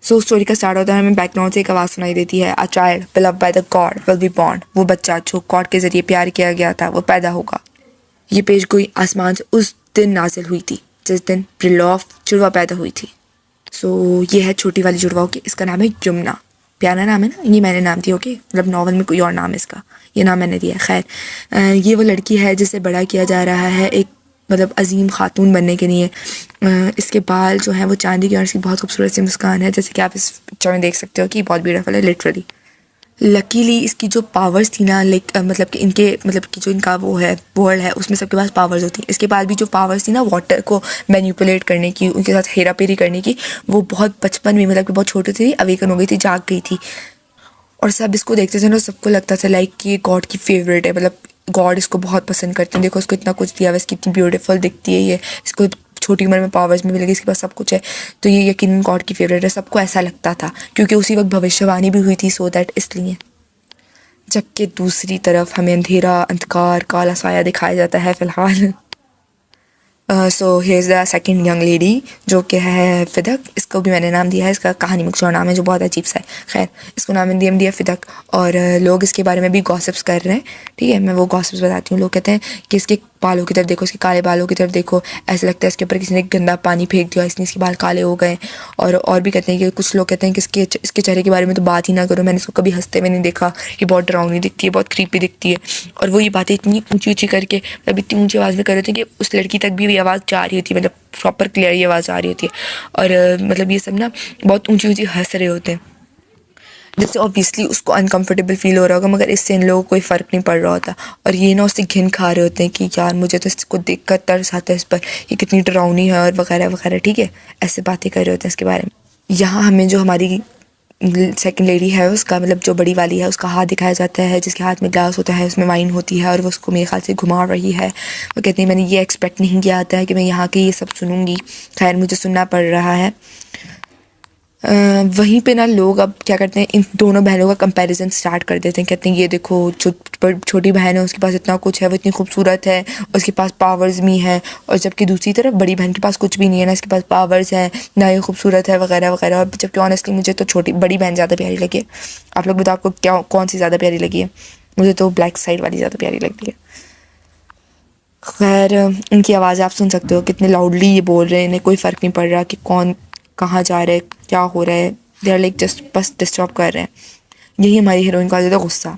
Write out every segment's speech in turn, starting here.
So story का start होता है, हमें बैकग्राउंड से एक आवाज़ सुनाई देती है, a child beloved by the God will be born. वो बच्चा जो गॉड के ज़रिए प्यार किया गया था वो पैदा होगा। ये पेश गोई आसमान से उस दिन नाजिल हुई थी जिस दिन ब्रिलॉफ जुड़वा पैदा हुई थी। सो ये है छोटी वाली जुड़वा, ओके। इसका नाम है यमुना। प्यारा नाम है ना, ये मैंने नाम दिया, ओके। मतलब नॉवल में कोई और नाम है इसका, ये नाम मैंने दिया है। खैर, ये वो लड़की है जिसे बड़ा किया जा रहा है एक मतलब अजीम खातून बनने के लिए। इसके बाल जो हैं वो चांदी के और इसकी बहुत खूबसूरत सी मुस्कान है, जैसे कि आप इस पिक्चर में देख सकते हो कि बहुत ब्यूटीफुल है लिटरली। लकीली इसकी जो पावर्स थी ना, लाइक मतलब कि इनके मतलब कि जो इनका वो है वर्ल्ड है उसमें सबके पास पावर्स होती हैं। इसके पास भी जो पावर्स थी ना वाटर को मैनिपुलेट करने की, उनके साथ हेरा फेरी करने की, वो बहुत बचपन में मतलब कि बहुत छोटी थी, अवेकन हो गई थी, जाग गई थी। और सब इसको देखते थे ना, सबको लगता था लाइक कि ये गॉड की फेवरेट है, मतलब गॉड इसको बहुत पसंद करते हैं। देखो इसको इतना कुछ दिया हुआ, इसकी इतनी ब्यूटीफुल दिखती है, ये इसको छोटी उम्र में पावर्स में भी लगी, इसके पास सब कुछ है, तो ये यकीनन गॉड की फेवरेट है। सबको ऐसा लगता था क्योंकि उसी वक्त भविष्यवाणी भी हुई थी, सो दैट इसलिए। जबकि दूसरी तरफ हमें अंधेरा, अंधकार, काला साया दिखाया जाता है फ़िलहाल। So here is the second young lady जो कि है फ़िदक। इसको भी मैंने नाम दिया है, इसका कहानी मुख्तसर नाम है जो बहुत अजीब सा है। खैर, इसको नाम दिया फ़िदक। और लोग इसके बारे में भी गॉसिप्स कर रहे हैं, ठीक है। मैं वो गॉसिप्स बताती हूँ। लोग कहते हैं कि इसके बालों की तरफ देखो, इसके काले बालों की तरफ देखो, ऐसा लगता है इसके ऊपर किसी ने गंदा पानी फेंक दिया, इसलिए इसके बाल काले हो गए। और भी कहते हैं कि कुछ लोग कहते हैं कि इसके चेहरे के बारे में तो बात ही ना करो, मैंने इसको कभी हंसते हुए नहीं देखा, ये बहुत डरावनी दिखती है, बहुत क्रीपी दिखती है। और वो ये बातें इतनी ऊंची ऊंची करके, मतलब इतनी ऊंची आवाज़ में कर रहे थे कि उस लड़की तक भी ये आवाज़ जा रही होती है, मतलब प्रॉपर क्लियर ये आवाज़ आ रही होती है। और मतलब ये सब ना बहुत ऊंची ऊंची हंस रहे होते हैं, जिससे ऑब्वियसली उसको अनकंफर्टेबल फील हो रहा होगा, मगर इससे इन लोगों को कोई फ़र्क नहीं पड़ रहा होता। और ये ना उससे घिन खा रहे होते हैं कि यार मुझे तो इसको देख कर तरस आता है इस पर, ये कितनी डरावनी है और वगैरह वगैरह, ठीक है। ऐसे बातें कर रहे होते हैं इसके बारे में। यहाँ हमें जो हमारी सेकंड लेडी है उसका मतलब जो बड़ी वाली है उसका हाथ दिखाया जाता है, जिसके हाथ में ग्लास होता है, उसमें वाइन होती है और वो उसको मेरे ख्याल से घुमा रही है। वो कहती है मैंने ये एक्सपेक्ट नहीं किया था कि मैं यहाँ के ये सब सुनूंगी, खैर मुझे सुनना पड़ रहा है। वहीं पे ना लोग अब क्या करते हैं, इन दोनों बहनों का कंपैरिजन स्टार्ट कर देते हैं। कहते हैं ये देखो जो छोटी बहन है उसके पास इतना कुछ है, वो इतनी खूबसूरत है, उसके पास पावर्स भी हैं, और जबकि दूसरी तरफ बड़ी बहन के पास कुछ भी नहीं है, ना इसके पास पावर्स हैं ना ये खूबसूरत है वगैरह वगैरह। और जबकि ऑनेस्टली मुझे तो बड़ी बहन ज़्यादा प्यारी लगी है। आप लोग बताओ आपको क्या कौन सी ज़्यादा प्यारी लगी है? मुझे तो ब्लैक साइड वाली ज़्यादा प्यारी लगती है। खैर, इनकी आवाज़ आप सुन सकते हो कितने लाउडली ये बोल रहे हैं, इन्हें कोई फ़र्क नहीं पड़ रहा कि कौन कहाँ जा रहा है, क्या हो रहा है, दे आर लाइक जस्ट बस डिस्टर्ब कर रहे हैं। यही हमारी हीरोइन का आ जाता है गुस्सा।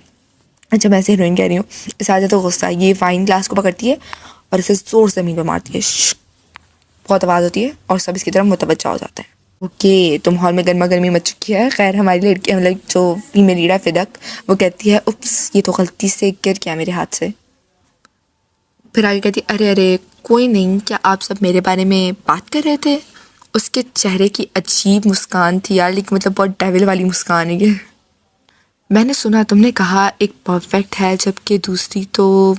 अच्छा, मैं ऐसे हीरोइन कह रही हूँ, इसे आ जाता है गुस्सा। ये वाइन ग्लास को पकड़ती है और इसे ज़ोर से ज़मीन पर मारती है, बहुत आवाज़ होती है और सब इसकी तरफ मुतवज्जा हो जाते हैं। ओके, तो माहौल में गर्मा गर्मी मच चुकी है। खैर, हमारी लड़की मतलब जो फीमेल लीडर फ़िदक, वो कहती है उप्स ये तो गलती से गिर गया मेरे हाथ से। फिर आगे कहती अरे अरे कोई नहीं, क्या आप सब मेरे बारे में बात कर रहे थे? उसके चेहरे की अजीब मुस्कान थी यार, लेकिन मतलब बहुत डेविल वाली मुस्कान है ये। मैंने सुना तुमने कहा एक परफेक्ट है जबकि दूसरी तो,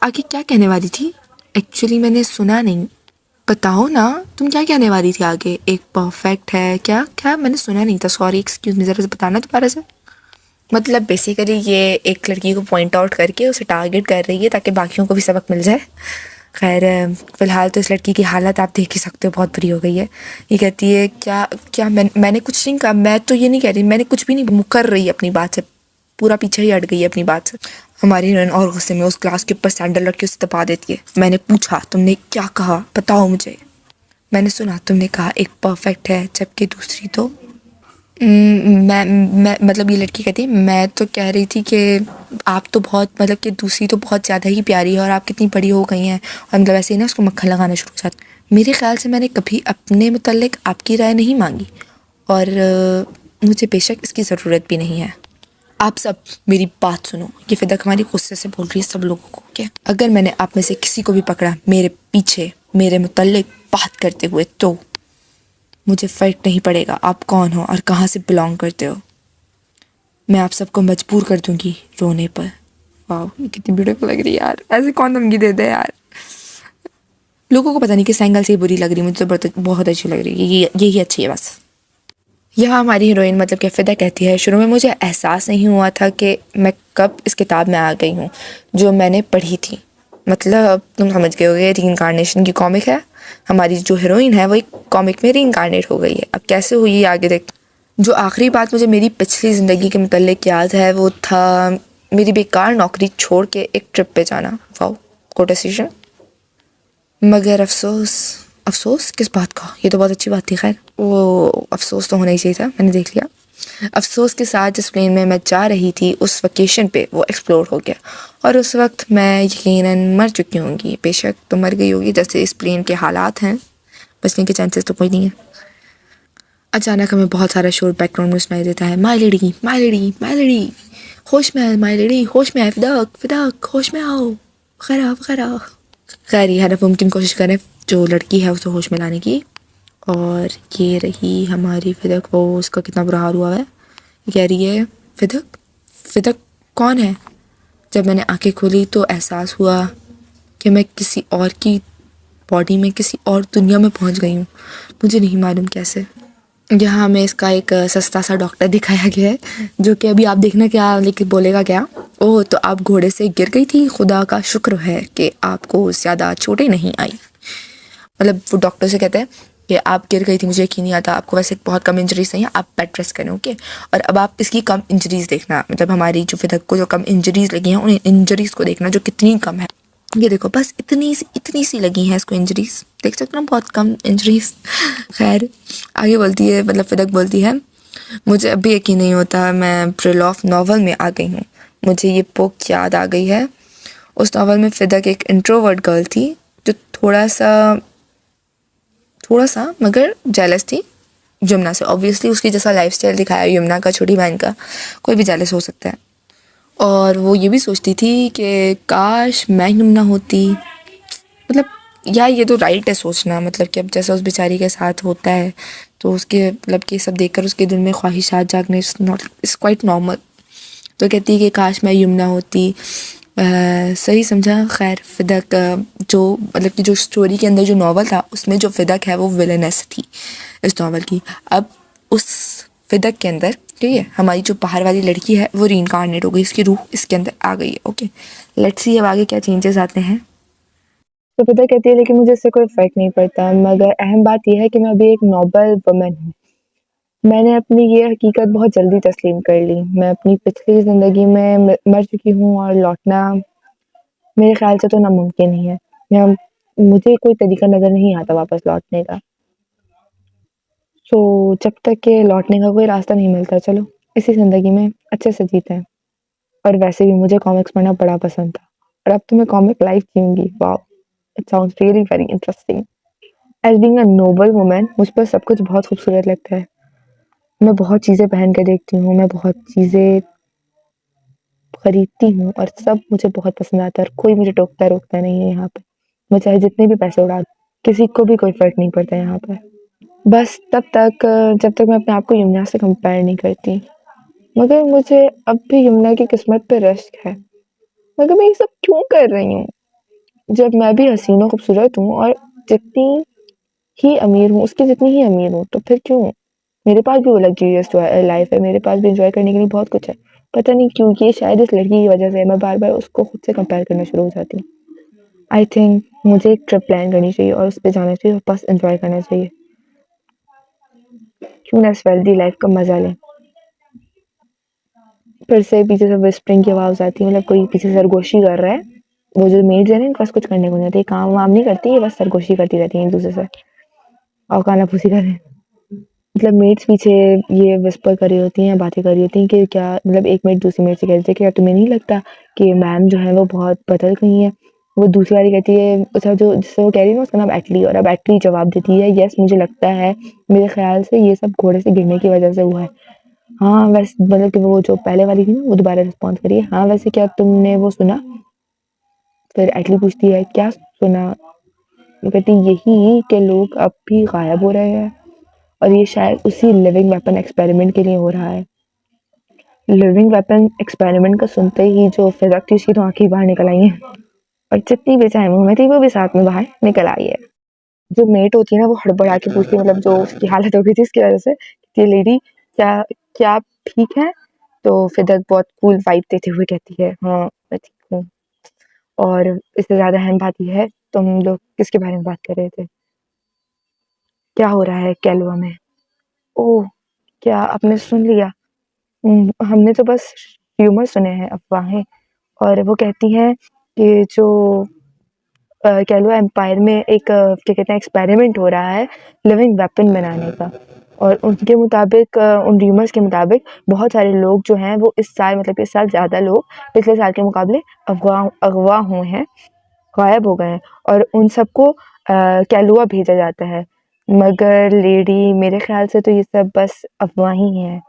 आगे क्या कहने वाली थी? एक्चुअली मैंने सुना नहीं, बताओ ना तुम क्या कहने वाली थी आगे? एक परफेक्ट है क्या? क्या मैंने सुना नहीं था, सॉरी एक्सक्यूज़ मी, ज़रा से बताना दोबारा से। मतलब बेसिकली ये एक लड़की को पॉइंट आउट करके उसे टारगेट कर रही है ताकि बाकियों को भी सबक मिल जाए। खैर, फ़िलहाल तो इस लड़की की हालत आप देख ही सकते हो, बहुत बुरी हो गई है। ये कहती है क्या क्या मैंने कुछ नहीं कहा, मैं तो ये नहीं कह रही, मैंने कुछ भी नहीं, मुकर रही है अपनी बात से, पूरा पीछे ही हट गई है अपनी बात से। हमारी हीरोइन और गुस्से में उस ग्लास के ऊपर सैंडल रख के उसे दबा देती है। मैंने पूछा तुमने क्या कहा, बताओ मुझे। मैंने सुना तुमने कहा एक परफेक्ट है जबकि दूसरी तो, मैं मतलब ये लड़की कहती है मैं तो कह रही थी कि आप तो बहुत मतलब कि दूसरी तो बहुत ज़्यादा ही प्यारी है और आप कितनी बड़ी हो गई हैं, और मतलब ऐसे ही ना उसको मक्खन लगाना शुरू हो जाता। मेरे ख्याल से मैंने कभी अपने मुतल्लिक आपकी राय नहीं मांगी और मुझे बेशक इसकी ज़रूरत भी नहीं है। आप सब मेरी बात सुनो, ये फ़िदक हमारी गुस्से से बोल रही है सब लोगों को, क्या अगर मैंने आप में से किसी को भी पकड़ा मेरे पीछे मेरे मुतल्लिक बात करते हुए तो मुझे फ़र्क नहीं पड़ेगा आप कौन हो और कहाँ से बिलोंग करते हो, मैं आप सबको मजबूर कर दूंगी रोने पर। वाह, ये कितनी ब्यूटीफुल लग रही है यार, ऐसे कौन धमकी देते हैं यार। लोगों को पता नहीं किस एंगल से ये बुरी लग रही है, मुझे तो बहुत अच्छी लग रही है, यही अच्छी है बस। यहाँ हमारी हीरोइन मतलब कि फ़िदा कहती है शुरू में मुझे एहसास नहीं हुआ था कि मैं कब इस किताब में आ गई हूँ जो मैंने पढ़ी थी। मतलब तुम समझ गए होगे, रीइंकार्नेशन की कॉमिक है। हमारी जो हीरोइन है वो एक कॉमिक में रीइंकार्नेट हो गई है। अब कैसे हुई ये आगे देख। जो आखिरी बात मुझे मेरी पिछली ज़िंदगी के मुतल्लिक याद है वो था मेरी बेकार नौकरी छोड़ के एक ट्रिप पे जाना। Wow, good decision. मगर अफसोस, अफसोस किस बात का? ये तो बहुत अच्छी बात थी। खैर, वो अफसोस तो होना ही चाहिए था, मैंने देख लिया। अफसोस के साथ जिस प्लेन में मैं जा रही थी उस वेकेशन पे वो एक्सप्लोर हो गया, और उस वक्त मैं यकीनन मर चुकी होंगी। बेशक तो मर गई होगी, जैसे इस प्लेन के हालात हैं, बचने के चांसेस तो कोई नहीं है। अचानक हमें बहुत सारा शोर बैकग्राउंड में सुनाई देता है। माई लेडी, माई लेडी, माई लेडी, होश में आए माई लेडी, होश में आए, फिदक फिदक, होश में आओ, वगैरह वगैरह। खैर, ये हर मुमकिन कोशिश करें जो लड़की है उसे होश में लाने की। और ये रही हमारी फिदक। वो उसका कितना बुरा हाल हुआ है। ये कह रही है, फिदक, फिदक कौन है? जब मैंने आंखें खोली तो एहसास हुआ कि मैं किसी और की बॉडी में, किसी और दुनिया में पहुंच गई हूँ। मुझे नहीं मालूम कैसे। यहाँ हमें इसका एक सस्ता सा डॉक्टर दिखाया गया है, जो कि अभी आप देखना क्या लेकिन बोलेगा क्या, ओह तो आप घोड़े से गिर गई थी, खुदा का शुक्र है कि आपको ज़्यादा चोटें नहीं आई। मतलब वो डॉक्टर से कहते हैं कि आप गिर गई थी, मुझे यकीन नहीं आता, आपको वैसे बहुत कम इंजरीज नहीं है, आप बेड रेस्ट करें, ओके। और अब आप इसकी कम इंजरीज देखना, मतलब हमारी जो फिदक को जो कम इंजरीज लगी हैं उन इंजरीज को देखना जो कितनी कम है। ये देखो, बस इतनी सी लगी हैं इसको इंजरीज, देख सकते हो ना, बहुत कम इंजरीज। खैर, आगे बोलती है, मतलब फिदक बोलती है, मुझे अभी यकीन नहीं होता मैं प्रिलॉफ नॉवल में आ गई हूँ। मुझे ये बुक याद आ गई है। उस नॉवल में फिदक एक इंट्रोवर्ट गर्ल थी जो थोड़ा सा मगर जेलस थी यमुना से। ऑब्वियसली उसकी जैसा लाइफस्टाइल दिखाया यमुना का, छोटी बहन का, कोई भी जेलस हो सकता है। और वो ये भी सोचती थी कि काश मैं यमुना होती। मतलब यार, ये तो राइट है सोचना, मतलब कि अब जैसा उस बेचारी के साथ होता है तो उसके मतलब कि सब देखकर उसके दिल में ख्वाहिशात जागने इट्स क्वाइट नॉर्मल। तो कहती है कि काश मैं यमुना होती। सही समझा। खैर, फिदक जो मतलब कि जो स्टोरी के अंदर जो नॉवल था उसमें जो फिदक है वो विलेनेस थी इस नॉवल की। अब उस फिदक के अंदर, ठीक है, हमारी जो बाहर वाली लड़की है वो रीइंकार्नेट हो गई, इसकी रूह इसके अंदर आ गई है। ओके, लेट्स सी अब आगे क्या चेंजेस आते हैं। तो फिदा कहती है, लेकिन मुझे इससे कोई फ़र्क नहीं पड़ता, मगर अहम बात यह है कि मैं अभी एक नोबल वुमन हूँ। मैंने अपनी ये हकीकत बहुत जल्दी तस्लीम कर ली। मैं अपनी पिछली ज़िंदगी में मर चुकी हूँ और लौटना मेरे ख़्याल से तो नामुमकिन ही है। या मुझे कोई तरीका नज़र नहीं आता वापस लौटने का। सो जब तक कि लौटने का कोई रास्ता नहीं मिलता, चलो इसी ज़िंदगी में अच्छे से जीते हैं। और वैसे भी मुझे कॉमिक्स पढ़ना बड़ा पसंद था और अब तो मैं कॉमिक लाइफ़ जीऊँगी। Wow! It sounds really very interesting. As being a noble woman मुझ पर सब कुछ बहुत खूबसूरत लगता है। मैं बहुत चीज़ें पहन के देखती हूँ, मैं बहुत चीज़ें खरीदती हूँ और सब मुझे बहुत पसंद आता है और कोई मुझे टोकता-रोकता नहीं है यहाँ पे। मैं चाहे जितने भी पैसे उड़ा दूँ, किसी को भी कोई फ़र्क नहीं पड़ता यहाँ पे। बस तब तक जब तक मैं अपने आप को यमुना से कंपेयर नहीं करती। मगर मुझे अब भी यमुना की किस्मत पे रश्क है। मगर मैं ये सब क्यों कर रही हूँ? जब मैं भी हसीन और खूबसूरत हूँ और जितनी ही अमीर हूँ, उसकी जितनी ही अमीर हूँ, तो फिर क्यों? मेरे पास भी वो लग्ज़रियस जो है लाइफ़ है, मेरे पास भी एन्जॉय करने के लिए बहुत कुछ है। पता नहीं क्यों, ये शायद इस लड़की की वज़ह से मैं बार-बार उसको खुद से कंपेयर करना शुरू हो जाती हूँ। आई थिंक मुझे एक ट्रिप प्लान करनी चाहिए और उस पे जाना चाहिए और बस एन्जॉय करना चाहिए। क्यों ना इस वेल्दी लाइफ़ का मज़ा लें। फिर से पीछे से व्हिस्परिंग की आवाज़ आती है, मतलब कोई पीछे से सरगोशी कर रहा है। वो जो मेड्स है ना, इनके पास कुछ करने को नहीं होता, ये काम-वाम नहीं करती, ये बस सरगोशी करती रहती हैं एक-दूसरे से और कानाफूसी कर रहे हैं। मतलब मेड्स पीछे ये विस्पर कर रही होती हैं, बातें कर रही होती हैं कि क्या, मतलब एक मेड दूसरी मेड से कहती है कि क्या तुम्हें नहीं लगता कि मैम जो है वो बहुत बदल गई हैं? वो दूसरी वाली कहती है, अच्छा जो जिससे वो कह रही है ना उसका नाम एटली, और अब एटली जवाब देती है, यस मुझे लगता है, मेरे ख्याल से ये सब घोड़े से गिरने की वजह से हुआ है। हाँ वैसे, मतलब कि वो जो पहले वाली थी ना वो दोबारा रिस्पॉन्स करी है, हाँ वैसे क्या तुमने वो सुना? फिर एटली पूछती है, क्या सुना? वो कहती है, यही कि लोग अब भी गायब हो रहे हैं और ये शायद उसी लिविंग वेपन एक्सपेरिमेंट के लिए हो रहा है। लिविंग वेपन एक्सपेरिमेंट का सुनते ही जो फिज़क थी उसकी तो आंखें बाहर निकल आई हैं और जितनी बेचैन मुंह में थी वो भी साथ में बाहर निकल आई है। जो मेट होती है ना वो हड़बड़ा के पूछती है, मतलब जो उसकी हालत हो गई थी इसकी वजह से, कि लेडी क्या क्या आप ठीक है? तो फिदक बहुत कूल वाइब देते हुए कहती है, हाँ मैं ठीक हूँ। और इससे ज़्यादा अहम बात ये है, तुम लोग किसके बारे में बात कर रहे थे? क्या हो रहा है कैलवा में? ओह! क्या आपने सुन लिया? हमने तो बस र्यूमर सुने हैं, अफ़वाहें। और वो कहती हैं कि जो कैलवा एम्पायर में एक क्या कहते हैं एक्सपेरिमेंट हो रहा है लिविंग वेपन बनाने का। और उनके मुताबिक उन र्यूमर्स के मुताबिक बहुत सारे लोग जो हैं वो इस साल मतलब इस साल ज़्यादा लोग पिछले साल के मुकाबले अगवा हुए हैं, गायब हो गए हैं और उन सबको कैलुआ भेजा जाता है। मगर लेडी मेरे ख्याल से तो ये सब बस अफ़वाह ही हैं।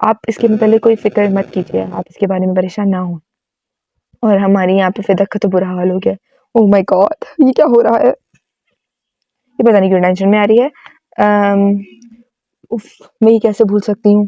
आप इसके मतलब कोई फ़िक्र मत कीजिए, आप इसके बारे में परेशान ना हों। और हमारे यहाँ पे फ़िदक का तो बुरा हाल हो गया है। Oh my God! ये क्या हो रहा है? ये पता नहीं क्यों टेंशन में आ रही है। अम, उफ़! मैं ये कैसे भूल सकती हूँ?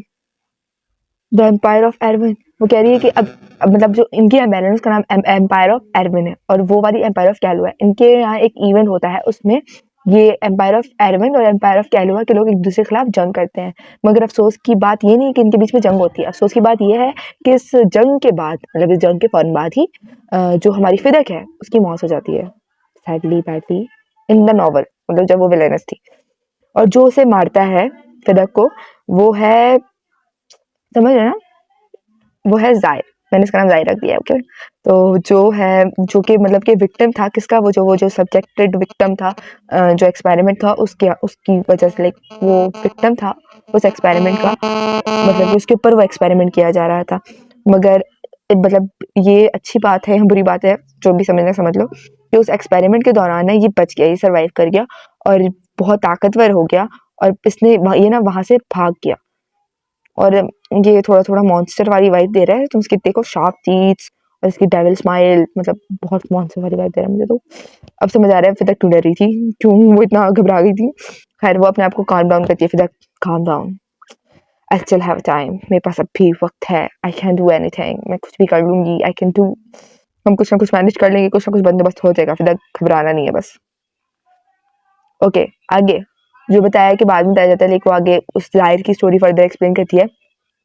The empire of Erwin. वो कह रही है कि अब मतलब जो इनकी एम्पायर है उसका नाम एम्पायर ऑफ एरविन है और वो वाली एम्पायर ऑफ कैलुआ है। इनके यहाँ एक इवेंट होता है, उसमें ये एम्पायर ऑफ एरविन और एम्पायर ऑफ कैलुआ के लोग एक दूसरे के खिलाफ जंग करते हैं। मगर अफसोस की बात ये नहीं है कि इनके बीच में जंग होती है, अफसोस की बात ये है कि इस जंग के बाद मतलब इस जंग के फौरन बाद ही जो हमारी फिदक है उसकी मौत हो जाती है, sadly badly, in the novel, मतलब जब वो विलेनस थी। और जो उसे मारता है फिदक को, वो है, समझ रहे हैं ना, वो है ज़ायर। मैंने इसका नाम ज़ायर रख दिया है, ओके। तो जो है, जो कि मतलब कि विक्टिम था किसका, वो जो सब्जेक्टेड विक्टिम था, जो एक्सपेरिमेंट था उसके उसकी वजह से, लाइक वो विक्टिम था उस एक्सपेरिमेंट का, मतलब कि उसके ऊपर वो एक्सपेरिमेंट किया जा रहा था। मगर मतलब ये अच्छी बात है या बुरी बात है, जो भी समझना समझ लो, कि उस एक्सपेरिमेंट के दौरान ना ये बच गया, ये सर्वाइव कर गया और बहुत ताकतवर हो गया और इसने ये ना वहाँ से भाग गया। और ये थोड़ा-थोड़ा मॉन्स्टर वाली वाइब दे रहा है, तुम इसकी देखो शार्प टीथ और इसकी डेविल स्माइल, मतलब बहुत मॉन्स्टर वाली वाइब दे रहा है मुझे तो। अब समझ आ रहा है फिर तक क्यों डर रही थी, क्यों वो इतना घबरा गई थी। खैर वो अपने आप को काम डाउन करती है, फिर तक calm down, I still have time, मेरे पास अभी वक़्त है, आई कैन डू एनीथिंग, मैं कुछ भी कर लूँगी, आई कैन डू, हम कुछ ना कुछ मैनेज कर लेंगे, कुछ ना कुछ बंदोबस्त हो जाएगा, फिर तक घबराना नहीं है बस। ओके, आगे जो बताया कि बाद में बताया जाता है, लेकिन वो आगे उस ज़ाहिर की स्टोरी फर्दर एक्सप्लेन करती है।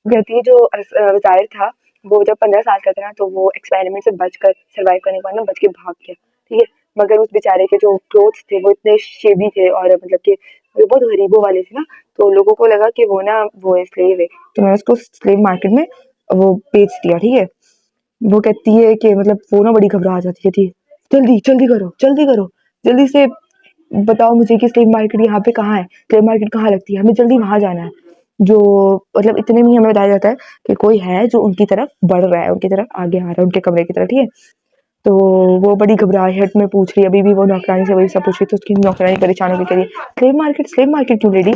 कहती है जो ज़ाहिर था, वो जब 15 साल का था ना, तो वो एक्सपेरिमेंट से बचकर सर्वाइव करने के बाद ना बच के भाग गया, ठीक है? मगर उस बेचारे के जो क्लोथ्स थे वो इतने शेबी थे और मतलब कि वो बहुत गरीबों वाले थे ना, तो लोगों को लगा कि वो ना वो है, स्लेव है, तो मैंने उसको स्लेव मार्केट में वो बेच दिया, ठीक है? वो कहती है कि मतलब वो ना बड़ी घबरा जाती है, कहती है, "जल्दी, जल्दी करो, जल्दी करो, जल्दी से बताओ मुझे कि स्लेव मार्केट यहाँ पे कहाँ है? स्लेव मार्केट कहाँ लगती है? हमें जल्दी वहाँ जाना है।" जो मतलब इतने में ही हमें बताया जाता है कि कोई है जो उनकी तरफ बढ़ रहा है, उनकी तरफ आगे आ रहा है, उनके कमरे की तरफ, ठीक है? तो वो बड़ी घबराहट में पूछ रही है, अभी भी वो नौकरानी से वही सब पूछ रही है, तो उसकी नौकरानी परेशान होकर कह रही है, स्लेव मार्केट क्यों लेडी?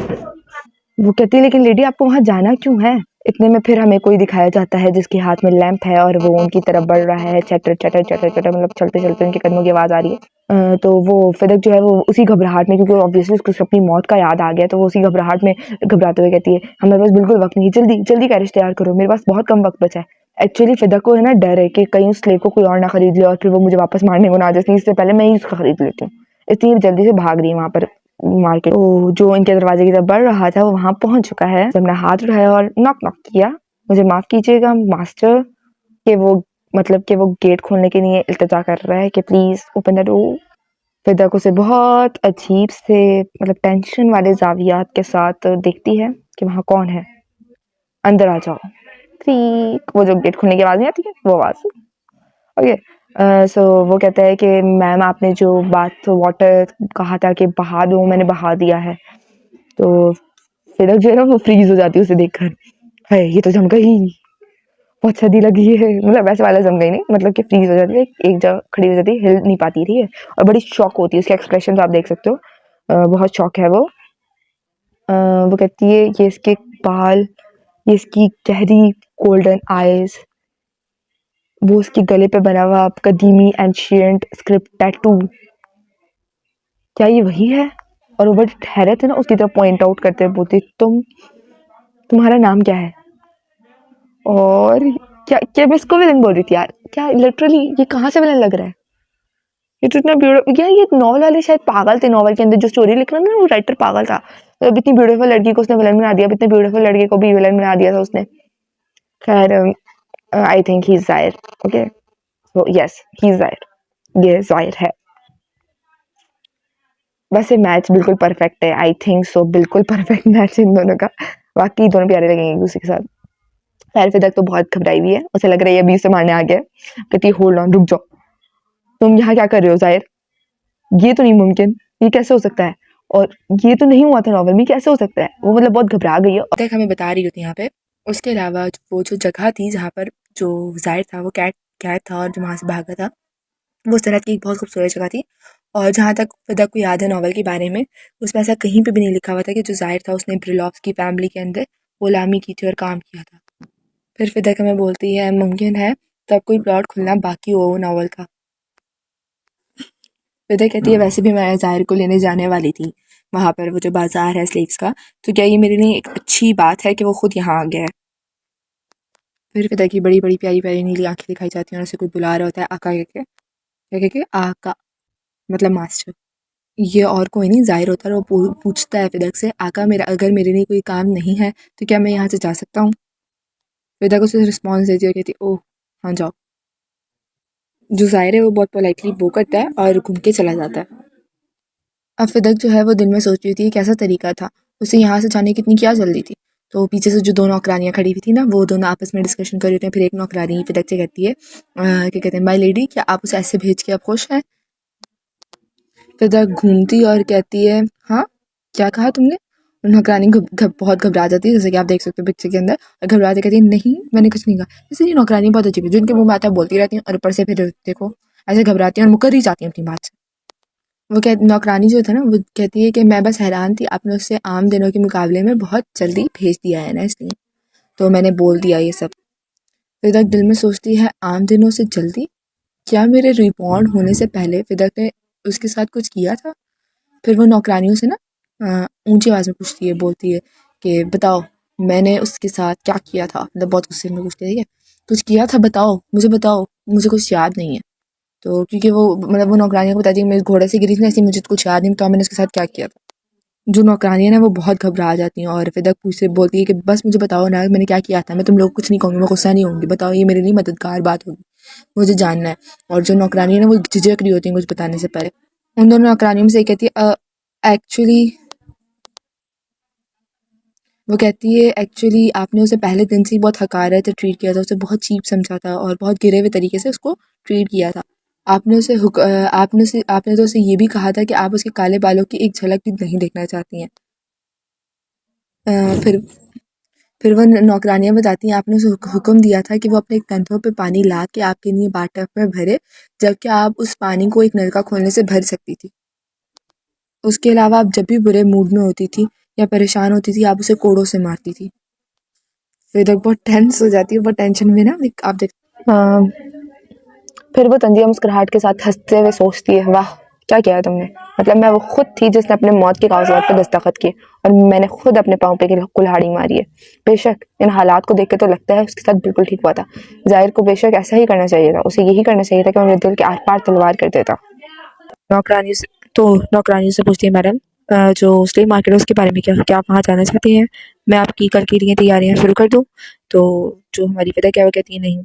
वो कहती है, लेकिन लेडी आपको वहाँ जाना क्यों है? इतने में फिर हमें कोई दिखाया जाता है जिसके हाथ में लैंप है और वो उनकी तरफ बढ़ रहा है, चटर चटर चटर चटर, मतलब चलते चलते उनके कदमों की आवाज़ आ रही है। तो वो फिदक जो है वो उसी घबराहट में, क्योंकि ऑब्वियसली उसको अपनी मौत का याद आ गया, तो वो उसी घबराहट में घबराते हुए कहती है, हमें बस बिल्कुल वक्त नहीं है, जल्दी जल्दी कैरेज तैयार करो, मेरे पास बहुत कम वक्त बचा है। एक्चुअली फिदक को है ना डर है कि कहीं उस स्लेव को कोई और ना खरीद ले और फिर वो मुझे वापस मारने को ना आ जाए, इसलिए इससे पहले मैं ही उसको खरीद लेती हूँ, इसलिए जल्दी से भाग रही है वहाँ पर मार्केट। तो जो इनके दरवाजे की तरफ बढ़ रहा था वो वहाँ पहुंच चुका है, जब मैंने हाथ उठाया और नॉक नॉक किया, मुझे माफ कीजिएगा मास्टर, कि वो मतलब कि वो गेट खोलने के लिए इल्तिजा कर रहा है कि प्लीज ओपन द डोर। फिदक उसे बहुत अजीब से मतलब टेंशन वाले ज़ावियात के साथ देखती है कि वहाँ कौन है, अंदर आ जाओ, क्रीक, वो जो गेट खुलने की आवाज़ नहीं आती है वो आवाज़, ओके। सो वो कहता है कि मैम आपने जो बाथ वाटर कहा था कि बहा दो, मैंने बहा दिया है। तो फिर जो है ना वो फ्रीज हो जाती है उसे देखकर, है ये तो जम गई, बहुत सर्दी लगी है, मतलब वैसे वाला जम गई नहीं, मतलब कि फ्रीज हो जाती है, एक जगह खड़ी हो जाती है, हिल नहीं पाती, ठीक है? और बड़ी शॉक होती है, उसके एक्सप्रेशन आप देख सकते हो, बहुत शॉक है वो। वो कहती है ये इसके बाल, ये इसकी गहरी गोल्डन आईज, वो उसके गले पे बना हुआ कदीमी एंशिएंट स्क्रिप्ट टैटू, क्या ये वही है? और वो बड़ी हैरत है ना उसकी तरफ पॉइंट आउट करते हुए बोलती, तुम्हारा नाम क्या है? और क्या क्या मैं इसको विलन बोल रही थी यार, क्या लिटरली ये कहाँ से विलन लग रहा है? ये तो इतना ब्यूटीफुल, यार ये नॉवल वाले शायद पागल थे, नॉवल के अंदर जो स्टोरी लिख रहा था ना वो राइटर पागल था, तो अब इतनी ब्यूटीफुल लड़की को उसने विलन बना दिया, अब इतने ब्यूटीफुल लड़के को भी विलन बना दिया था उसने। खैर I think he is Zair, okay. तो यस ही इज जाहिर, ये जाहिर है। वैसे मैच बिल्कुल परफेक्ट है, आई थिंक सो, बिल्कुल परफेक्ट मैच है इन दोनों का, वाकई दोनों प्यारे लगेंगे एक दूसरे के साथ। खैर फिर तक तो बहुत घबराई हुई है, उसे लग रहा है अभी उसे मारने आ गया है। कहती है होल्ड ऑन, रुक जाओ, तुम यहाँ क्या कर रहे हो जाहिर, ये तो नहीं मुमकिन, ये कैसे हो सकता है, और ये तो नहीं हुआ था नॉवल में, कैसे हो सकता है। वो मतलब बहुत घबरा गई है, तक हमें बता रही होती है यहाँ पे। उसके अलावा वो जो जगह थी जहाँ पर जो जाहिर था वो कैट कैट था और जो वहाँ से भागा था, वो उस तरह की एक बहुत खूबसूरत जगह थी। और जहाँ तक फिदा को याद है नॉवल के बारे में, उसमें ऐसा कहीं पे भी नहीं लिखा हुआ था कि जो जाहिर था उसने ब्रिलॉफ्स की फैमिली के अंदर गुलामी की थी और काम किया था। फिर फिदा हमें बोलती है मुमकिन है तब कोई प्लॉट खुलना बाकी हो वो नॉवल का। फिदा कहती है वैसे भी मैं जाहिर को लेने जाने वाली थी वहाँ पर, वो जो बाजार है स्लेव्स का, तो क्या ये मेरे लिए एक अच्छी बात है कि वो खुद यहाँ आ गया है। फिर फिदा की बड़ी बड़ी प्यारी प्यारी नीली आंखें दिखाई जाती हैं और उसे कोई बुला रहा होता है आका कह के, क्या कह के, आका मतलब मास्टर। ये और कोई नहीं जाहिर होता है, वो पूछता है फिदक से, आका मेरा अगर मेरे लिए कोई काम नहीं है तो क्या मैं यहाँ से जा सकता हूँ। फिदक उसे रिस्पॉन्स देती है और कहती ओह हाँ जाओ। जो जाहिर है वो बहुत पोलाइटली वो करता है और घूम के चला जाता है। अब फिदक जो है वो दिल में सोच रही थी कैसा तरीका था, उसे यहाँ से जाने की इतनी क्या जल्दी थी। तो पीछे से जो दो नौकरानियाँ खड़ी हुई थी ना, वो दोनों आपस में डिस्कशन कर रही होती हैं। फिर एक नौकरानी फिदक से कहती है क्या कहते हैं, माय लेडी क्या आप उसे ऐसे भेज के आप खुश हैं। फिदक घूमती और कहती है हाँ क्या कहा तुमने। नौकरानी बहुत घबरा जाती है, जैसे कि आप देख सकते हो पिक्चर के अंदर, और घबराते कहती है नहीं मैंने कुछ नहीं कहा। जैसे ये नौकरानी बहुत अजीब है, जो इनके मुंह में आता है बोलती रहती हैं और ऊपर से फिर देखो ऐसे घबराती हैं और मुकर ही जाती हैं अपनी बात से। वो कह नौकरानी जो था ना वो कहती है कि मैं बस हैरान थी, आपने उससे आम दिनों के मुकाबले में बहुत जल्दी भेज दिया है ना, इसलिए तो मैंने बोल दिया ये सब। फिदक दिल में सोचती है आम दिनों से जल्दी, क्या मेरे रिबॉर्न होने से पहले फिदक ने उसके साथ कुछ किया था। फिर वो नौकरानियों से ना ऊंची आवाज़ में पूछती है, बोलती है कि बताओ मैंने उसके साथ क्या किया था, मतलब बहुत गुस्से में पूछती है, ठीक है कुछ किया था बताओ, मुझे कुछ याद नहीं है। तो क्योंकि वो मतलब वो नौकरानियों को बताती है मैं घोड़े से गिरी थी ना, इसलिए मुझे कुछ याद नहीं, बताओ मैंने उसके साथ क्या किया था। जो नौकरानियाँ ना वो बहुत घबरा जाती हैं और फिदक पूछते बोलती है कि बस मुझे बताओ ना मैंने क्या किया था, मैं तुम लोग कुछ नहीं कहूँगी, मैं गुस्सा नहीं होंगी, बताओ ये मेरे लिए मददगार बात होगी, मुझे जानना है। और जो नौकरानी है ना वो झिझक रही होती है कुछ बताने से पहले। उन दोनों नौकरानियों में से एक कहती है एक्चुअली वो कहती है एक्चुअली आपने उसे पहले दिन से ही बहुत हकारत ट्रीट किया था, उसे बहुत चीप समझा था और बहुत गिरे हुए तरीके से उसको ट्रीट किया था। आपने तो उसे ये भी कहा था कि आप उसके काले बालों की एक झलक भी नहीं देखना चाहती हैं। फिर वो नौकरानियां बताती हैं आपने उसे हुक्म दिया था कि वो अपने कंधों पे पानी ला के आपके लिए बाटप में भरे, जबकि आप उस पानी को एक नलका खोलने से भर सकती थी। उसके अलावा आप जब भी बुरे मूड में होती थी या परेशान होती थी आप उसे कोड़ों से मारती थी। फिर तक बहुत टेंस हो जाती है, बहुत टेंशन में ना आप देख। फिर वो तंजिया मुस्कुराहट के साथ हंसते हुए सोचती है वाह क्या किया है तुमने, मतलब मैं वो खुद थी जिसने अपने मौत के कागजात पर दस्तखत किए और मैंने खुद अपने पाँव पे कुल्हाड़ी मारी है। बेशक इन हालात को देख के तो लगता है उसके साथ बिल्कुल ठीक हुआ था। जाहिर को बेशक ऐसा ही करना चाहिए था, उसे यही करना चाहिए था कि वो मेरे दिल के आर पार तलवार कर देता। नौकरानी से पूछती है मैडम जो स्लेव मार्केट है उसके बारे में क्या आप वहाँ जाना चाहती हैं, मैं आपकी कल के लिए तैयारियाँ शुरू कर दूँ। तो जो हमारी फिदा क्या वो कहती है नहीं।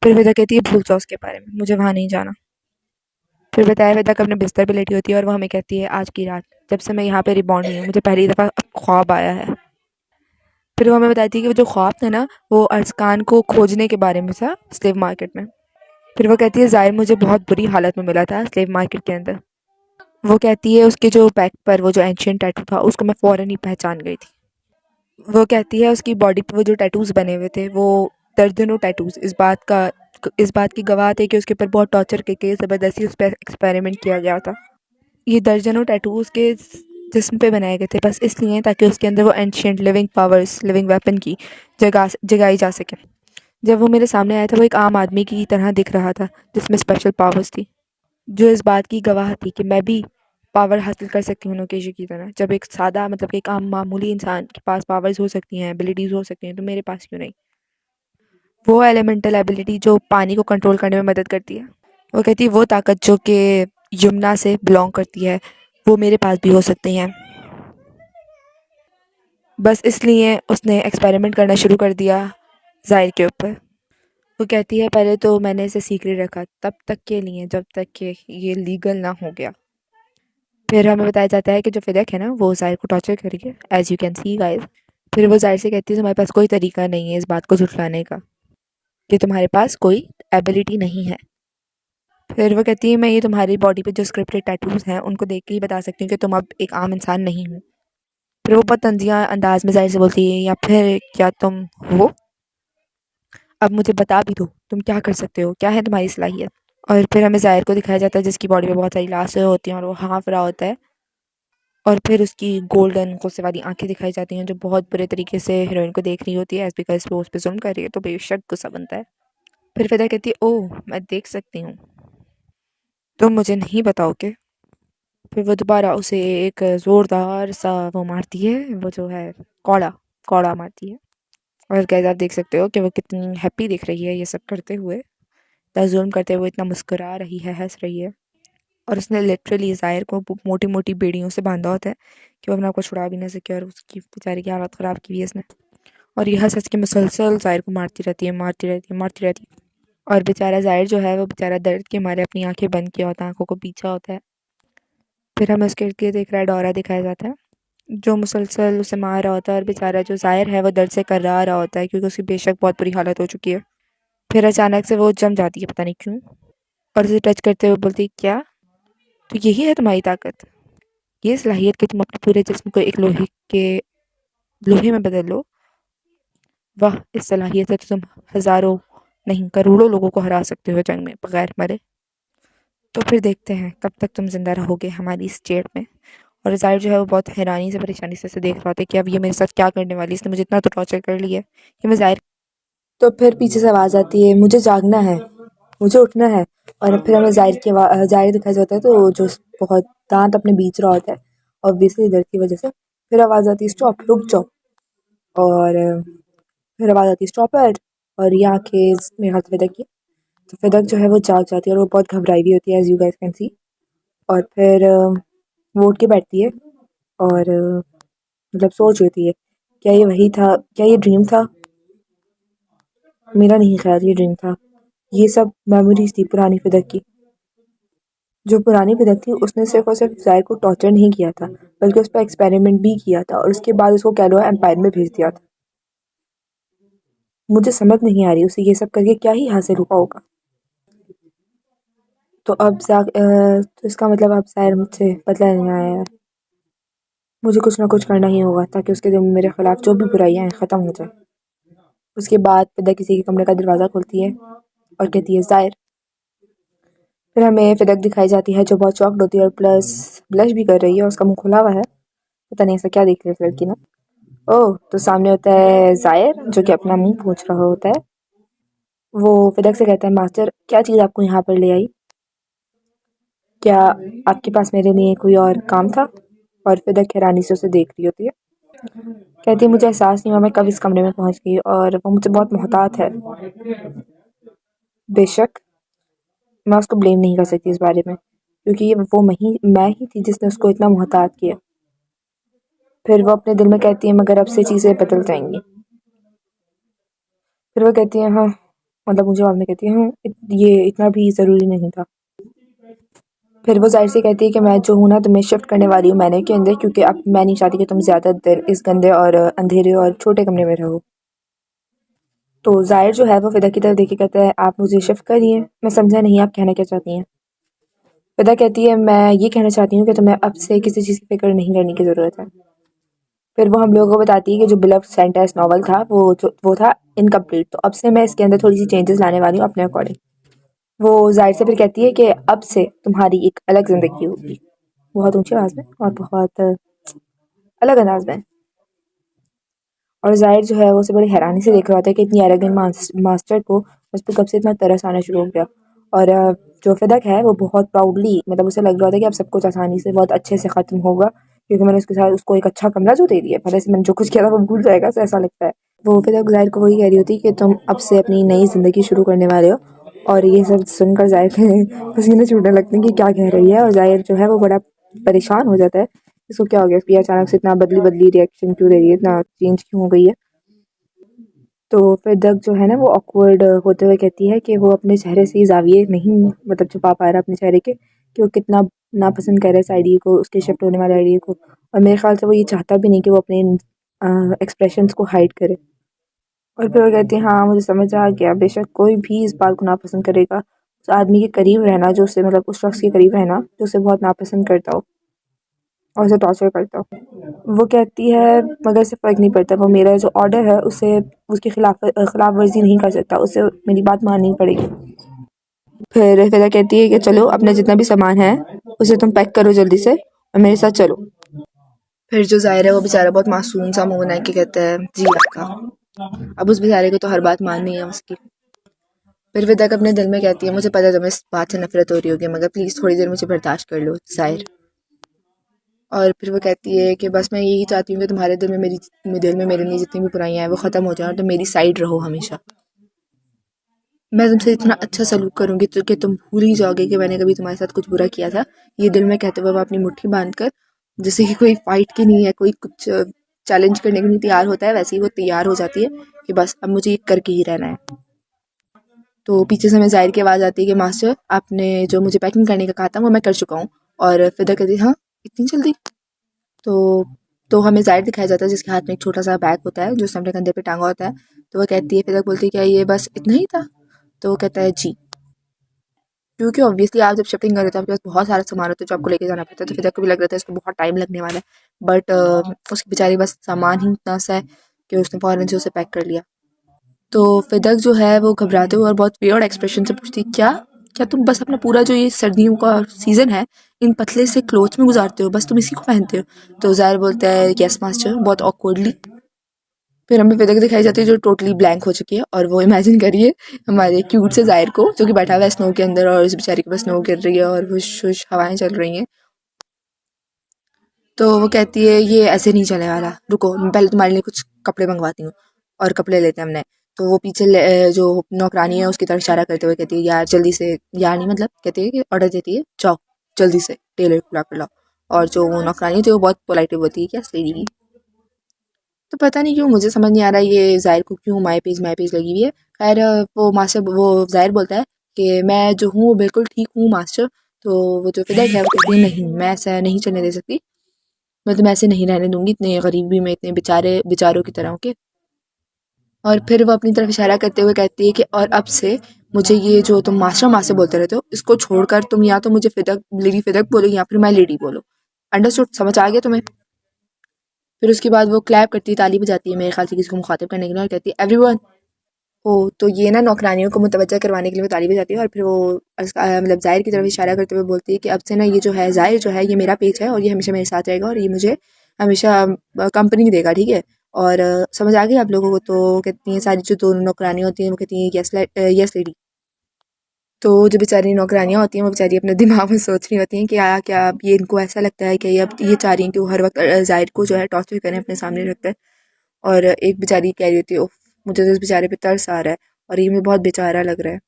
फिर विदा कहती है भूल जाओ उसके बारे में, मुझे वहाँ नहीं जाना। फिर बताया विदा अपने बिस्तर पे लेटी होती है और वो हमें कहती है आज की रात जब से मैं यहाँ पे रिबॉर्न हुई हूँ मुझे पहली दफ़ा ख्वाब आया है। फिर वो हमें बताती है कि वो जो ख्वाब था ना वो अरसकान को खोजने के बारे में था स्लेव मार्केट में। फिर वो कहती है ज़ाहिर मुझे बहुत बुरी हालत में मिला था स्लेव मार्केट के अंदर। वो कहती है उसके जो बैक पर वो जो एंशियंट टैटू था उसको मैं फ़ौरन ही पहचान गई थी। वो कहती है उसकी बॉडी पे वो जो टैटूज़ बने हुए थे वो दर्जनों टैटूज़ इस बात की गवाह थे कि उसके ऊपर बहुत टॉर्चर करके ज़बरदस्ती उस पर एक्सपेरिमेंट किया गया था। ये दर्जनों टैटू उसके जिस्म पे बनाए गए थे बस इसलिए ताकि उसके अंदर वो ancient living powers living weapon की जगाई जा सके। जब वो मेरे सामने आया था वो एक आम आदमी की तरह दिख रहा था जिसमें स्पेशल पावर्स थी, जो इस बात की गवाह थी कि मैं भी पावर हासिल कर सकती हूँ नोकेशी की तरह। जब एक सादा मतलब एक आम मामूली इंसान के पास पावर्स हो सकती हैं, एबिलिटीज़ हो सकती हैं, तो मेरे पास क्यों नहीं। वो एलिमेंटल एबिलिटी जो पानी को कंट्रोल करने में मदद करती है। वो कहती है वो ताकत जो कि यमुना से बिलोंग करती है वो मेरे पास भी हो सकती हैं। बस इसलिए उसने एक्सपेरिमेंट करना शुरू कर दिया ज़ाहिर के ऊपर। वो कहती है पहले तो मैंने इसे सीक्रेट रखा तब तक के लिए जब तक कि ये लीगल ना हो गया। फिर हमें बताया जाता है कि जो फ़िदक है ना वो ज़ाहिर को टॉर्चर करेगी as you can see guys. फिर वो ज़ाहिर से कहती है तुम्हारे पास कोई तरीका नहीं है इस बात को झुठलाने का कि तुम्हारे पास कोई एबिलिटी नहीं है। फिर वो कहती है मैं ये तुम्हारी बॉडी पे जो स्क्रिप्टेड टैटूज़ हैं उनको देख के ही बता सकती हूँ कि तुम अब एक आम इंसान नहीं हो। फिर वो बहुत तंज़िया अंदाज में ज़ाहिर से बोलती है या फिर क्या तुम हो? अब मुझे बता भी दो तुम क्या कर सकते हो? क्या है तुम्हारी सलाहियत? और फिर हमें ज़ाहिर को दिखाया जाता है जिसकी बॉडी में बहुत सारी लाशें होती हैं और वो हाँफ रहा होता है। और फिर उसकी गोल्डन गुस्से वाली आँखें दिखाई जाती हैं जो बहुत बुरे तरीके से हीरोइन को देख रही होती है एज़ बिकॉज़ वो उस पे ज़ुल्म कर रही है तो बेशक गुस्सा बनता है। फिर फ़िदा कहती है ओह! मैं देख सकती हूँ। तुम मुझे नहीं बताओगे? फिर वो दोबारा उसे एक ज़ोरदार सा वो मारती है, वो जो है कौड़ा, कौड़ा मारती है। और गाइस आप देख सकते हो कि वो कितनी हैप्पी दिख रही है ये सब करते हुए, इतना ज़ुल्म करते हुए इतना मुस्कुरा रही है, हँस रही है। और उसने लिटरली ज़ाहिर को मोटी-मोटी बेड़ियों से बाँधा होता है कि वो अपने आप को छुड़ा भी ना सके और उसकी बेचारे की हालत ख़राब की हुई है इसने। और ये हँस-हँस के मुसलसल ज़ाहिर को मारती रहती है, मारती रहती है, मारती रहती है। और बेचारा ज़ाहिर जो है वो बेचारा दर्द के मारे अपनी आँखें बंद किया होता है, आँखों को पीछा होता है। फिर हमें उसके इर्द-गिर्द एक रेड ऑरा दिखाया जाता है, जो मुसलसल उसे मार रहा होता है और बेचारा जो ज़ाहिर है वो दर्द से कर्रा रहा होता है क्योंकि उसकी बेशक बहुत बुरी हालत हो चुकी है। फिर अचानक से वो जम जाती है पता नहीं क्यों और उसे टच करते हुए बोलती है क्या? तो यही है तुम्हारी ताकत? ये सलाहियत कि तुम अपने पूरे जिस्म को एक लोहे में बदल लो? वाह! इस सलाहियत से तो तुम हज़ारों नहीं करोड़ों लोगों को हरा सकते हो जंग में बगैर मरे। तो फिर देखते हैं कब तक तुम ज़िंदा रहोगे हमारी इस जेल में। और ज़ाहिर जो है वो बहुत हैरानी से परेशानी से उसे देख रहा होता है कि अब ये मेरे साथ क्या करने वाली है? इसने मुझे इतना तो टॉर्चर कर लिया है कि मैं ज़ाहिर। तो फिर पीछे से आवाज़ आती है मुझे जागना है, मुझे उठना है। और फिर हमें ज़ाहिर दिखाई जाता है तो जो बहुत दाँत अपने बीच रहा होता है ऑब्वियसली दर्द की वज़ह से। फिर आवाज़ आती है स्टॉप रुक जाओ। और फिर आवाज़ आती है स्टॉप इट। और ये आँखें मेरे ख़्याल से फ़िदक की। तो फ़िदक जो है वो जाग जाती है और वो बहुत घबराई हुई होती है as you guys can see. और फिर वो उठ के बैठती है और मतलब सोच रही थी क्या ये वही था? क्या ये ड्रीम था? मेरा नहीं ख़्याल ये ड्रीम था। ये सब मेमोरीज़ थी पुरानी फ़िदक की। जो पुरानी फ़िदक थी उसने सिर्फ़ और सिर्फ़ ज़ाहिर को टॉर्चर नहीं किया था, बल्कि उस पे एक्सपेरिमेंट भी किया था और उसके बाद उसको कैलोआ एम्पायर में भेज दिया था। मुझे समझ नहीं आ रही उसे ये सब करके क्या ही हासिल हुआ होगा। तो तो इसका मतलब अब ज़ाहिर मुझसे बदला लेने आया है। मुझे कुछ ना कुछ करना ही होगा ताकि उसके दिल में मेरे ख़िलाफ़ जो भी बुराइयाँ हैं ख़त्म हो जाए। उसके बाद फ़िदा किसी के कमरे का दरवाज़ा खोलती है और कहती है ज़ाहिर। फिर हमें फ़िदक दिखाई जाती है जो बहुत शॉक्ड होती है और प्लस ब्लश भी कर रही है और उसका मुँह खुला हुआ है। पता नहीं ऐसा क्या देख रही है इस लड़की ने। ओह! तो सामने होता है ज़ाहिर जो कि अपना मुँह पोंछ रहा होता है। वो फ़िदक से कहता है मास्टर क्या चीज़ आपको यहाँ पर ले आई? क्या आपके पास मेरे लिए कोई और काम था? और फ़िदक हैरानी से उसे देख रही होती है। कहती है मुझे एहसास नहीं हुआ मैं कब इस कमरे में पहुँच गई और वो मुझसे बहुत मोहतात है। बेशक मैं उसको ब्लेम नहीं कर सकती इस बारे में क्योंकि ये मैं ही थी जिसने उसको इतना मोहतात किया। फिर वो अपने दिल में कहती है मगर अब से चीज़ें बदल जाएंगी। फिर वो कहती है हाँ मतलब मुझे बाद में कहती है हाँ ये इतना भी ज़रूरी नहीं था। फिर वो ज़ाहिर से कहती है कि मैं जो हूँ ना तुम्हें शिफ्ट करने वाली हूँ मैंने के अंदर क्योंकि अब मैं नहीं चाहती कि तुम ज़्यादा देर इस गंदे और अंधेरे और छोटे कमरे में रहो। तो ज़ाहिर जो है वो फ़िदा की तरफ देख के कहता है आप मुझे शिफ्ट करिए। मैं समझा नहीं आप कहना क्या चाहती हैं? फ़िदा कहती है मैं ये कहना चाहती हूँ कि तुम्हें अब से किसी चीज़ की फ़िक्र नहीं करने की ज़रूरत है। फिर वो हम लोगों को बताती है कि जो बिलव्ड सेंटेंस नॉवल था वो था इनकम्प्लीट तो अब से मैं इसके अंदर थोड़ी सी चेंजेस लाने वाली हूँ अपने अकॉर्डिंग। वो ज़ाहिर से फिर कहती है कि अब से तुम्हारी एक अलग ज़िंदगी होगी। बहुत ऊँची आवाज़ में और बहुत अलग अंदाज में। और ज़ाहिर जो है वो उसे बड़ी हैरानी से देख रहा होता है कि इतनी एरोगेंट मास्टर को उस पे कब से इतना तरस आना शुरू हो गया। और जो फ़िदक है वो बहुत प्राउडली मतलब उसे लग रहा होता है कि अब सब कुछ आसानी से बहुत अच्छे से ख़त्म होगा क्योंकि मैंने उसके साथ उसको एक अच्छा कमरा जो दे दिया भले से मैंने जो कुछ किया था वो भूल जाएगा ऐसा लगता है। वो फ़िदक ज़ाहिर को वही कह रही होती है कि तुम अब से अपनी नई ज़िंदगी शुरू करने वाले हो। और ये सब सुनकर ज़ाहिर के पसीने छूटने लगते हैं कि क्या कह रही है और ज़ाहिर जो है वो बड़ा परेशान हो जाता है। इसको क्या हो गया? इसकी अचानक से इतना बदली-बदली रिएक्शन क्यों दे रही है? इतना चेंज क्यों हो गई है? तो फिर दग जो है ना वो ऑकवर्ड होते हुए कहती है कि वो अपने चेहरे से ज़ाविये नहीं मतलब छुपा पा रहा अपने चेहरे के कि वो कितना नापसंद कर रहा है इस आइडिया को, उसके शिफ्ट होने वाले आइडिया को। और मेरे ख्याल से वो ये चाहता भी नहीं कि वो अपने एक्सप्रेशंस को हाइड करे। और फिर वो कहती है हाँ मुझे समझ आ गया, बेशक कोई भी इस बात को नापसंद करेगा, उस आदमी के करीब रहना जो उससे मतलब उस शख्स के करीब रहना जो उसे बहुत नापसंद करता हो और उसे टॉर्चर करता हो। वो कहती है मगर इससे फ़र्क नहीं पड़ता, वो मेरा जो ऑर्डर है उसे उसकी खिलाफ वर्जी नहीं कर सकता, उसे मेरी बात माननी पड़ेगी। फिर फिजा कहती है कि चलो अपना जितना भी सामान है उसे तुम पैक करो जल्दी से और मेरे साथ चलो। फिर जो ज़ाहिर है वो बेचारा बहुत मासूम सा मुंह बना के कहता है जी आपका। अब उस बेचारे को तो हर बात माननी है उसकी। फिर विदक अपने दिल में कहती है मुझे पता है तुम्हें इस बात से नफरत हो रही होगी मगर प्लीज़ थोड़ी देर मुझे बर्दाश्त कर लो ज़ाहिर। और फिर वो कहती है कि बस मैं यही चाहती हूँ कि तुम्हारे दिल में मेरे लिए जितनी भी बुराइयाँ हैं वो ख़त्म हो जाए और तुम मेरी साइड रहो हमेशा। मैं तुमसे इतना अच्छा सलूक करूँगी तो कि तुम भूल ही जाओगे कि मैंने कभी तुम्हारे साथ कुछ बुरा किया था। ये दिल में कहते हुए वो अपनी मुट्ठी बांध कर जैसे कि कोई फाइट की नहीं है, कोई कुछ चैलेंज करने के लिए तैयार होता है वैसे ही वो तैयार हो जाती है कि बस अब मुझे ये करके ही रहना है। तो पीछे से मैं ज़ाहिर की आवाज़ आती है कि मास्टर आपने जो मुझे पैकिंग करने का कहा था वो मैं कर चुका हूँ। और फिदा कहती है हाँ इतनी जल्दी। तो तो हमें ज़ाहिर दिखाया जाता है जिसके हाथ में एक छोटा सा बैग होता है जो उसने अपने कंधे पे टांगा होता है। तो वो कहती है फिदा बोलती है क्या ये बस इतना ही था। तो वो कहता है जी, क्योंकि ऑब्वियसली आप जब शिफ्टिंग कर रहे थे आपके पास बहुत सारा सामान होता है जो आपको लेके जाना पड़ता है। तो फिदा को भी लग रहा था इसको बहुत टाइम लगने वाला है बट उसकी बेचारी बस सामान ही इतना सा है कि उसने फ़ौरन से उसे पैक कर लिया। तो फिदक जो है वो घबराते हुए और बहुत वियर्ड एक्सप्रेशन से पूछती क्या क्या तुम बस अपना पूरा जो ये सर्दियों का सीज़न है इन पतले से क्लोथ्स में गुजारते हो, बस तुम इसी को पहनते हो। तो ज़ाहिर बोलता है यस मास्टर, बहुत ऑकवर्डली। फिर हमें फिदक दिखाई जाती है जो टोटली ब्लैंक हो चुकी है और वो इमेजिन करिए हमारे क्यूट से ज़ाहिर को जो कि बैठा हुआ है स्नो के अंदर और इस बेचारी के पास स्नो गिर रही है और हुश हुश हवाएं चल रही हैं। तो वो कहती है ये ऐसे नहीं चलने वाला, रुको मैं पहले तुम्हारे लिए कुछ कपड़े मंगवाती हूँ। और कपड़े लेते हैं हमने। तो वो पीछे जो नौकरानी है उसकी तरफ इशारा करते हुए कहती है यार जल्दी से, यार नहीं मतलब कहती है कि ऑर्डर देती है जाओ जल्दी से टेलर को बुला कर लाओ। और जो वो नौकरानी थी वो बहुत पोलाइट बोलती है कि यस लेडी। तो पता नहीं क्यों मुझे समझ नहीं आ रहा ये ज़ाहिर को क्यों माई पेज लगी हुई है। खैर वो मास्टर वो ज़ाहिर बोलता है कि मैं जो हूँ वो बिल्कुल ठीक हूँ मास्टर। तो वो जो फिदक है वो कहती है नहीं मैं ऐसा नहीं चलने दे सकती, मैं तुम्हें ऐसे नहीं रहने दूंगी इतने गरीबी में इतने बेचारों की तरह के। और फिर वो अपनी तरफ इशारा करते हुए कहती है कि और अब से मुझे ये जो तुम मास्टर मास्टर बोलते रहते हो इसको छोड़कर तुम या तो मुझे फिदक लेडी फिदक बोलो या फिर मैं लेडी बोलो। अंडरस्टूड, समझ आ गया तुम्हें। फिर उसके बाद वो क्लैप करती है, ताली बजाती है मेरे ख्याल से किसी को मुखातिब करने के लिए और कहती है एवरीवन। ओ तो ये ना नौकरानियों को मुतवज्जा करवाने के लिए वो ताली बजाती है और फिर वो मतलब ज़ाहिर की तरफ इशारा करते हुए बोलती है कि अब से ना ये जो है ज़ाहिर जो है ये मेरा पेज है और ये हमेशा मेरे साथ रहेगा और ये मुझे हमेशा कंपनी देगा, ठीक है। और समझ आ गई आप लोगों को। तो कहती हैं सारी जो दोनों नौकरानियाँ होती हैं वो कहती हैं यस लेडी। तो जो बेचारी नौकरानियाँ होती हैं वो बेचारी अपने दिमाग में सोच रही होती हैं कि क्या अब ये इनको ऐसा लगता है कि ये चाह रही हैं कि वो हर वक्त ज़ाहिर को जो है टॉर्चर करें अपने सामने रखकर। और एक बेचारी कह रही होती है उफ मुझे तो इस बेचारे पे तरस आ रहा है और ये मुझे बहुत बेचारा लग रहा है।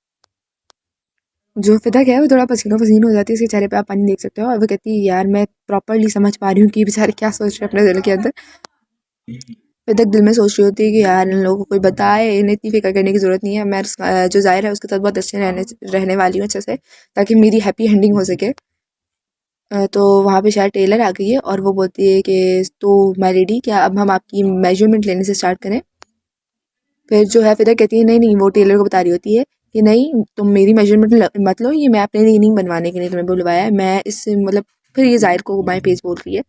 जो फिदा क्या है वो थोड़ा पसीनो पसीन हो जाती है, उसके चेहरे पे आप पानी देख सकते हो और वो कहती है यार मैं प्रॉपरली समझ पा रही हूँ कि ये बेचारे क्या सोच रहे हैं अपने दिल के अंदर। फिदा दिल में सोच रही होती है कि यार इन लोगों को कोई बताए, इन्हें इतनी फिक्र करने की ज़रूरत नहीं है, मैं जो ज़ाहिर है उसके साथ बहुत अच्छे रहने वाली हूँ अच्छे से ताकि मेरी हैप्पी एंडिंग हो सके। तो वहाँ पे शायद टेलर आ गई है और वो बोलती है कि तो माय लेडी क्या अब हम आपकी मेजरमेंट लेने से स्टार्ट करें। फिर जो है फिदा कहती है नहीं नहीं, वो टेलर को बता रही होती है कि नहीं तुम मेरी मेजरमेंट मत लो, ये मैं अपने लिए नहीं बनवाने के लिए तुम्हें बुलवाया है, मैं इस मतलब फिर ये ज़ाहिर को बाएं पेज बोल रही है।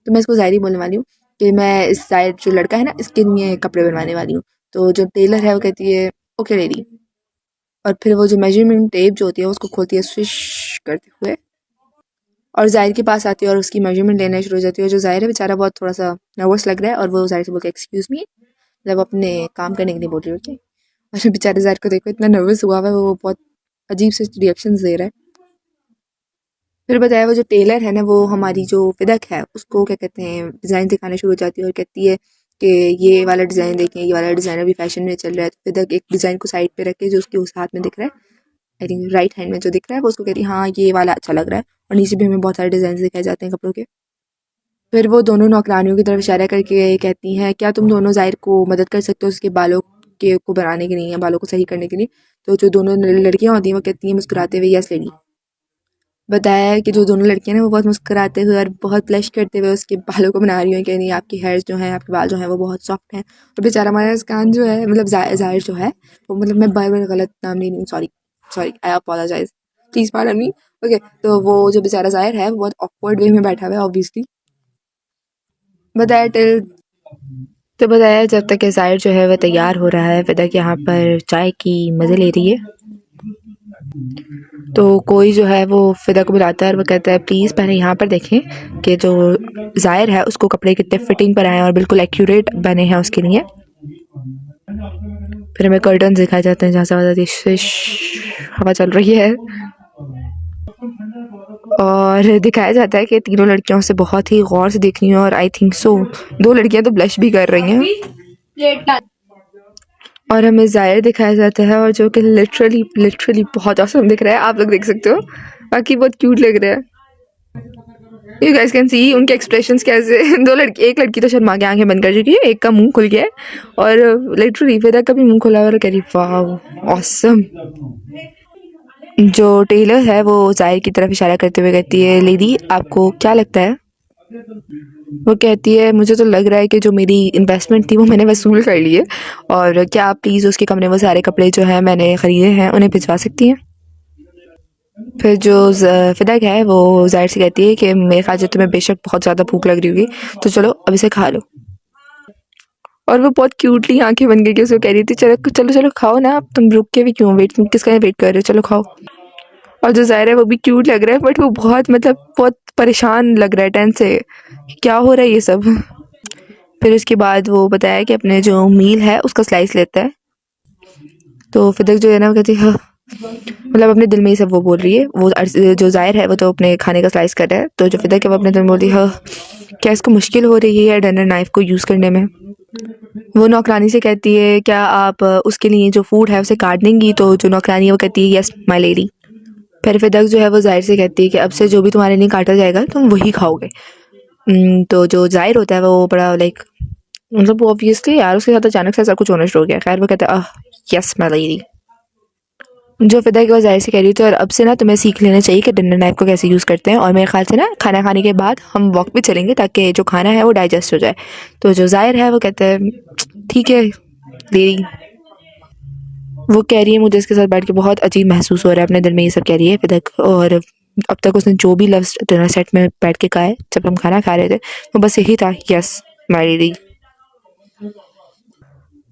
तो मैं इसको ज़ाहिर ही बोलने वाली हूँ कि मैं इस ज़ाहिर जो लड़का है ना इसके लिए कपड़े बनवाने वाली हूँ। तो जो टेलर है वो कहती है ओके लेडी। और फिर वो जो मेजरमेंट टेप जो होती है उसको खोलती है स्विश करते हुए और ज़ाहिर के पास आती है और उसकी मेजरमेंट लेना शुरू हो जाती है। जो ज़ाहिर है बेचारा बहुत थोड़ा सा नर्वस लग रहा है और वो ज़ाहिर से बोलते हैं एक्सक्यूज़ मी, मतलब अपने काम करने के लिए बोल रही होती है। और बेचारे ज़ाहिर को देखो इतना नर्वस हुआ हुआ है, वो बहुत अजीब से रिएक्शंस दे रहा है। फिर बताया वो जो टेलर है ना वो हमारी जो फिदक है उसको क्या कहते हैं डिज़ाइन दिखाना शुरू हो जाती है और कहती है कि ये वाला डिज़ाइन देखें, ये वाला डिज़ाइन अभी फैशन में चल रहा है। तो फिदक एक डिज़ाइन को साइड पे रख के जो उसके उस हाथ में दिख रहा है, आई थिंक राइट हैंड में जो दिख रहा है वो उसको कहती है हाँ ये वाला अच्छा लग रहा है। और नीचे भी हमें बहुत सारे डिज़ाइन दिखाए जाते हैं कपड़ों के। फिर वो दोनों नौकरानियों की तरफ इशारा करके कहती हैं क्या तुम दोनों ज़ाहिर को मदद कर सकते हो उसके बालों के को बनाने के लिए या बालों को सही करने के लिए। तो जो दोनों लड़कियां होती हैं वो कहती हैं मुस्कुराते हुए, यस लेडी। बताया है कि जो दोनों लड़कियां हैं वो बहुत मुस्कुराते हुए और बहुत ब्लश करते हुए उसके बालों को बना रही हैं कि नहीं आपकी हेयर्स जो हैं, आपके बाल जो हैं वो बहुत सॉफ्ट हैं। तो बेचारा हमारा मुस्कान जो है, मतलब जाहिर जो है वो, मतलब मैं बार बार गलत नाम नहीं लूँ, sorry sorry, I apologise, please pardon me. Okay, तो वो जो बेचारा जाहिर है वो बहुत ऑकवर्ड वे में बैठा हुआ है ऑब्वियसली। बताया टिल तो बताया जब तक कि जाहिर जो है वह तैयार हो रहा है, फिदक यहाँ पर चाय की मज़े ले रही है। तो कोई जो है वो फिदा को बुलाता है और वो कहता है प्लीज़ पहले यहाँ पर देखें कि जो जाहिर है उसको कपड़े कितने फिटिंग पर आए हैं और बिल्कुल एक्यूरेट बने हैं उसके लिए। फिर हमें कर्टन दिखाए जाते हैं जहाँ से आवाज़ आती है शिश, हवा चल रही है। और दिखाया जाता है कि तीनों लड़कियों से बहुत ही गौर से देख रही हैं और आई थिंक सो 2 लड़कियां तो ब्लश भी कर रही हैं। और हमें ज़ाहिर दिखाया जाता है और जो कि लिटरली लिटरली बहुत ऑसम दिख रहा है, आप लोग देख सकते हो, बाकी बहुत क्यूट लग रहा है। यू गाइस कैन सी उनके एक्सप्रेशंस कैसे एक लड़की तो शर्मा के आंखें बंद कर चुकी है, एक का मुंह खुल गया है और लिटरली फिदा का भी मुंह खुला और कह रही वाह ऑसम। जो टेलर है वो जाहिर की तरफ इशारा करते हुए कहती है लेडी आपको क्या लगता है? वो कहती है मुझे तो लग रहा है कि जो मेरी इन्वेस्टमेंट थी वो मैंने वसूल कर ली है, और क्या आप प्लीज़ उसके कमरे में सारे कपड़े जो हैं मैंने ख़रीदे हैं उन्हें भिजवा सकती हैं? फिर जो फिदक है वो जाहिर से कहती है कि मेरे ख्याल से तुम्हें बेशक बहुत ज़्यादा भूख लग रही होगी, तो चलो अब इसे खा लो। और वो बहुत क्यूटली आंखें बन गई कि उसको कह रही थी चलो चलो चलो खाओ ना, अब तुम रुक के भी क्यों किसका वेट कर रहे हो, चलो खाओ। और जो ज़ाहिर है वो भी क्यूट लग रहा है बट वो बहुत मतलब बहुत परेशान लग रहा है टेंस से, क्या हो रहा है ये सब। फिर उसके बाद वो बताया कि अपने जो मील है उसका स्लाइस लेता है। तो फिदक जो है ना वो कहती है हाँ, मतलब अपने दिल में ही सब वो बोल रही है। वो जो ज़ाहिर है वो तो अपने खाने का स्लाइस कर रहा है, तो जो फिदक है वो अपने दिल में बोल रही है हाँ, क्या इसको मुश्किल हो रही है डनर नाइफ को यूज़ करने में? वो नौकरानी से कहती है क्या आप उसके लिए जो फूड है उसे काट देंगी? तो जो नौकरानी है वो कहती है यस माय लेडी। फिर फिदक जो है वो जाहिर से कहती है कि अब से जो भी तुम्हारे लिए काटा जाएगा तुम वही खाओगे। तो जो जाहिर होता है वो बड़ा लाइक, मतलब वो ऑब्वियसली यार उसके साथ अचानक से ऐसा कुछ होना शुरू हो गया। खैर वो कहता है यस माय लेडी। जो फिदा की वो जाहिर से कह रही थी और अब से ना तुम्हें सीख लेना चाहिए कि डिनर नाइफ को कैसे यूज़ करते हैं, और मेरे ख्याल से ना खाना खाने के बाद हम वॉक पे चलेंगे ताकि जो खाना है वो डाइजेस्ट हो जाए। तो जो जाहिर है वो कहता है ठीक है लेडी। वो कह रही है मुझे इसके साथ बैठ के बहुत अजीब महसूस हो रहा है, अपने दिल में ये सब कह रही है फिदा। और अब तक उसने जो भी लफ्ज़ डिनर सेट में बैठ के कहा है जब हम खाना खा रहे थे वो बस यही था यस माय लेडी।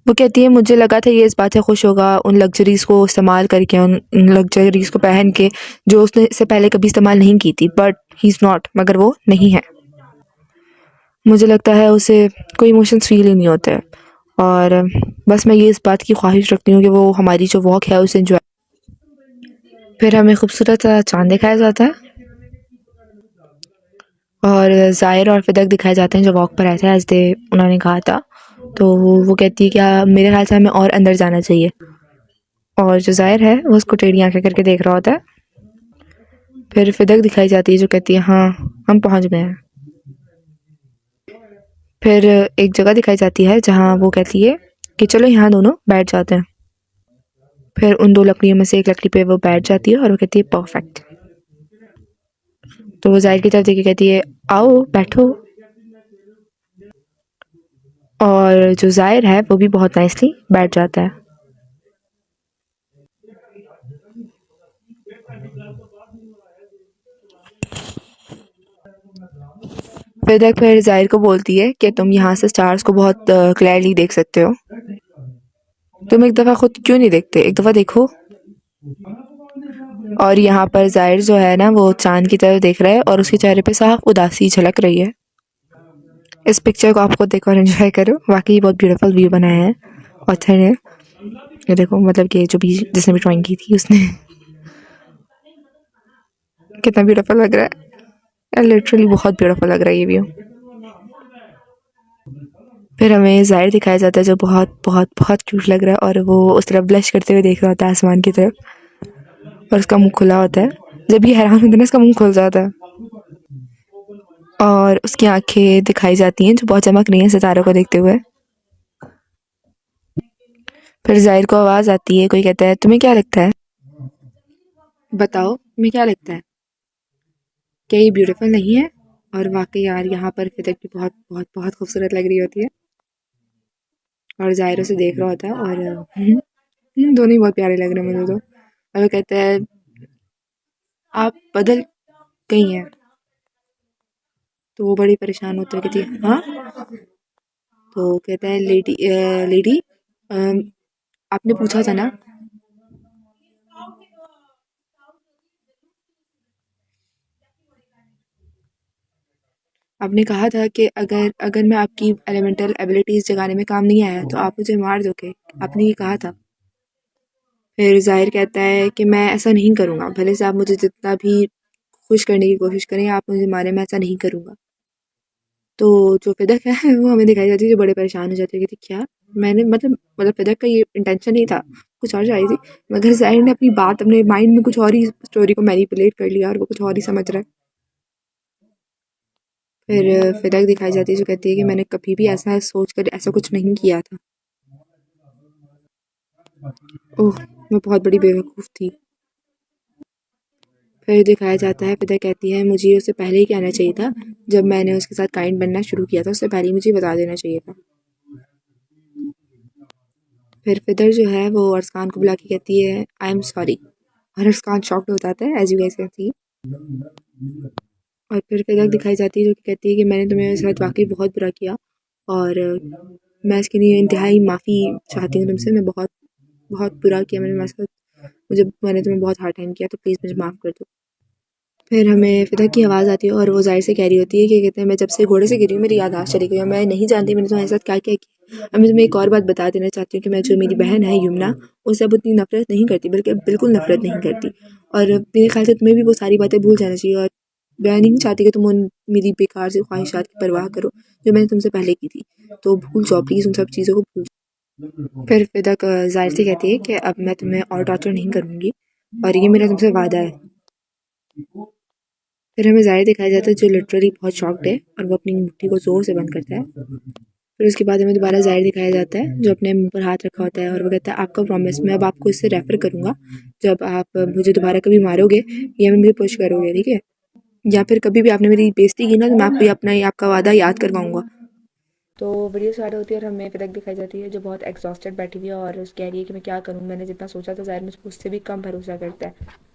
वो कहती है मुझे लगा था ये इस बात से खुश होगा उन लग्जरीज़ को इस्तेमाल करके, उन लग्जरीज़ को पहन के जो उसने इससे पहले कभी इस्तेमाल नहीं की थी, बट ही इज़ नॉट, मगर वो नहीं है। मुझे लगता है उसे कोई इमोशंस फील ही नहीं होते हैं, और बस मैं ये इस बात की ख्वाहिश रखती हूँ कि वो हमारी जो वॉक है उसे एंजॉय। फिर हमें खूबसूरत सा चाँद दिखाया जाता है और ज़ाहिर और फिदक दिखाए जाते हैं जो वॉक पर आए थे एज दे उन्होंने कहा था। तो वो कहती है क्या मेरे ख्याल से हमें और अंदर जाना चाहिए, और जो ज़ाहिर है वो उसको टेढ़ी आंखें करके देख रहा होता है। फिर फिदक दिखाई जाती है जो कहती है हाँ हम पहुंच गए हैं। फिर एक जगह दिखाई जाती है जहाँ वो कहती है कि चलो यहाँ दोनों बैठ जाते हैं। फिर उन 2 लकड़ियों में से एक लकड़ी पे वो बैठ जाती है और वो कहती है परफेक्ट। तो वो ज़ाहिर की तरफ देख के कहती है आओ बैठो। और जो ज़ाहिर है वो भी बहुत नाइसली बैठ जाता है। फिदक फिर ज़ाहिर को बोलती है कि तुम यहाँ से स्टार्स को बहुत क्लियरली देख सकते हो, तुम एक दफ़ा खुद क्यों नहीं देखते, एक दफ़ा देखो। और यहाँ पर ज़ाहिर जो है ना वो चाँद की तरफ देख रहा है और उसके चेहरे पे साफ उदासी झलक रही है। इस पिक्चर को आप खुद देखो और एंजॉय करो, वाकई बहुत ब्यूटीफुल व्यू बनाया है ऑथर ने। ये देखो मतलब कि जो भी जिसने भी ड्राइंग की थी उसने कितना ब्यूटीफुल लग रहा है, लिटरली बहुत ब्यूटीफुल लग रहा है ये व्यू। फिर हमें ज़ाहिर दिखाया जाता है जो बहुत बहुत बहुत क्यूट लग रहा है और वो उस तरफ ब्लश करते हुए देख रहा होता है आसमान की तरफ, और उसका मुंह खुला होता है। जब ये हैरान होता है ना इसका मुंह खुल जाता है और उसकी आंखें दिखाई जाती हैं जो बहुत चमक रही हैं सितारों को देखते हुए। फिर जाहिर को आवाज आती है, कोई कहता है तुम्हें क्या लगता है, बताओ तुम्हें क्या लगता है, क्या ये ब्यूटीफुल नहीं है। और वाकई यार यहाँ पर फिदक भी बहुत बहुत बहुत खूबसूरत लग रही होती है और जाहिर उसे देख रहा होता है और दोनों ही बहुत प्यारे लग रहे हैं मुझे तो। और वो कहता है आप बदल गई हैं। तो वो बड़ी परेशान होती है, कहती है हाँ। तो कहता है लेडी लेडी आपने पूछा था ना, आपने कहा था कि अगर अगर मैं आपकी एलिमेंटल एबिलिटीज जगाने में काम नहीं आया तो आप मुझे मार दोगे, आपने ये कहा था। फिर जाहिर कहता है कि मैं ऐसा नहीं करूँगा, भले से आप मुझे जितना भी खुश करने की कोशिश करें, आप मुझे मारे, मैं ऐसा नहीं करूँगा। तो जो फिदक है वो हमें दिखाई जाती है, जो बड़े परेशान हो जाते हैं, कहती क्या मैंने मतलब फिदक का ये इंटेंशन नहीं था, कुछ और चाहिए थी, मगर जाहिर ने अपनी बात अपने माइंड में कुछ और ही स्टोरी को मैनिपुलेट कर लिया और वो कुछ और ही समझ रहा है। फिर फिदक दिखाई जाती है जो कहती है कि मैंने कभी भी ऐसा सोच कर ऐसा कुछ नहीं किया था। ओह मैं बहुत बड़ी बेवकूफ़ थी। फिर दिखाया जाता है, फिदा कहती है मुझे उसे पहले ही कहना चाहिए था, जब मैंने उसके साथ काइंड बनना शुरू किया था उससे पहले ही मुझे बता देना चाहिए था। फिर फिदर जो है वो अरसलान को बुला के कहती है आई एम सॉरी, और अरसलान शॉक्ड हो जाता है as you guys can see. और फिर फिदर दिखाई जाती है जो कि कहती है कि मैंने तुम्हें साथ वाकई बहुत बुरा किया और मैं इसके लिए इंतहाई माफ़ी चाहती हूँ तुमसे, मैं बहुत बहुत बुरा किया मैंने तुम्हारे साथ, मैंने तुम्हें बहुत हार्ड टाइम किया, तो प्लीज़ मुझे माफ़ कर दो। फिर हमें फ़िदा की आवाज़ आती है और वो ज़ाहिर से कह रही होती है कि कहते हैं मैं जब से घोड़े से गिरी हूँ मेरी याददाश्त चली गई है, मैं नहीं जानती मैंने तुम्हारे साथ क्या-क्या किया। अब मैं तुम्हें एक और बात बता देना चाहती हूँ कि मैं जो मेरी बहन है यमुना, उससे अब उतनी नफ़रत नहीं करती, बल्कि अब बिल्कुल नफ़रत नहीं करती। और मेरे ख़्याल से तुम्हें भी वो सारी बातें भूल जाना चाहिए और मैं नहीं चाहती कि तुम उन मेरी बेकार सी ख्वाहिशात की परवाह करो, जो मैंने तुमसे पहले की थी। तो भूल जाओ प्लीज़ उन सब चीज़ों को भूल जाओ। फिर फ़िदा ज़ाहिर से कहती है कि अब मैं तुम्हें और टॉर्चर नहीं करूँगी और ये मेरा तुमसे वादा है। फिर हमें ज़ाहिर दिखाया जाता है जो लिटरली बहुत शॉक्ड है और वो अपनी मुट्ठी को ज़ोर से बंद करता है। फिर उसके बाद हमें दोबारा ज़ाहिर दिखाया जाता है जो अपने मुंह पर हाथ रखा होता है और वो कहता है आपका प्रॉमिस, मैं अब आपको इससे रेफर करूँगा जब आप मुझे दोबारा कभी मारोगे या मुझे पुश करोगे, ठीक है, या फिर कभी भी आपने मेरी बेइज्जती की ना तो मैं आपको अपना ये आपका वादा याद करवाऊंगा। तो वीडियो स्टार्ट होती है और हमें फिदक दिखाई जाती है जो बहुत एग्जॉस्टेड बैठी हुई है और कह रही है कि मैं क्या करूँ, मैंने जितना सोचा था ज़ाहिर मुझ पर उससे भी कम भरोसा करता है।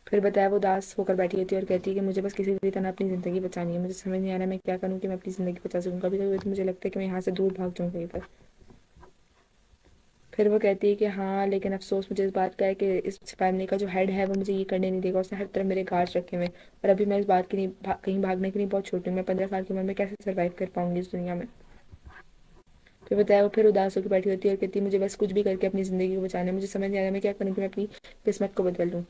फिर बताया वो उदास होकर बैठी होती है और कहती है कि मुझे बस किसी भी तरह अपनी ज़िंदगी बचानी है, मुझे समझ नहीं आ रहा मैं क्या करूँ कि मैं अपनी ज़िंदगी बचा सकूँ, कभी कभी तो मुझे लगता है कि मैं यहाँ से दूर भाग जाऊँ कहीं पर। फिर वो कहती है कि हाँ लेकिन अफसोस मुझे इस बात का है कि इस फैमिली का जो हेड है वो मुझे ये करने नहीं देगा, उसने हर तरफ मेरे गार्ड्स रखे हुए हैं और अभी मैं इस बात के लिए कहीं भागने के लिए बहुत छोटी हूँ, मैं 15 साल की उम्र में कैसे सर्वाइव कर पाऊंगी इस दुनिया में। फिर बताया वो फिर उदास होकर बैठी होती है और कहती है मुझे बस कुछ भी करके अपनी ज़िंदगी को बचाना है, मुझे समझ नहीं आ रहा मैं क्या करूँ कि मैं अपनी किस्मत को बदल लूँ।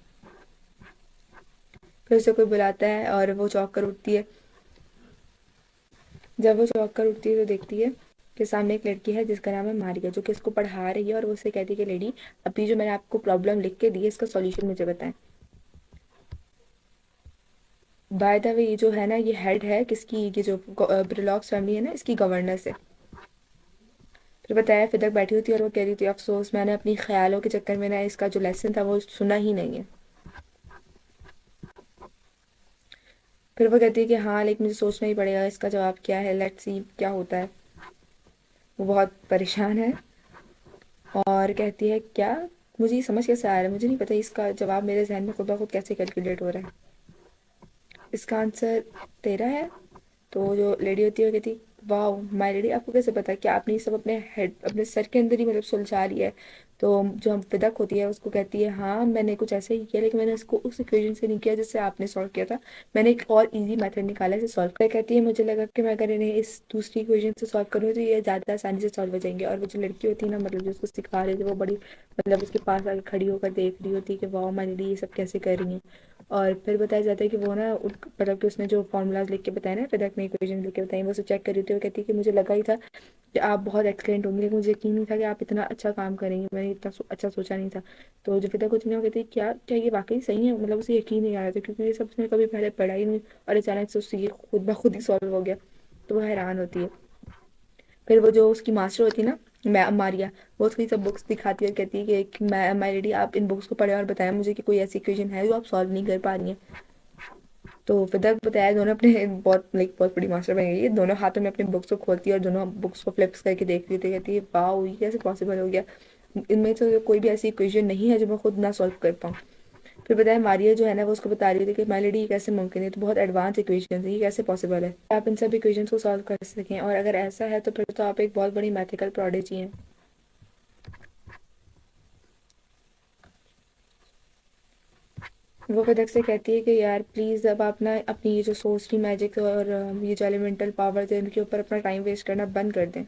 फिर उसे कोई बुलाता है और वो चौंक कर उठती है। जब वो चौंक कर उठती है तो देखती है कि सामने एक लड़की है जिसका नाम है मारिया, जो कि इसको पढ़ा रही है और वो उससे कहती है कि लेडी अभी जो मैंने आपको प्रॉब्लम लिख के दी है इसका सॉल्यूशन मुझे बताएं। बाय द वे ये जो है ना ये हेड है किसकी, ये जो ब्रिलॉक्स फैमिली है ना इसकी गवर्नेंस है। फिर बताया फिदक बैठी होती है और वो कह रही थी अफसोस मैंने अपनी ख्यालों के चक्कर में ना इसका जो लेसन था वो सुना ही नहीं है। फिर वो कहती है कि हाँ लेकिन मुझे सोचना ही पड़ेगा इसका जवाब क्या है, लेट्स सी क्या होता है। वो बहुत परेशान है और कहती है क्या मुझे ये समझ कैसे आ रहा है, मुझे नहीं पता इसका जवाब मेरे जहन में खुद ब खुद कैसे कैलकुलेट हो रहा है, इसका आंसर तेरा है। तो जो लेडी होती है वो कहती वाह माय लेडी आपको कैसे पता, कि आपने ये सब अपने हेड अपने सर के अंदर ही मतलब सुलझा लिया है। तो जो हम फिदक होती है उसको कहती है हाँ मैंने कुछ ऐसे ही किया लेकिन मैंने इसको उस इक्वेशन से नहीं किया जिससे आपने सॉल्व किया था, मैंने एक और इजी मेथड निकाला है इसे सॉल्व कर। कहती है मुझे लगा कि मैं अगर इन्हें इस दूसरी इक्वेशन से सॉल्व करूँ तो ये ज़्यादा आसानी से सॉल्व हो जाएंगे। और वो जो लड़की होती है ना मतलब जो उसको सिखा रही थी वो बड़ी मतलब उसके पास आके खड़ी होकर देख रही होती है कि वाह माय लेडी ये सब कैसे कर रही हैं। और फिर बताया जाता है कि वो ना मतलब कि उसने जो फार्मूलाज लिख के बताए ना फिर ने इक्वेशन लिख के बताई वो उसे चेक कर रही थी, वो कहती है कि मुझे लगा ही था कि आप बहुत एक्सलेंट होंगे लेकिन मुझे यकीन नहीं था कि आप इतना अच्छा काम करेंगे, मैंने इतना अच्छा सोचा नहीं था। तो जो फिदा कुछ नहीं वो कहती है क्या क्या ये वाकई सही है, मतलब उसे यकीन नहीं आ रहा था क्योंकि ये सब उसने कभी पहले पढ़ा ही नहीं और अचानक से उससे ये खुद ब खुद ही सॉल्व हो गया। तो वो हैरान होती है। फिर वो जो उसकी मास्टर होती है ना मैं मारिया वो उसकी सब बुक्स दिखाती है और कहती है कि मैं माय लेडी आप इन बुक्स को पढ़ें और बताएं मुझे कि कोई ऐसी इक्वेशन है जो आप सॉल्व नहीं कर पा रही हैं। तो फिर तक बताया दोनों अपने बहुत बड़ी मास्टर बन गई है, दोनों हाथों में अपनी बुक्स को खोलती है और दोनों बुक्स को फ्लिप्स करके देख रही थी, कहती है वाह ये कैसे पॉसिबल हो गया, इनमें तो कोई भी ऐसी इक्वेशन नहीं है जो मैं खुद ना सॉल्व कर पाऊँ। फिर बताया मारिया जो है ना वो उसको बता रही थी कि माय लेडी ये कैसे मुमकिन है, तो बहुत एडवांस इक्वेशन है, ये कैसे पॉसिबल है आप इन सब इक्वेशंस को सॉल्व कर सकें, और अगर ऐसा है तो फिर तो आप एक बहुत बड़ी मैथिकल प्रोडिजी हैं। वो फिर से कहती है कि यार प्लीज़ अब आप ना अपनी ये जो सोर्सरी मैजिक और ये जो एलिमेंटल पावर्स है इनके ऊपर अपना टाइम वेस्ट करना बंद कर दें।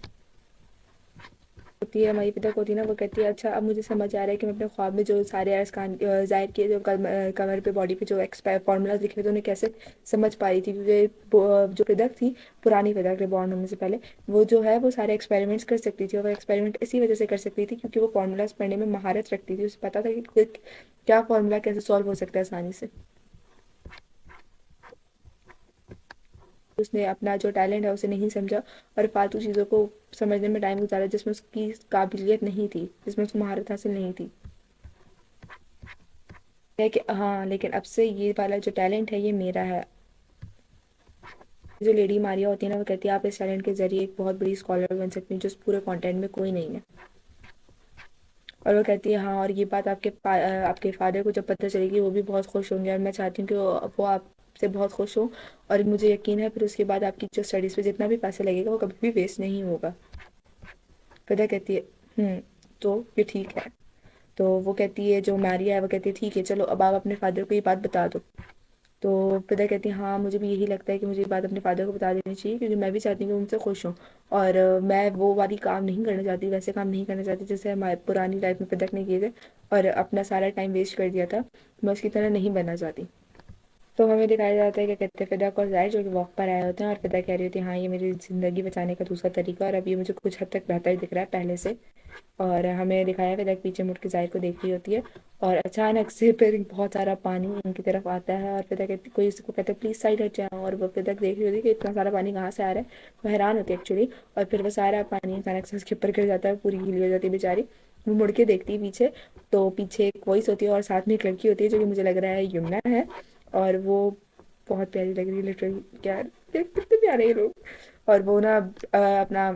होती है हमारी पिता को होती है ना, वो कहती है अच्छा अब मुझे समझ आ रहा है कि मैं अपने ख्वाब में जो सारे अरकान ज़ाहिर किए जो कमर पे बॉडी पे जो एक्सपायर फार्मूलाज लिखे थे उन्हें कैसे समझ पा रही थी, क्योंकि जो फिदक थी पुरानी फिदक रिबॉर्न होने से पहले वो जो है वो सारे एक्सपेरिमेंट्स कर सकती थी, और वो एक्सपेरिमेंट इसी वजह से कर सकती थी क्योंकि वो फार्मूलाज पढ़ने में महारत रखती थी, उसे पता था कि क्या फार्मूला कैसे सॉल्व हो सकता है आसानी से। उसने अपना जो टैलेंट है उसे नहीं समझा और फालतू चीज़ों को समझने में टाइम गुजारा जिसमें उसकी काबिलियत नहीं थी, जिसमें उसको महारत हासिल नहीं थी। है कि हाँ लेकिन अब से ये वाला जो टैलेंट है ये मेरा है। जो लेडी मारिया होती है ना वो कहती है आप इस टैलेंट के जरिए एक बहुत बड़ी स्कॉलर बन सकती हैं जो इस पूरे कॉन्टेंट में कोई नहीं है। और वो कहती है हाँ और ये बात आपके फादर को जब पता चलेगी वो भी बहुत खुश होंगे, और मैं चाहती हूँ कि वो आपसे बहुत खुश हो, और मुझे यकीन है फिर उसके बाद आपकी जो स्टडीज़ पे जितना भी पैसा लगेगा वो कभी भी वेस्ट नहीं होगा। फिदा कहती है हम्म, तो ये ठीक है। तो वो कहती है जो मारिया है वो कहती है ठीक है चलो अब आप अपने फादर को ये बात बता दो। तो फिदा कहती है हाँ मुझे भी यही लगता है कि मुझे ये बात अपने फादर को बता देनी चाहिए क्योंकि मैं भी चाहती हूँ कि उनसे खुश हूँ, और मैं वो वाली काम नहीं करना चाहती, वैसे काम नहीं करना चाहती जैसे हमारे पुरानी लाइफ में फिदक ने किए थे और अपना सारा टाइम वेस्ट कर दिया था, मैं उसकी तरह नहीं बनना चाहती। तो हमें दिखाया जाता है कि कहते हैं फिदा और जाहिर जो कि वॉक पर आए होते हैं और फिदा कह रही होती है हाँ ये मेरी ज़िंदगी बचाने का दूसरा तरीका है और अब ये मुझे कुछ हद तक बेहतर दिख रहा है पहले से। और हमें दिखाया फिदा पीछे मुड़ के जाहिर को देख रही होती है और अचानक से फिर बहुत सारा पानी उनकी तरफ आता है और फिदा कहती कोई उसको कहता है प्लीज़ साइड हट जाओ, और वो फिदा देख रही होती है कि इतना सारा पानी कहाँ से आ रहा है, वो हैरान होती है एक्चुअली। और फिर वो सारा पानी अचानक से उसके ऊपर गिर जाता है, पूरी गीली हो जाती है बेचारी। वो मुड़ के देखती है पीछे, तो पीछे एक वॉइस होती है और साथ में एक लड़की होती है जो कि मुझे लग रहा है यमुना है, और वो बहुत प्यारी लग रही है लिटरली यार, कितने प्यारे ये लोग। और वो ना अपना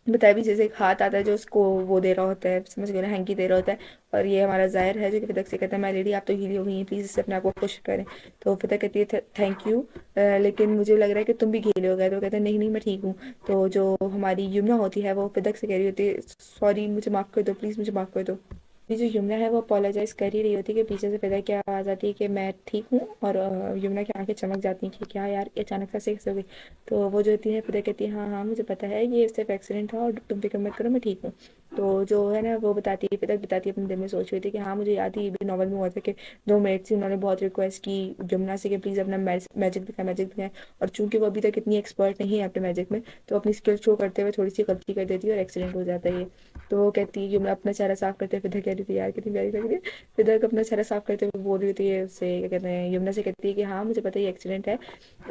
बताया भी जैसे एक हाथ आता है जो उसको वो दे रहा होता है, समझ गए ना, हैंकी दे रहा होता है। और ये हमारा जाहिर है जो कि फिदक से कहता है मैं लेडी आप तो गीली हो गई हैं प्लीज़ इससे अपने आप को खुश करें। तो फिदक कहती है थैंक यू, लेकिन मुझे लग रहा है कि तुम भी गीले हो गए, तो वो कहते हैं नहीं नहीं मैं ठीक हूँ। तो जो हमारी यमुना होती है वो फिदक से कह रही होती है सॉरी मुझे माफ़ कर दो प्लीज़ मुझे माफ़ कर दो। ये जो यमुना है वो अपोलोजाइज कर ही रही होती है कि पीछे से फिदा की आवाज़ आती है कि मैं ठीक हूँ, और यमुना की आंखें चमक जाती हैं कि क्या यार ये अचानक से कैसे हो गई। तो वो जो होती है फिदा कहती है हाँ हाँ मुझे पता है ये सिर्फ एक्सीडेंट था और तुम फिक्र मत करो मैं ठीक हूँ। तो जो है ना वो बताती है फिदा बताती है अपने दिल में सोच रही थी कि हाँ मुझे याद है ये भी नॉवल में हुआ था कि दो मेट्स थी उन्होंने बहुत रिक्वेस्ट की यमुना से कि प्लीज़ अपना मैजिक दिखाएं, और चूंकि वो अभी तक इतनी एक्सपर्ट नहीं है अपने मैजिक में तो अपनी स्किल शो करते हुए थोड़ी सी गलती कर देती है और एक्सीडेंट हो जाता है ये। तो वो कहती है यमुना अपना चेहरा साफ करते हुए फिदा कह रही थी यार कितनी प्यारी लग रही है। फिदा अपना चेहरा साफ करते हुए बोल रही होती है उससे क्या कहते हैं यमुना से कहती है कि हाँ मुझे पता है ये एक्सीडेंट है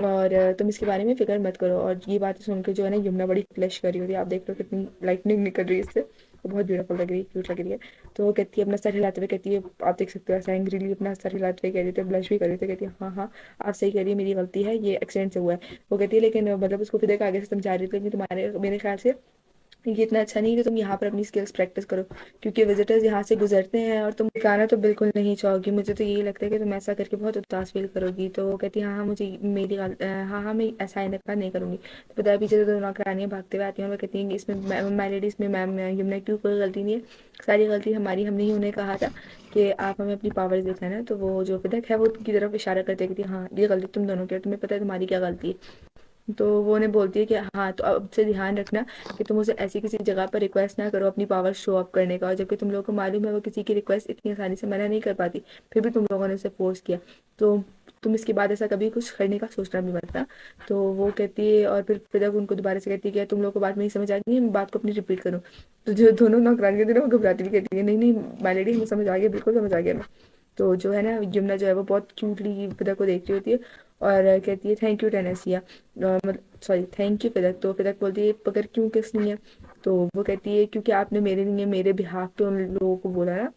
और तुम इसके बारे में फिक्र मत करो। और ये बात सुन के जो है ना यमुना बड़ी फ्लैश कर रही होती है, आप देख लो कितनी लाइटनिंग निकल रही है इससे, वो बहुत ब्यूटीफुल लग रही है क्यूट लग रही है। तो वो कहती है अपना सर हिलाते हुए कहती है आप देख सकते हो ऐसा एंग्रीली अपना सर हिलाते हुए कह रही थी, ब्लश भी कर रही थी, कहती है हाँ हाँ आप सही कह रही है मेरी गलती है ये एक्सीडेंट से हुआ है। वो कहती है लेकिन मतलब उसको फिर आगे से समझा रही थी कि तुम्हारे मेरे ख्याल से ये इतना अच्छा नहीं है कि तुम यहाँ पर अपनी स्किल्स प्रैक्टिस करो क्योंकि विजिटर्स यहाँ से गुजरते हैं और तुम गाना तो बिल्कुल नहीं चाहोगी, मुझे तो यही लगता है कि तुम ऐसा करके बहुत उदास फील करोगी। तो वो कहती है हाँ हाँ मुझे हाँ हाँ मैं ऐसा आइंदा का नहीं करूँगी। तो बताया पीछे से दोनों नौकरानियाँ भागते हुए आती हैं और वो कहती हैं कि इसमें माय लेडी इसमें मैम यमुना की कोई गलती नहीं है, सारी गलती हमारी, हमने ही उन्हें कहा था कि आप हमें अपनी पावर्स दिखाना। तो वो जो फिदक है वो उनकी तरफ इशारा करते कहती है हाँ ये गलती तुम दोनों की है, तुम्हें पता है तुम्हारी क्या गलती है। तो वो उन्हें बोलती है कि हाँ तो अब से ध्यान रखना कि तुम उसे ऐसी किसी जगह पर रिक्वेस्ट ना करो अपनी पावर शो अप करने का, और जबकि तुम लोगों को मालूम है वो किसी की रिक्वेस्ट इतनी आसानी से मना नहीं कर पाती, फिर भी तुम लोगों ने उसे फोर्स किया। तो तुम इसके बाद ऐसा कभी कुछ करने का सोचना भी मत ना। तो वो कहती है और फिर जब उनको दोबारा से कहती है कि तुम लोगों को बात नहीं समझ आ गई है, मैं बात को अपनी रिपीट करूँ। तो जो दोनों नौकरानी कहती है ना वो घबराती भी कहती है नहीं नहीं माय लेडी हमें समझ आ गया बिल्कुल समझ आ गया मैं। तो जो है ना यमुना जो है वो बहुत क्यूटली फिदा को देख रही होती है और कहती है थैंक यू टेनेसिया, मतलब सॉरी थैंक यू फिदक। तो फिदक बोलती है पकड़ क्यों किस नहीं है। तो वो कहती है क्योंकि आपने मेरे लिए मेरे बिहाफ पे उन लोगों को बोला ना।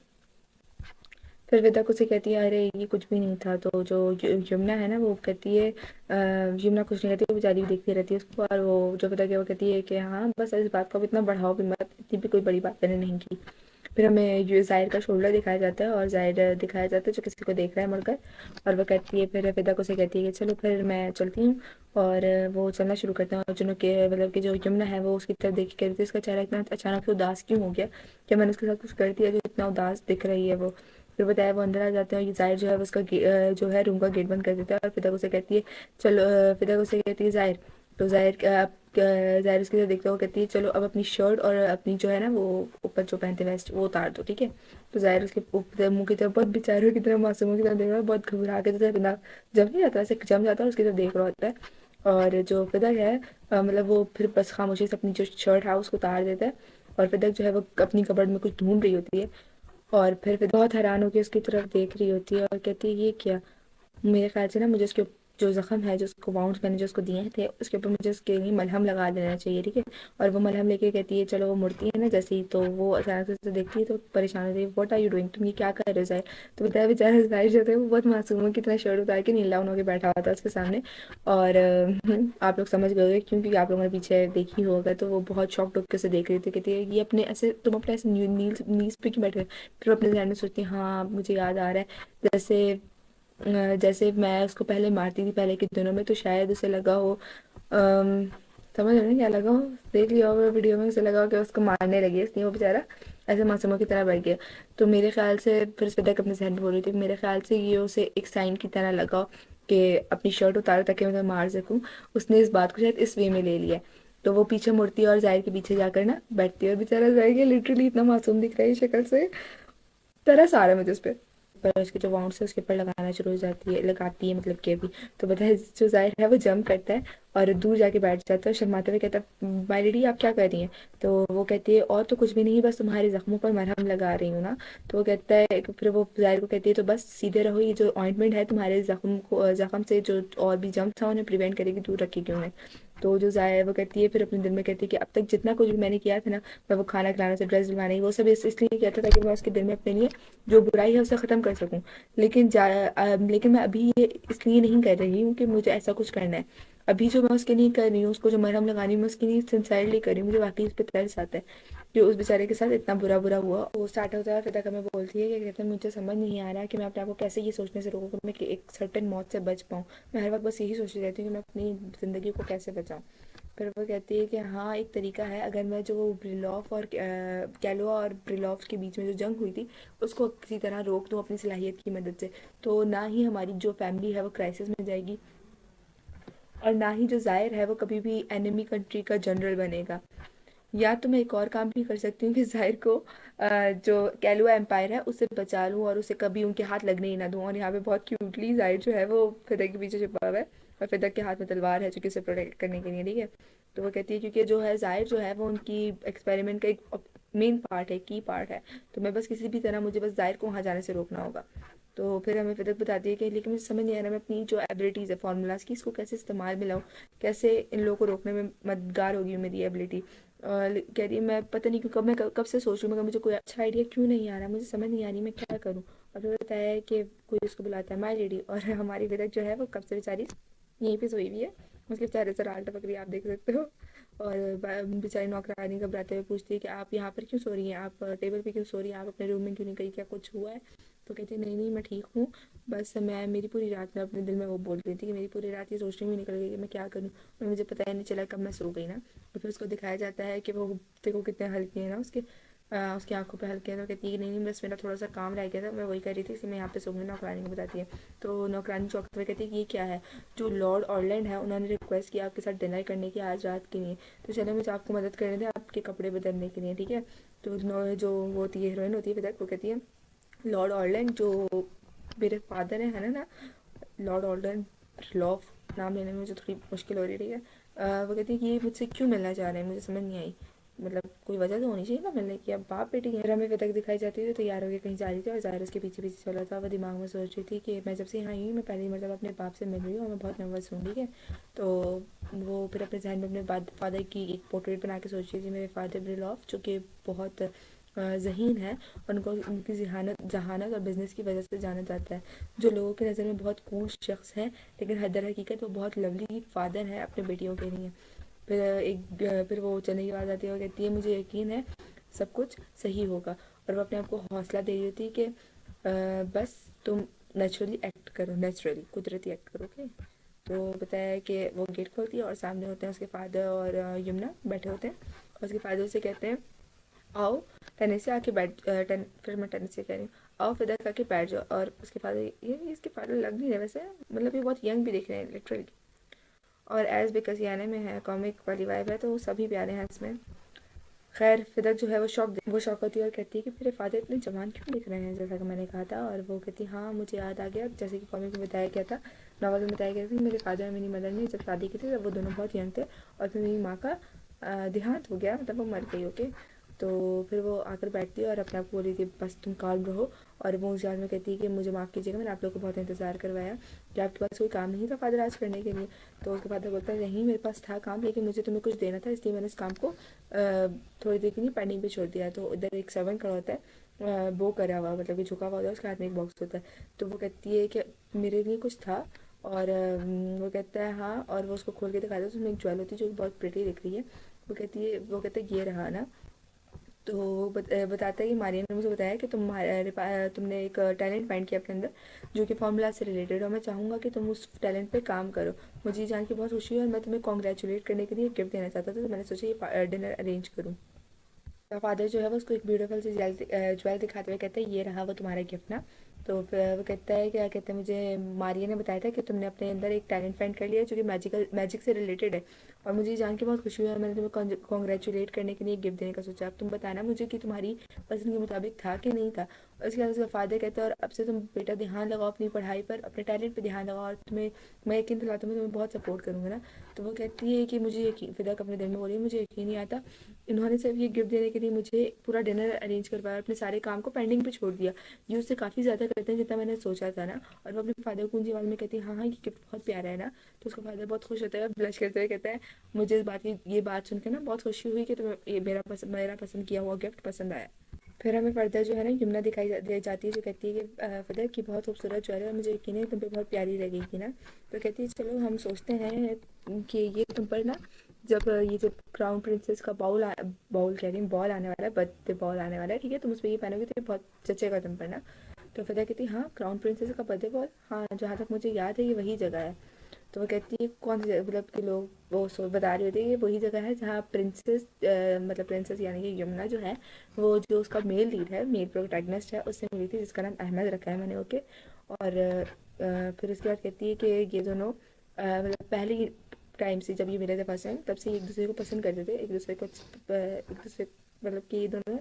फिर विदा को से कहती है अरे ये कुछ भी नहीं था। तो जो यमुना है ना वो कहती है यमुना कुछ नहीं कहती, वो बेचारी भी देखती रहती है उसको। और वो जो विदा क्या वो कहती है कि हाँ बस इस बात को अब इतना बढ़ाओ भी मत, इतनी भी कोई बड़ी बात मैंने नहीं की। फिर हमें ये ज़ाहिर का शोल्डर दिखाया जाता है और ज़ाहिर दिखाया जाता है जो किसी को देख रहा है मुड़कर। और वो कहती है फिर विदा को से कहती है कि चलो फिर मैं चलती हूँ। और वो चलना शुरू करते हैं और जुनू के मतलब कि जो यमुना है वो उसकी तरफ देख के कहती है इसका चेहरा इतना अचानक से उदास क्यों हो गया, क्या मैंने उसके साथ कुछ कर दिया जो इतना उदास दिख रही है वो। फिर बताया वो अंदर आ जाते हैं और ये ज़ाहिर जो है वो उसका जो है रूम का गेट बंद कर देता है और फिदा उसे कहती है चलो फिदा उसे कहती है ज़ाहिर। तो ज़ाहिर उसकी तरफ देखते हुए कहती है चलो अब अपनी शर्ट और अपनी जो है ना वो ऊपर जो पहनते हैं वेस्ट वो उतार दो ठीक है। तो ज़ाहिर उसके मुँह की तरफ बहुत बेचारों की तरह मासूमों की तरफ देख रहा है, बहुत घबरा के जैसे बिना जम नहीं जाता ऐसे जम जाता है उसकी तरफ देख रहा होता है। और जो फिदा है मतलब वो फिर बस खामोशी से अपनी जो शर्ट है उसको उतार देता है। और फिदा जो है वो अपनी कबर्ड में कुछ ढूंढ रही होती है। और फिर वो बहुत हैरान होकर उसकी तरफ देख रही होती है और कहती है ये क्या। मेरे ख्याल से ना मुझे उसके जो ज़ख्म है जो उसको वाउंड्स मैंने जो उसको दिए थे उसके ऊपर मुझे उसके लिए मलहम लगा देना चाहिए ठीक है। और वो मलहम लेके कहती है चलो वो मुड़ती है ना जैसे ही तो वो अचानक से उसे देखती है तो परेशान होती है व्हाट आर यू डूइंग, तुम ये क्या कर रहे हो ज़ाहिर। तो बताया बेचारा ज़ाहिर जो थे वो बहुत मासूमों की तरह शर्ट उतार के नीला होके बैठा हुआ था उसके सामने। और आप लोग समझ गए होंगे क्योंकि आप लोगों ने पीछे देखी होगा तो वो बहुत शॉक्ड होकर उसे देख रही थी। कहती है ये अपने ऐसे तुम अपने ऐसे नीज पे क्यों बैठे हो? फिर वो अपने ध्यान में सोचती है हाँ मुझे याद आ रहा है जैसे मैं उसको पहले मारती थी पहले के दिनों में तो शायद उसे लगा हो समझ रहे हो ना क्या लगा हो। देख लिया होगा वीडियो में, उसे लगा हो कि उसको मारने लगी है इसलिए वो बेचारा ऐसे मासूमों की तरह बैठ गया। तो मेरे ख्याल से फिर स्वेता अपने जहन में बोल रही थी मेरे ख्याल से ये उसे एक साइन की तरह लगा हो कि अपनी शर्ट उतारो ताकि मैं तुम्हें मार सकूं। उसने इस बात को शायद इस वे में ले लिया है। तो वो पीछे मुड़ती है और जाहिर के पीछे जाकर ना बैठती है और बेचारा जाहिर के लिटरली इतना मासूम दिख रहा है शक्ल से, तरस आ रहा है मुझे उस पर उसके जो वाउंड है उसके ऊपर लगाना शुरू हो जाती है लगाती है मतलब कि अभी। तो बताए जो जाहिर है वो जंप करता है और दूर जाके बैठ जाता है शर्माते हुए कहता है माय लेडी आप क्या कर रही हैं। तो वो कहती है और तो कुछ भी नहीं बस तुम्हारे जख्मों पर मरहम लगा रही हूँ ना। तो वो कहता है फिर वो जाहिर को कहती है तो बस सीधे रहो, ये जो ऑइंटमेंट है तुम्हारे जख्म से जो और भी जम्स था उन्हें प्रिवेंट करेगी, दूर रखेगी उन्हें। तो जो जाहिर है वो कहती है फिर अपने दिल में कहती है कि अब तक जितना कुछ भी मैंने किया था ना मैं वो खाना खिलाना से ड्रेस दिलवाने वो सब इसलिए कहता था कि मैं उसके दिल में अपने लिए जो बुराई है उसे ख़त्म कर सकूं। लेकिन मैं अभी ये इसलिए नहीं कर रही हूँ कि मुझे ऐसा कुछ करना है। अभी जो मैं उसके लिए कर रही हूँ उसको जो मरहम लगानी है मैं उसके लिए सिंसियरली कर रही हूँ, मुझे वाकई इस पर तरस आता है जो उस बेचारे के साथ इतना बुरा बुरा हुआ। वो स्टार्ट होता है फिर तक हमें बोलती है कि कहते हैं मुझे समझ नहीं आ रहा कि मैं अपने आप को कैसे ये सोचने से रोकूँ कि मैं एक सर्टेन मौत से बच पाऊँ। मैं हर वक्त बस यही सोचती रहती हूँ कि मैं अपनी ज़िंदगी को कैसे बचाऊँ। फिर वो कहती है कि हाँ एक तरीका है, अगर मैं जो ब्रिलॉफ और कैलोआ और ब्रिलॉफ के बीच में जो जंग हुई थी उसको किसी तरह रोक दूँ अपनी सलाहियत की मदद से, तो ना ही हमारी जो फैमिली है वो क्राइसिस में जाएगी और ना ही जो जाहिर है वो कभी भी एनिमी कंट्री का जनरल बनेगा। या तो मैं एक और काम भी कर सकती हूँ कि जाहिर को जो कैलुआ एम्पायर है उससे बचा लूँ और उसे कभी उनके हाथ लगने ही ना दूँ। और यहाँ पे बहुत क्यूटली जाहिर जो है वो फिदा के पीछे छुपा हुआ है और फिदा के हाथ में तलवार है जो कि उसे प्रोटेक्ट करने के लिए ठीक है। तो वो कहती है क्योंकि जो है जाहिर जो है वो उनकी एक्सपेरिमेंट का एक मेन पार्ट है, की पार्ट है। तो मैं बस किसी भी तरह मुझे बस जाहिर को वहाँ जाने से रोकना होगा। तो फिर हमें फिदक बताती है कि लेकिन मुझे समझ नहीं आ रहा मैं अपनी जो एबिलिटीज़ है फार्मूलाज की इसको कैसे इस्तेमाल में लाऊं, कैसे इन लोगों को रोकने में मददगार होगी मेरी एबिलिटी। और कह रही है मैं पता नहीं क्यों कब से सोच रही हूँ मगर मुझे कोई अच्छा आइडिया क्यों नहीं आ रहा, मुझे समझ नहीं आ रही मैं क्या करूँ। और फिर बताया है कि कोई उसको बुलाता है माय लेडी और हमारी विदक जो है वो कब से बेचारी यहीं पे सोई हुई है, उसके बेचारे से राल टपक रही है आप देख सकते हो। और बेचारी नौकरानी घबराते हुए पूछती है कि आप यहाँ पर क्यों सो रही हैं, आप टेबल पे क्यों सो रही हैं, आप अपने रूम में क्यों नहीं गई, क्या कुछ हुआ है। तो कहती है नहीं नहीं मैं ठीक हूँ, बस मैं मेरी पूरी रात में अपने दिल में वो बोल रही थी कि मेरी पूरी रात ये सोचने में निकल गई कि मैं क्या करूँ और मुझे पता ही नहीं चला कब मैं सो गई ना। तो फिर उसको दिखाया जाता है कि वो देखो कितने हल्के हैं ना उसकी आंखों पे हल्के हैं। तो कहती है कि नहीं नहीं बस मेरा थोड़ा सा काम रह गया था मैं वही कर रही थी इसलिए मैं यहाँ पे सो गई। नौकरानी को बताती है। तो नौकरानी चौंकते हुए कहती है कि ये क्या है, जो लॉर्ड ऑरलैंड है उन्होंने रिक्वेस्ट किया आपके साथ डिनर करने की आज रात के लिए, तो चलो मुझे आपको मदद करने दें आपके कपड़े बदलने के लिए ठीक है। तो जो वो होती है हीरोइन होती है विदक वो कहती है लॉर्ड ऑरलैंड जो मेरे फादर है ना लॉर्ड ऑर्डन लॉफ नाम लेने में मुझे थोड़ी मुश्किल हो रही है। वो कहती है कि ये मुझसे क्यों मिलना चाह रहे हैं, मुझे समझ नहीं आई। मतलब कोई वजह तो होनी चाहिए ना मिलने की, अब बाप बेटी है। फिर हमें फिदक दिखाई जाती थी, तैयार होकर कहीं जा रही थी और ज़ाहिर उसके पीछे पीछे चला था। वो दिमाग में सोच रही थी कि मैं जब से यहाँ आई हूँ मैं पहली मतलब अपने बाप से मिल रही हूँ और मैं बहुत नर्वस हूँ, ठीक है। तो वो फिर अपने जहन में अपने फादर की एक पोर्ट्रेट बना के सोच रही थी, मेरे फादर बिरलॉफ, जो कि बहुत ज़हीन है, उनको उनकी जहानत और बिज़नेस की वजह से जाना जाता है, जो लोगों की नज़र में बहुत कूश शख्स है, लेकिन दर हकीकत वो बहुत लवली फादर है अपने बेटियों के लिए। फिर वो चलने की बात आती है, वो कहती है मुझे यकीन है सब कुछ सही होगा, और वो अपने आप को हौसला दे रही होती है कि बस तुम नेचुरली एक्ट करो, नेचुरली कुदरती एक्ट करो, ओके। तो बताया है कि वो गेट खोलती है और सामने होते हैं उसके फादर और यमुना बैठे होते हैं, और उसके फादर से कहते हैं आओ टेनिस से आके बैठ फिर मैं टेनिस से कह रही हूँ, आओ फिदा आके बैठ जाओ। और उसके फादर, ये इसके फादर लग नहीं रहे वैसे, मतलब ये बहुत यंग भी दिख रहे हैं लिटरली, और एज बिकॉज ये आने में है कॉमिक वाली वाइब है, तो वो सभी प्यारे हैं इसमें। खैर फिदा जो है वो शौक होती है और कहती है कि मेरे फादर इतने जवान क्यों दिख रहे हैं, जैसा कि मैंने कहा था। और वो कहती है हाँ मुझे याद आ गया, जैसे कि कॉमिक में बताया गया था, नॉवल में बताया गया था कि मेरे फादर और मेरी मदर ने जब शादी की थी तब वो दोनों बहुत यंग थे, और फिर मेरी माँ का देहांत हो गया, मतलब वो मर गई, ओके। तो फिर वो आकर बैठती है और अपने आप को बोली थी बस तुम काल्म रहो, और वो उस में कहती है कि मुझे माफ़ कीजिएगा, मैंने आप लोग को बहुत इंतज़ार करवाया, कि आपके पास कोई काम नहीं था फादर आज करने के लिए। तो उसके फादर बोलता है नहीं मेरे पास था काम, लेकिन मुझे तुम्हें कुछ देना था, इसलिए मैंने इस काम को थोड़ी देर के लिए पेंडिंग पे छोड़ दिया। तो इधर एक सर्वेंट खड़ा होता है, वो करा हुआ, मतलब कि झुका हुआ होता है, उसके हाथ में एक बॉक्स होता है। तो वो कहती है कि मेरे लिए कुछ था, और वो कहता है हाँ, और वो उसको खोल के दिखाता है, उसमें एक ज्वेल होती है जो बहुत प्रिटी दिख रही है। वो कहता है ये रहा ना। तो वो बताता है कि मारिया ने मुझे बताया कि तुमने एक टैलेंट फाइंड किया अपने अंदर, जो कि फार्मूला से रिलेटेड है, और मैं चाहूँगा कि तुम उस टैलेंट पे काम करो। मुझे ये जान के बहुत खुशी हुई और मैं तुम्हें कॉन्ग्रेचुलेट करने के लिए गिफ्ट देना चाहता था, तो मैंने सोचा ये डिनर अरेंज करूँ। फादर जो है वो उसको एक ब्यूटीफुल सी ज्वेल दिखाते हुए कहते हैं ये रहा वो तुम्हारा गिफ्ट ना। तो फिर वो कहता है क्या कहते हैं, मुझे मारिया ने बताया था कि तुमने अपने अंदर एक टैलेंट फाइंड कर लिया है जो कि मैजिक से रिलेटेड है, और मुझे ये जान के बहुत खुशी हुई और मैंने तुम्हें कॉन्ग्रेचुलेट करने के लिए गिफ्ट देने का सोचा। अब तुम बताना मुझे कि तुम्हारी पसंद के मुताबिक था कि नहीं था। और उसके बाद उसका फादर कहता है और अब से तुम बेटा ध्यान लगाओ अपनी पढ़ाई पर, अपने टैलेंट पर ध्यान लगाओ, और तुम्हें मैं यकीन दिलाता हूँ मैं तुम्हें बहुत सपोर्ट करूँगा ना। तो वो कहती है कि मुझे यकीन, फिदा अपने दिल में बोली मुझे यकीन नहीं आता, इन्होंने सिर्फ ये गिफ्ट देने के लिए मुझे पूरा डिनर अरेंज करवाया और अपने सारे काम को पेंडिंग पे छोड़ दिया, ये उससे काफ़ी ज़्यादा करते हैं जितना मैंने सोचा था ना। और वो अपने फादर को ऊंची आवाज़ में कहती है हाँ हाँ ये गिफ्ट बहुत प्यारा है ना। तो उसका फादर बहुत खुश होता है, ब्लश करते हुए कहता है मुझे इस बात की ये बात सुनकर ना बहुत खुशी हुई कि तुम्हें ये मेरा पसंद किया हुआ गिफ्ट पसंद आया। फिर हमें फर्दर जो है ना यमुना दे जाती है, जो कहती है कि फदर की बहुत खूबसूरत ज्वेलरी और मुझे यकीन है तुम पे बहुत प्यारी लगेगी ना। तो कहती है चलो हम सोचते हैं कि ये तुम पर ना, जब ये जो क्राउन प्रिंसेस का बाउल कह रही हूँ, बॉल आने वाला है, बर्थडे बॉल आने वाला है, ठीक है, तुम उस पर ये पहनोगे तो ये बहुत जचेगा तुम पर ना। तो फिदा कहती है हाँ क्राउन प्रिंसेस का बर्थडे बॉल, हाँ जहाँ तक मुझे याद है ये वही जगह है। तो वो कहती है कौन सी जगह, मतलब कि लोग वो बता रही होती है ये वही जगह है जहाँ प्रिंसेस, मतलब प्रिंसेस यानी कि यमुना जो है, वो जो उसका मेल लीड है, मेल प्रोटैगनिस्ट है, उससे मिली थी, जिसका नाम अहमद रखा है मैंने, ओके। और फिर उसके बाद कहती है कि ये दोनों मतलब पहले टाइम से जब ये मिले थे फर्स्ट टाइम, तब से एक दूसरे को पसंद करते थे, एक दूसरे मतलब कि ये दोनों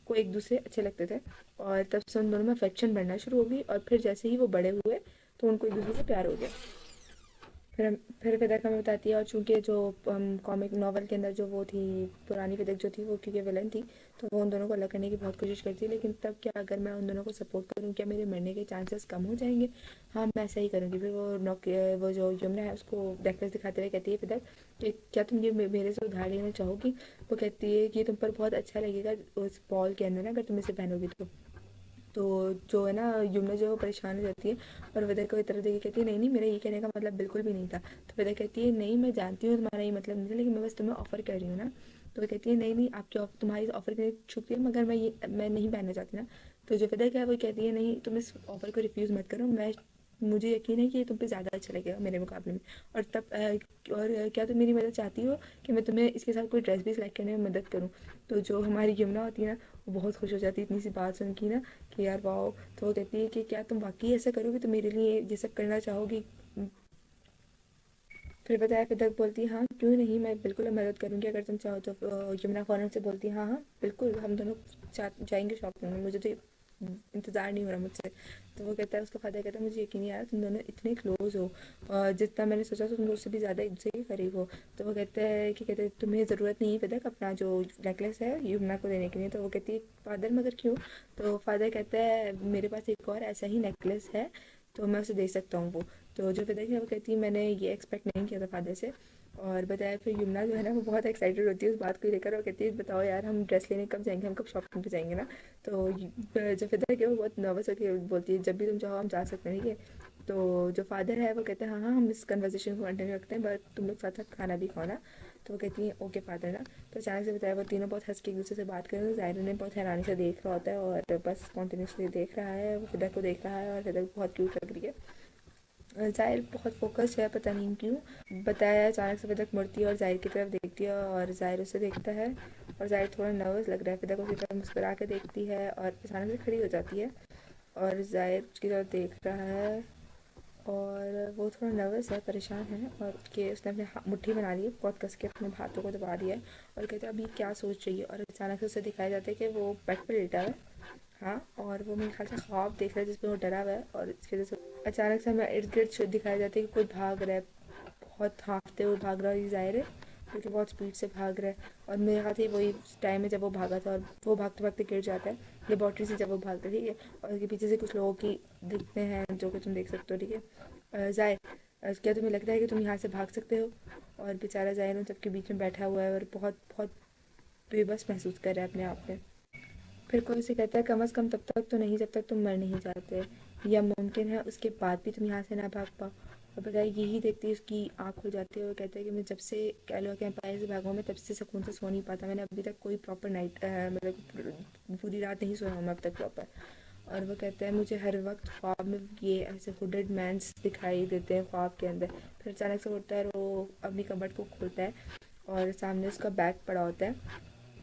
को एक दूसरे अच्छे लगते थे, और तब से उन दोनों में अफेक्शन बढ़ना शुरू हो गई, और फिर जैसे ही वो बड़े हुए तो उनको एक दूसरे से प्यार हो गया। फिर विदक हमें बताती है, और चूंकि जो कॉमिक नॉवल के अंदर जो वो थी पुरानी विदक जो थी वो क्योंकि विलन थी, तो वो उन दोनों को अलग करने की बहुत कोशिश करती है, लेकिन तब क्या अगर मैं उन दोनों को सपोर्ट करूँ क्या मेरे मरने के चांसेस कम हो जाएंगे। हाँ मैं ऐसा ही करूँगी। फिर वो जो यमुना है उसको नेकलेस दिखाते हुए कहती है विदक कि क्या तुम ये मेरे से उधार लेना चाहोगी। वो कहती है कि ये तुम पर बहुत अच्छा लगेगा उस बॉल के अंदर ना, अगर तुम इसे पहनोगी तो जो है ना यमुना जो है वो परेशान हो जाती है, और विदर को इतना देखे कहती है नहीं नहीं मेरा ये कहने का मतलब बिल्कुल भी नहीं था। तो विदर कहती है नहीं मैं जानती हूँ तुम्हारा ये मतलब नहीं था, लेकिन मैं बस तुम्हें ऑफ़र कर रही हूँ ना। तो वो कहती है नहीं नहीं आपकी तुम्हारी ऑफ़र के लिए शुक्रिया, मगर मैं नहीं पहनना चाहती ना। तो जो विदर है वो कहती है नहीं तुम इस ऑफ़र को रिफ्यूज़ मत करो, मैं मुझे यकीन है कि ये तुम पे ज़्यादा अच्छा लगेगा मेरे मुकाबले में। और क्या तुम मेरी मदद चाहती हो कि मैं तुम्हें इसके साथ कोई ड्रेस भी सिलेक्ट करने में मदद करूँ। तो जो हमारी यमुना होती है ना वो बहुत खुश हो जाती है इतनी सी बात सुन के ना, कि यार वाओ। तो वो कहती है कि क्या तुम वाकई ऐसा करोगी, तो मेरे लिए ये सब करना चाहोगी। फिर बताया, फिर तक बोलती है हाँ क्यों नहीं, मैं बिल्कुल मदद करूँगी अगर तुम चाहो तो। यमुना फ़ौरन से बोलती है हाँ हाँ बिल्कुल हम दोनों जाएंगे शॉपिंग में, मुझे तो इंतज़ार नहीं हो रहा मुझसे। तो वो कहता है, उसका फादर कहता है, मुझे यकीन नहीं आ रहा तुम दोनों इतने क्लोज हो, और जितना मैंने सोचा था तुम उससे भी ज़्यादा एक दूसरे के करीब हो। तो वो कहता है कि कहते हैं तुम्हें ज़रूरत नहीं है पता अपना जो नेकलेस है यमुना को देने के लिए। तो वो कहती है फादर मगर क्यों? तो फादर कहता है मेरे पास एक और ऐसा ही नेकलेस है, तो मैं उसे दे सकता हूँ वो। तो जो फिदा है वो कहती है मैंने ये एक्सपेक्ट नहीं किया था फादर से। और बताया फिर यमुना जो है ना वो बहुत एक्साइटेड होती है उस बात को लेकर, और कहती है बताओ यार हम ड्रेस लेने कब जाएंगे, हम कब शॉपिंग पे जाएंगे ना। तो जो फिदा है कि वो बहुत नर्वस होकर बोलती है जब भी तुम चाहो हम जा सकते हैं, ठीक है। तो जो फादर है वो कहते हैं हाँ हाँ हम इस कन्वर्सेशन को कंटिन्यू रखते हैं, बट तुम लोग साथ साथ खाना भी खाओ ना। तो वो कहती है ओके फादर ना। तो अचानक से बताया वो तीनों बहुत हंस के एक दूसरे से बात कर रहे हैं। ज़ाहिर उन्हें बहुत हैरानी से देख रहा होता है और बस कॉन्टिन्यूसली देख रहा है, वो फिदा को देख रहा है और फिदा बहुत क्यूट लग रही है। ज़ाहिर बहुत फोकस्ड है पता नहीं क्यों। बताया अचानक से फिदा मुड़ती है और ज़ाहिर की तरफ देखती है और ज़ाहिर उसे देखता है, और ज़ाहिर थोड़ा नर्वस लग रहा है। फिदा को उसकी तरफ मुस्कुरा के देखती है और अचानक से खड़ी हो जाती है और ज़ाहिर उसकी तरफ देख रहा है, और वो थोड़ा नर्वस है, परेशान है, और कि उसने अपने मुट्ठी बना ली है, बहुत कस के अपने हाथों को दबा दिया है। और कहते हैं अभी क्या सोच रही है, और अचानक से उसे दिखाया जाता है कि वो बेड पर लेटा है। हाँ, और वो मेरे ख्याल से ख्वाब देख रहा है जिसमें वो डरा हुआ है, और इसकी वजह से अचानक से हमें इर्द गिर्द दिखाया जाता है कि कोई भाग रहा है, बहुत हाँफते हुए भाग रहा है, और ये ज़ाहिर है क्योंकि बहुत स्पीड से भाग रहा है। और मेरे ख्याल से वही टाइम है जब वो भागा था, और वो भागते भागते गिर जाता है लेबॉर्ट्री से जब वो भागता है, ठीक है। और उसके पीछे से कुछ लोगों की दिखते हैं जो कि तुम देख सकते हो, ठीक है। जाहिर क्या तुम्हें लगता है कि तुम यहाँ से भाग सकते हो? और बेचारा जाहिर उन सबके बीच में बैठा हुआ है और बहुत बहुत बेबस महसूस कर रहा है अपने आप में। फिर कोई उसे कहता है कम अज़ कम तब तक तो नहीं जब तक तुम मर नहीं जाते, या मुमकिन है उसके बाद भी तुम यहाँ से ना भाग पाओ। और बताइए यही देखती है उसकी आँख खुल जाती है और कहता है कि मैं जब से कैलो के एम्पायर से भागा हूँ मैं तब से सुकून से सो नहीं पाता, मैंने अभी तक कोई प्रॉपर नाइट मतलब पूरी रात नहीं सोया हूँ मैं अब तक प्रॉपर। और वो कहता है मुझे हर वक्त ख्वाब में ये ऐसे हुडेड मैन्स दिखाई देते हैं ख्वाब के अंदर। फिर अचानक से उठता है और वो अपनी कबर्ड को खोलता है और सामने उसका बैग पड़ा होता है,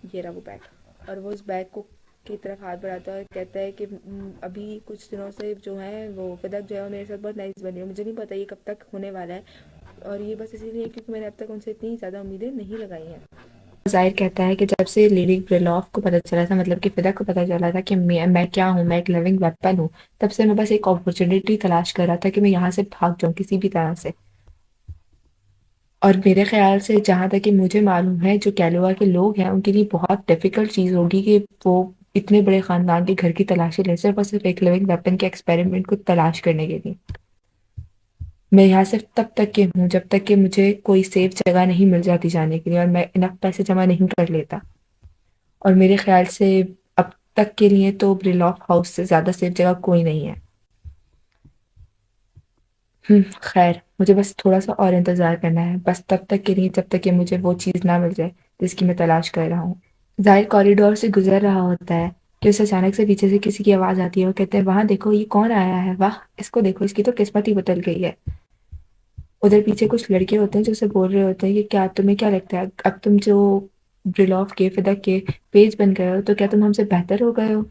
ये रहा वो बैग। और वो उस बैग को की तरफ हाथ बढ़ाता है और कहता है कि अभी कुछ दिनों से जो है वो फिदक जो है वो मेरे साथ बहुत नाइस बनी है, मुझे नहीं पता ये कब तक होने वाला है, और ये बस इसीलिए क्योंकि मैंने अब तक उनसे इतनी ज़्यादा उम्मीदें नहीं लगाई हैं। ज़ाहिर कहता है कि जब से लेडी ग्रेलॉफ को पता चला था, मतलब कि फिदा को पता चला था कि मैं क्या हूँ, मैं एक लिविंग वेपन हूँ, तब से मैं बस एक अपॉर्चुनिटी तलाश कर रहा था कि मैं यहाँ से भाग जाऊँ किसी भी तरह से। और मेरे ख्याल से जहाँ तक कि मुझे मालूम है जो कैलोआ के लोग हैं उनके लिए बहुत डिफ़िकल्ट चीज़ होगी कि वो इतने बड़े ख़ानदान के घर की तलाशी ले सिर्फ़ और सिर्फ़ एक लिविंग वेपन के एक्सपेरिमेंट को तलाश करने के लिए। मैं यहाँ सिर्फ़ तब तक के हूँ जब तक कि मुझे कोई सेफ़ जगह नहीं मिल जाती जाने के लिए और मैं इनफ़ पैसे जमा नहीं कर लेता। और मेरे ख्याल से अब तक के लिए तो ब्रिलॉफ हाउस से ज़्यादा सेफ़ जगह कोई नहीं है। खैर मुझे बस थोड़ा-सा और इंतज़ार करना है, बस तब तक के लिए जब तक कि मुझे वो चीज़ ना मिल जाए जिसकी मैं तलाश कर रहा हूँ। ज़ाहिर कॉरिडोर से गुज़र रहा होता है कि उसे अचानक से पीछे से किसी की आवाज़ आती है और कहते हैं वहाँ देखो ये कौन आया है, वाह! इसको देखो इसकी तो किस्मत ही बदल गई है। उधर पीछे कुछ लड़के होते हैं जो उसे बोल रहे होते हैं कि क्या तुम्हें क्या लगता है अब तुम जो ब्रिलॉफ के फिदक के पेज बन गए हो तो क्या तुम हमसे बेहतर हो गए हो?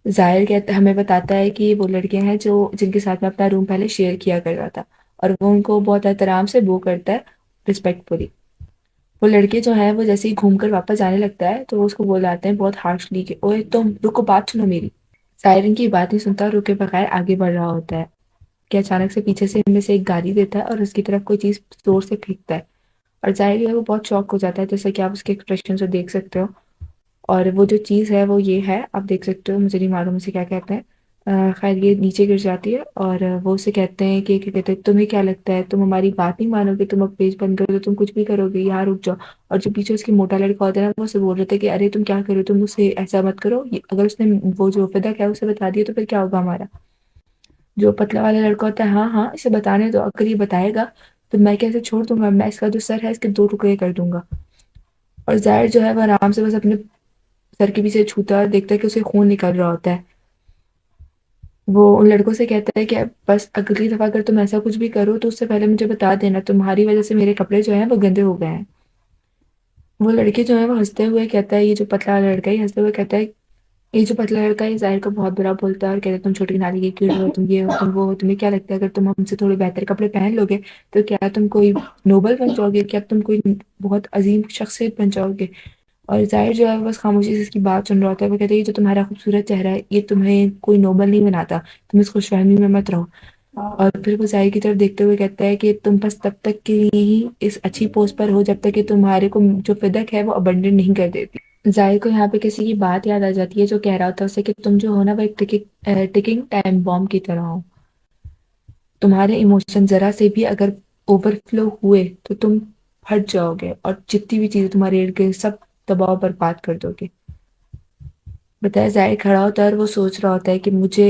ज़ाहिर कहता हमें बताता है कि वो लड़के हैं जो जिनके साथ में अपना रूम पहले शेयर किया करता था, और वो उनको बहुत एहतराम से वो करता है, रिस्पेक्टफुली। वो लड़के जो हैं वो जैसे ही घूम कर वापस जाने लगता है तो वो उसको बुलाते हैं बहुत हार्शली कि ओए तुम रुको, बात सुनो मेरी। सायरन की बात नहीं सुनता और रुके बगैर आगे बढ़ रहा होता है कि अचानक से पीछे से इनमें से एक गाली देता है और उसकी तरफ कोई चीज़ ज़ोर से फेंकता है, और ज़ाहिर है वो बहुत शॉक हो जाता है, जैसे कि आप उसके एक्सप्रेशन से देख सकते हो। और वो जो चीज़ है वो ये है, आप देख सकते हो, मुझे नहीं मालूम उसे क्या कहते हैं। खैर ये नीचे गिर जाती है और वो उसे कहते हैं कि क्या कहते हैं तुम्हें क्या लगता है तुम हमारी बात नहीं मानोगे, तुम अब पेज बंद करो तो तुम कुछ भी करोगे, यहाँ रुक जाओ। और जो पीछे उसकी मोटा लड़का होता है ना वो उसे बोल रहे थे कि अरे तुम क्या करो, तुम उससे ऐसा मत करो, अगर उसने वो जो फिदा क्या उसे बता दिया तो फिर क्या होगा हमारा। जो पतला वाला लड़का होता है हाँ हाँ इसे बताने दो, अगर ये बताएगा तो मैं कैसे छोड़ दूंगा, मैं इसका जो सर है इसके दो टुकड़े कर दूंगा। और जाहिर जो है वो आराम से बस अपने सर के पीछे छूता है और देखता है कि उसे खून निकल रहा होता है। वो उन लड़कों से कहता है कि बस अगली दफ़ा अगर तुम ऐसा कुछ भी करो तो उससे पहले मुझे बता देना, तुम्हारी वज़ह से मेरे कपड़े जो हैं वो गंदे हो गए हैं। वो लड़के जो हैं वो हँसते हुए कहता है, ये जो पतला वाला लड़का है ये हँसते हुए कहता है, ये जो पतला लड़का है ये ज़ाहिर को बहुत बुरा बोलता है और कहता है तुम छोटी नाली के कीड़े हो, तुम ये हो, तुम वो हो, तुम्हें क्या लगता है अगर तुम हमसे थोड़े बेहतर कपड़े पहन लोगे तो क्या तुम कोई नोबल बन जाओगे, क्या तुम कोई बहुत अजीम शख्सियत बन जाओगे? और ज़ाहिर जो है वो बस खामोशी से इसकी बात सुन रहा होता है। वो कहते हैं, "ये जो तुम्हारा खूबसूरत चेहरा है, ये तुम्हें कोई नोबल नहीं बनाता। तुम इस खुशफ़हमी में मत रहो।" और फिर वो ज़ाहिर की तरफ देखते हुए कहता है कि तुम बस तब तक के लिए ही इस अच्छी पोस्ट पर हो जब तक कि तुम्हारे को जो फ़िदक है वो अबंडन नहीं कर देती। ज़ाहिर को यहाँ पे किसी की बात याद आ जाती है जो कह रहा होता है उसे कि तुम जो हो ना वो एक टिकिंग टाइम बॉम्ब की तरह हो। तुम्हारे इमोशन ज़रा से भी अगर ओवरफ्लो हुए तो तुम फट जाओगे और जितनी भी चीज़ें तुम्हारे इर्द-गिर्द सब तबाह बर्बाद कर दोगे। बताया ज़ाहिर खड़ा होता है और वो सोच रहा होता है कि मुझे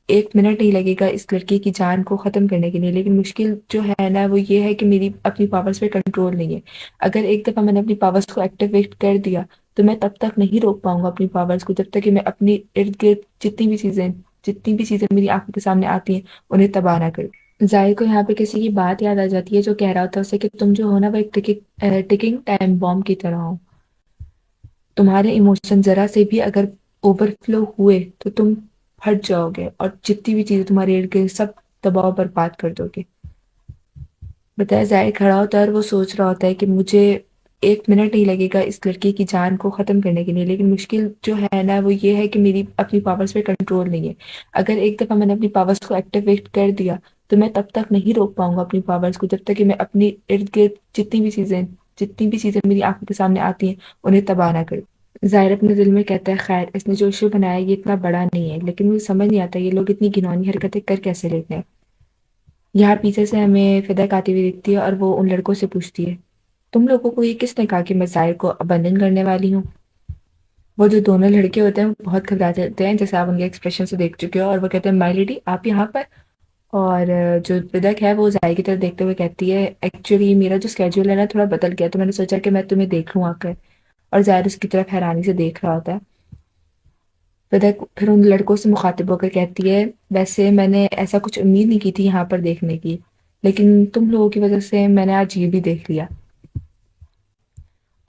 1 मिनट नहीं लगेगा इस लड़के की जान को ख़त्म करने के लिए, लेकिन मुश्किल जो है ना वो ये है कि मेरी अपनी पावर्स पे कंट्रोल नहीं है। अगर एक दफ़ा मैंने अपनी पावर्स को एक्टिवेट कर दिया, तो मैं तब तक नहीं रोक पाऊँगा अपनी पावर्स को जब तक कि मैं अपनी इर्द-गिर्द जितनी भी चीज़ें मेरी आँखों के सामने आती हैं, उन्हें तबाह ना कर दूँ। ज़ाहिर को यहाँ पे किसी की बात याद आ जाती है जो कह रहा होता है उसे कि तुम जो हो ना वो एक टिकिंग टाइम बॉम्ब की तरह हो। तुम्हारे इमोशन ज़रा से भी अगर ओवरफ्लो हुए तो तुम फट जाओगे और जितनी भी चीज़ें तुम्हारे इर्द-गिर्द सब तबाह बर्बाद कर दोगे। बताया ज़ाहिर खड़ा होता है और वो सोच रहा होता है कि मुझे 1 मिनट नहीं लगेगा इस लड़के की जान को ख़त्म करने के लिए, लेकिन मुश्किल जो है ना वो ये है कि मेरी अपनी पावर्स पे कंट्रोल नहीं है। अगर एक दफ़ा मैंने अपनी पावर्स को एक्टिवेट कर दिया, तो मैं तब तक नहीं रोक पाऊँगा अपनी पावर्स को जब तक कि मैं अपनी इर्द-गिर्द जितनी भी चीज़ें मेरी आँखों के सामने आती हैं, उन्हें तबाह ना कर दूँ। ज़ाहिर अपने दिल में कहता है, खैर इसने जो इश्यू बनाया ये इतना बड़ा नहीं है, लेकिन मुझे समझ नहीं आता ये लोग इतनी घिनौनी हरकतें कर कैसे लेते हैं। यहाँ पीछे से हमें फ़िदक आती हुई दिखती है और वो उन लड़कों से पूछती है, तुम लोगों को ये किसने कहा कि मैं ज़ाहिर को अबंडन करने वाली हूँ? वो जो दोनों लड़के होते हैं वो बहुत घबरा जाते हैं जैसे आप उनके एक्सप्रेशन से देख चुके हो और वो कहते हैं माय लेडी आप यहाँ पर? और जो फ़िदक है वो ज़ाहिर की तरफ देखते हुए कहती है एक्चुअली मेरा जो स्केड्यूल है ना थोड़ा बदल गया तो मैंने सोचा कि मैं तुम्हें देख लूँ आकर। और ज़ाहिर उसकी तरफ हैरानी से देख रहा होता है। फ़िदक फिर उन लड़कों से मुखातिब होकर कहती है वैसे मैंने ऐसा कुछ उम्मीद नहीं की थी यहाँ पर देखने की, लेकिन तुम लोगों की वज़ह से मैंने आज ये भी देख लिया।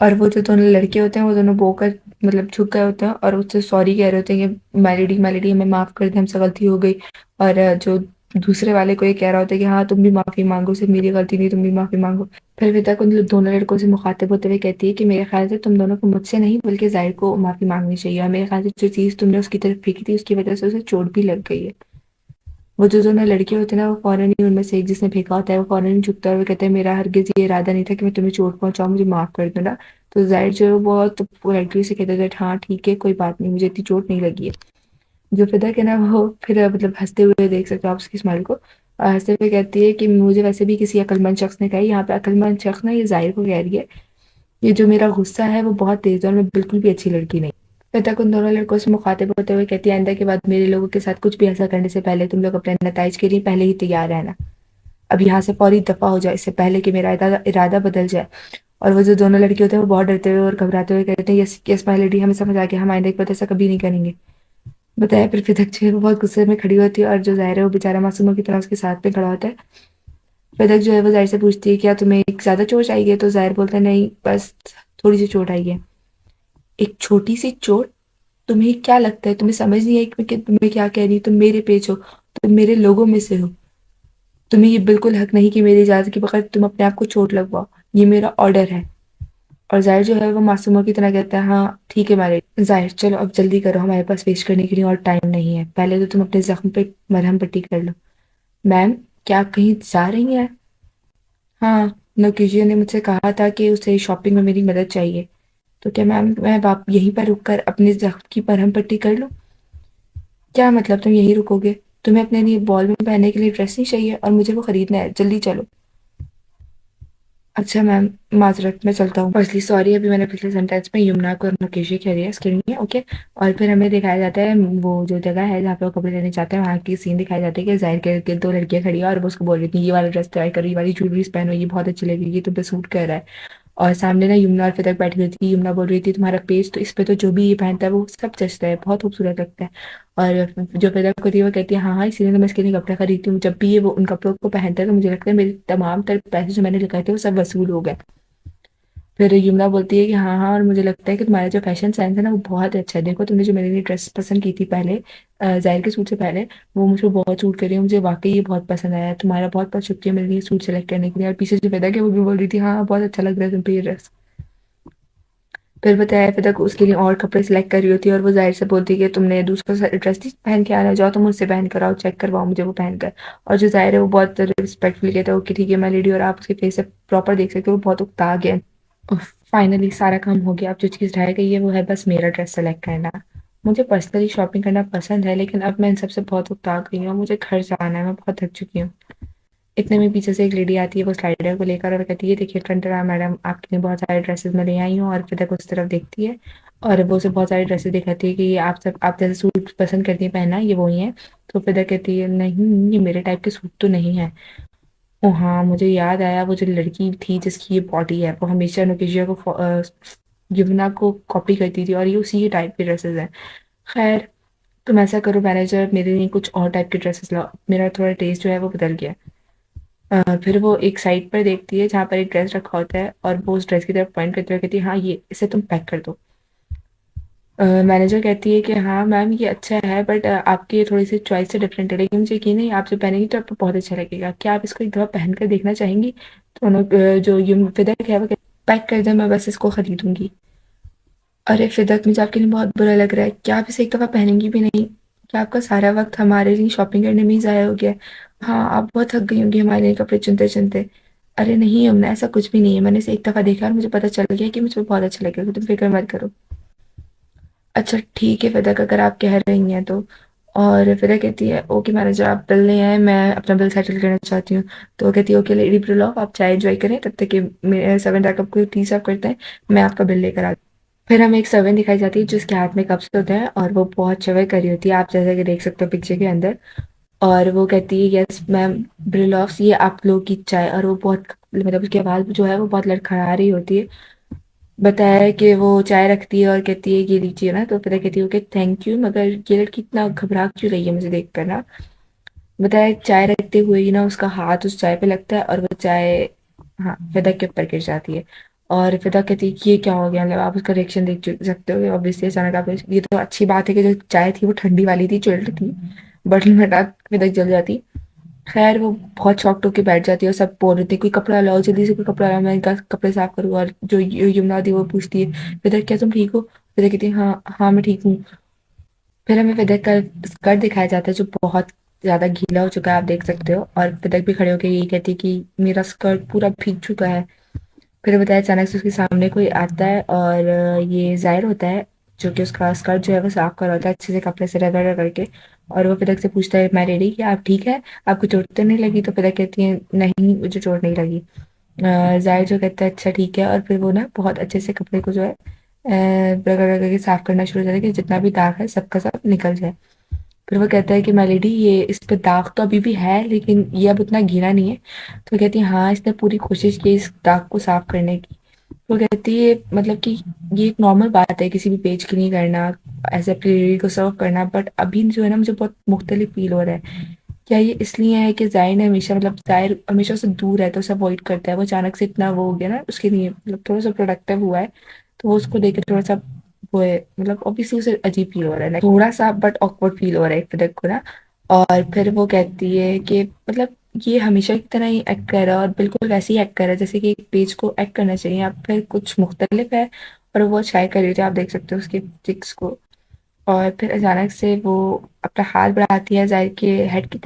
और वो जो दोनों लड़के होते हैं वो दोनों बोकर मतलब झुक गए होते हैं और उससे सॉरी कह रहे होते हैं कि माय लेडी हमें माफ़ कर दें हमसे गलती हो गई। और जो दूसरे वाले को ये कह रहा होता है कि हाँ तुम भी माफ़ी मांगो सिर्फ मेरी गलती नहीं तुम भी माफ़ी मांगो। फिर विदा उन दोनों लड़कों से मुखातिब होते हुए कहती है कि मेरे ख्याल से तुम दोनों को मुझसे नहीं बल्कि जाहिर को माफ़ी मांगनी चाहिए और मेरे ख्याल से जो चीज़ तुमने उसकी तरफ फेंकी थी उसकी वजह से उसे चोट भी लग गई है। वो जो दोनों लड़के होते हैं ना वो फ़ौरन ही उनमें से एक जिसने फेंका होता है वो फ़ौरन ही झुकता है और वो कहता है मेरा हरगिज़ ये इरादा नहीं था कि मैं तुम्हें चोट पहुँचाऊँ मुझे माफ़ कर दो ना। तो ज़ाहिर जो है वो बहुत पोलाइटली से कहता है हाँ ठीक है कोई बात नहीं मुझे इतनी चोट नहीं लगी है। जो फ़िदक है ना वो फिर मतलब हँसते हुए देख सकते हो आप उसकी स्माइल को। हँसते हुए कहती है कि मुझे वैसे भी किसी अक्लमंद शख्स ने कहा है यहाँ पे अक्लमंद शख्स ना ये ज़ाहिर को कह रही है। ये जो मेरा गुस्सा है वो बहुत तेज़ है और मैं बिल्कुल भी अच्छी लड़की नहीं। फ़िदक उन दोनों लड़कों से मुखातिब होते हुए कहती है आइंदा के बाद मेरे लोगों के साथ कुछ भी ऐसा करने से पहले तुम लोग अपने नताइज के लिए पहले ही तैयार रहना। अब यहाँ से फौरी दफ़ा हो जाए इससे पहले कि मेरा इरादा बदल जाए। और वो जो दोनों लड़के होते हैं वो बहुत डरते हुए और घबराते हुए कहते हैं यस यस माय लेडी हमें समझ आ गया हम आइंदा के बाद ऐसा कभी नहीं करेंगे। बताया फिर फिदक जो है वो बहुत गुस्से में खड़ी होती है और जो ज़ाहिर है वो बेचारा मासूमों की तरह उसके साथ में खड़ा होता है। फिदक जो है वो ज़ाहिर से पूछती है क्या तुम्हें एक ज़्यादा चोट आई है? तो ज़ाहिर बोलता है नहीं बस थोड़ी सी चोट आई है। एक छोटी सी चोट? तुम्हें क्या लगता है तुम्हें समझ नहीं आई कि तुम्हें क्या कह रही हूँ? तुम मेरे पेज हो, तुम मेरे लोगों में से हो। तुम्हें ये बिल्कुल हक नहीं कि मेरी इजाज़त के बगैर तुम अपने आप को चोट लगवाओ। ये मेरा ऑर्डर है। और ज़ाहिर जो है वो मासूमों की तरह कहता है हाँ ठीक है मारे ज़ाहिर चलो अब जल्दी करो हमारे पास वेस्ट करने के लिए और टाइम नहीं है। पहले तो तुम अपने ज़ख्म पे मरहम पट्टी कर लो। मैम क्या आप कहीं जा रही हैं? हाँ नोकिजिया ने मुझसे कहा था कि उसे शॉपिंग में मेरी मदद चाहिए। तो क्या मैम मैं आप यहीं पर रुक कर अपने ज़ख्म की मरहम पट्टी कर लूँ? क्या मतलब तुम यहीं रुकोगे? तुम्हें अपने लिए बॉल में पहनने के लिए ड्रेस नहीं चाहिए और मुझे वो खरीदना है जल्दी चलो। अच्छा मैम माजरत मैं चलता हूँ फर्स्टली सॉरी अभी मैंने पिछले सेंटेंस में यमुना को नोकेशी कह दिया इसके लिए ओके। और फिर हमें दिखाया जाता है वो जो जगह है जहाँ पे वो कपड़े लेने जाते हैं वहाँ की सीन दिखाई जाती है कि जाहिर के दो लड़कियाँ खड़ी है और वो उसको बोल रही थी ये वाला ड्रेस ट्राई करो ये वाली ज्वेलरीज पहनो ये बहुत अच्छी लगेगी तुम पे सूट कर रहा है। और सामने ना यमुना और फिदक बैठी हुई थी यमुना बोल रही थी तुम्हारा पेज तो इस पे तो जो भी ये पहनता है वो सब जचता है बहुत खूबसूरत लगता है। और जो फिदक होती है वो कहती है हाँ हाँ इसीलिए तो मैं इसके लिए कपड़े खरीदती हूँ जब भी ये वो उन कपड़ों को पहनता है तो मुझे लगता है मेरे तमाम तर पैसे जो मैंने लगाए थे वो सब वसूल हो गए। फिर यमुना बोलती है कि हाँ हाँ और मुझे लगता है कि तुम्हारा जो फैशन सेंस है ना वो बहुत अच्छा है देखो तुमने जो मेरे लिए ड्रेस पसंद की थी पहले जाहिर के सूट से पहले वो मुझे बहुत सूट कर रही है मुझे वाकई ये बहुत पसंद आया तुम्हारा बहुत बहुत शुक्रिया मेरे लिए सूट सेलेक्ट करने के लिए और पीछे जो पैदा किया वो भी बोल रही थी हाँ बहुत अच्छा लग रहा है तुम पे ये ड्रेस। फिर बताया फिर तक उसके लिए और कपड़े सिलेक्ट कर रही होती है और वो जाहिर से बोलती है कि तुमने दूसरा ड्रेस नहीं पहन के आना, जाओ तुम मुझसे पहन कर आओ, चेक करवाओ मुझे वो पहन कर। और जो जाहिर है वो बहुत रिस्पेक्टफुली कहता है ओके ठीक है मैं लेडी, और आप उसके फेस से प्रॉपर देख सकते हो वो बहुत उकता गया। फाइनली सारा काम हो गया, अब जो चीज़ रह गई है वो है बस मेरा ड्रेस सेलेक्ट करना। मुझे पर्सनली शॉपिंग करना पसंद है लेकिन अब मैं इन सबसे बहुत उकता गई हूँ, मुझे घर जाना है, मैं बहुत थक चुकी हूँ। इतने में पीछे से एक लेडी आती है वो स्लाइडर को लेकर और कहती है देखिए टंटरा मैडम आपके लिए बहुत सारे ड्रेसेस मैं ले आई हूँ, और फिर तक उस तरफ देखती है और वो उसे बहुत सारे ड्रेसेस दिखाती है कि ये आप सब आप जैसे सूट पसंद करती हैं पहनना ये वही है। तो फिर तक कहती है नहीं ये मेरे टाइप के सूट तो नहीं है। ओ हाँ मुझे याद आया वो जो लड़की थी जिसकी ये बॉडी है वो हमेशा नुकेशिया को यमुना को कॉपी करती थी और ये उसी टाइप के ड्रेसेस हैं। खैर तुम ऐसा करो मैनेजर मेरे लिए कुछ और टाइप के ड्रेसेस लाओ, मेरा थोड़ा टेस्ट जो है वो बदल गया है। फिर वो एक साइड पर देखती है जहाँ पर एक ड्रेस रखा होता है और वो उस ड्रेस की तरफ पॉइंट करते हुए कहती है हाँ ये इसे तुम पैक कर दो। मैनेजर कहती है कि हाँ मैम ये अच्छा है बट आपकी थोड़ी सी चॉइस से डिफरेंट है, लेकिन मुझे यकीन है आप जब पहनेंगी तो आपको बहुत अच्छा लगेगा, क्या आप इसको एक दफ़ा पहन कर देखना चाहेंगी? तो जो ये फिदक है वो पैक कर दे मैं बस इसको खरीदूंगी। अरे फिदक मुझे आपके लिए बहुत बुरा लग रहा है, क्या आप इसे एक दफ़ा पहनेंगी भी नहीं? क्या आपका सारा वक्त हमारे लिए शॉपिंग करने में ही ज़ाया हो गया है? हाँ आप बहुत थक गई होंगी हमारे लिए कपड़े चुनते चुनते। अरे नहीं यमुना ऐसा कुछ भी नहीं है, मैंने इसे एक दफ़ा देखा और मुझे पता चल गया कि मुझे बहुत अच्छा लगेगा, तुम फिक्र मत करो। अच्छा ठीक है फिदक अगर आप कह रही हैं तो। और फिदक कहती है ओके मैनेजर आप बिल ले आए मैं अपना बिल सेटल करना चाहती हूँ। तो वो कहती है ओके लेडी ब्रिलॉफ आप चाय एंजॉय करें तब तक कि मेरे सर्वेंट आकर आपको टी सर्व करते हैं, मैं आपका बिल लेकर आती हूँ। फिर हमें एक सर्वेंट दिखाई जाती है जिसके हाथ में कप्स होते हैं और वो बहुत शवर करी होती है आप जैसा कि देख सकते हो पिक्चर के अंदर। और वो कहती है यस मैम ब्रिलॉफ्स ये आप लोग की चाय, और वो बहुत मतलब उसकी आवाज़ जो है वो बहुत लड़खड़ा रही होती है। बताया है कि वो चाय रखती है और कहती है ये लीजिए ना, तो फिर कहती है ओके थैंक यू, मगर ये लड़की इतना घबरा क्यों रही है मुझे देख कर ना। बताया चाय रखते हुए ही ना उसका हाथ उस चाय पे लगता है और वो चाय हाँ फिदा के ऊपर गिर जाती है। और फिदा कहती है कि ये क्या हो गया, मतलब आप उसका रिएक्शन देख सकते हो ऑब्वियसली अचानक आप ये तो अच्छी बात है कि जो चाय थी वो ठंडी वाली थी चिल्ड थी, बटन में डाल फिदा जल जाती। खैर वो बहुत शॉक्ड होके बैठ जाती है और सब बोल रहे थे कोई कपड़ा लाओ जल्दी से, कोई कपड़ा लाओ मैं इनका कपड़े साफ करूँ। और जो यमुना थी वो पूछती है फिदा क्या तुम ठीक हो? फिदा कहती है हाँ हाँ मैं ठीक हूँ। फिर हमें फिदा का स्कर्ट दिखाया जाता है जो बहुत ज़्यादा गीला हो चुका है आप देख सकते हो, और फिदक भी खड़े होकर यही कहती है कि मेरा स्कर्ट पूरा भीग चुका है। फिर बताया अचानक से उसके सामने कोई आता है और ये ज़ाहिर होता है जो कि उसका स्कर्ट जो है वो साफ कर रहा होता है अच्छे से कपड़े से रगड़ रगड़ के। और वो फिदक से पूछता है मैं रेडी क्या आप ठीक है, आपको चोट तो नहीं लगी? तो फिदक कहती है नहीं मुझे चोट नहीं लगी। ज़ाहिर जो कहता है अच्छा ठीक है, और फिर वो ना बहुत अच्छे से कपड़े को जो है रगड़ रगड़ के साफ करना शुरू कर देता है कि जितना भी दाग है सबका सब निकल जाए। फिर वो कहता है कि माय लेडी ये इस पे दाग तो अभी भी है लेकिन ये अब उतना गीला नहीं है। तो वो कहती है हाँ इसने पूरी कोशिश की इस दाग को साफ करने की। वो कहती है मतलब कि ये एक नॉर्मल बात है किसी भी पेज की नहीं करना, ऐसे अपनी लेडी को सर्व करना, बट अभी जो है ना मुझे बहुत मुख्तलिफ फील हो रहा है। क्या ये इसलिए है कि ज़ाहिर ने हमेशा मतलब ज़ाहिर हमेशा उससे दूर है तो उसे अवॉइड करता है, वो अचानक से इतना वो हो गया ना उसके लिए मतलब थोड़ा सा प्रोडक्टिव हुआ है तो वो उसको देख के थोड़ा सा वो है मतलब ऑब्वियसली उसे अजीब फील हो रहा है like, थोड़ा सा बट ऑकवर्ड फील हो रहा है फिदक को ना। और फिर वो कहती है कि मतलब ये हमेशा की तरह ही एक्ट कर रहा है और बिल्कुल वैसे ही एक्ट कर रहा है जैसे कि एक पेज को एक्ट करना चाहिए, या फिर कुछ मुख्तलिफ है। और वो शायद कर रही थी आप देख सकते हो उसके चिक्स को। और फिर अचानक से वो अपना हाथ बढ़ाती है ज़ाहिर के हेड की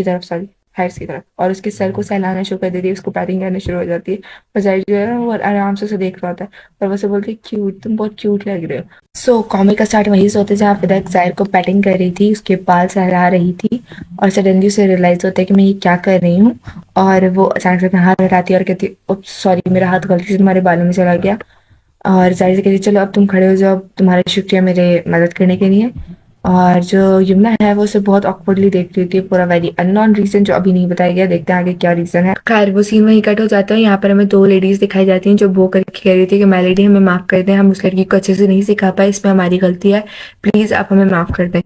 तरफ सॉरी हेड्स की तरफ, और उसके सर को सहलाना शुरू कर देती है, उसको पैटिंग करना शुरू हो जाती है। और ज़ाहिर जो है ना वो आराम से उसे देख रहा होता है और वो उसे बोलती है क्यूट तुम बहुत क्यूट लग रहे हो। सो कॉमिक का स्टार्ट वहीं से होता है जहाँ फिदा ज़ाहिर को पैटिंग कर रही थी, उसके बाल सहला रही थी और सडनली उसे रियलाइज़ होता है कि मैं ये क्या कर रही हूँ। और वो अचानक से अपना हाथ हटाती है और कहती है सॉरी मेरा हाथ गलती से तुम्हारे बालों में चला गया। और ज़ाहिर से कहती चलो अब तुम खड़े हो जाओ, अब तुम्हारा शुक्रिया मेरे मदद करने के लिए। और जो यमुना है वो उसे बहुत ऑकवर्डली देख रही थी पूरा वेरी अननोन रीज़न जो अभी नहीं बताया गया, देखते हैं आगे क्या रीज़न है। खैर वो सीन वहीं कट हो जाता है, यहाँ पर हमें दो लेडीज़ दिखाई जाती हैं जो वो करके कह रही थी कि मैं लेडी हमें माफ़ कर दें, हम उस लड़की को अच्छे से नहीं सिखा पाए, इसमें हमारी गलती है, प्लीज़ आप हमें माफ़ कर दें।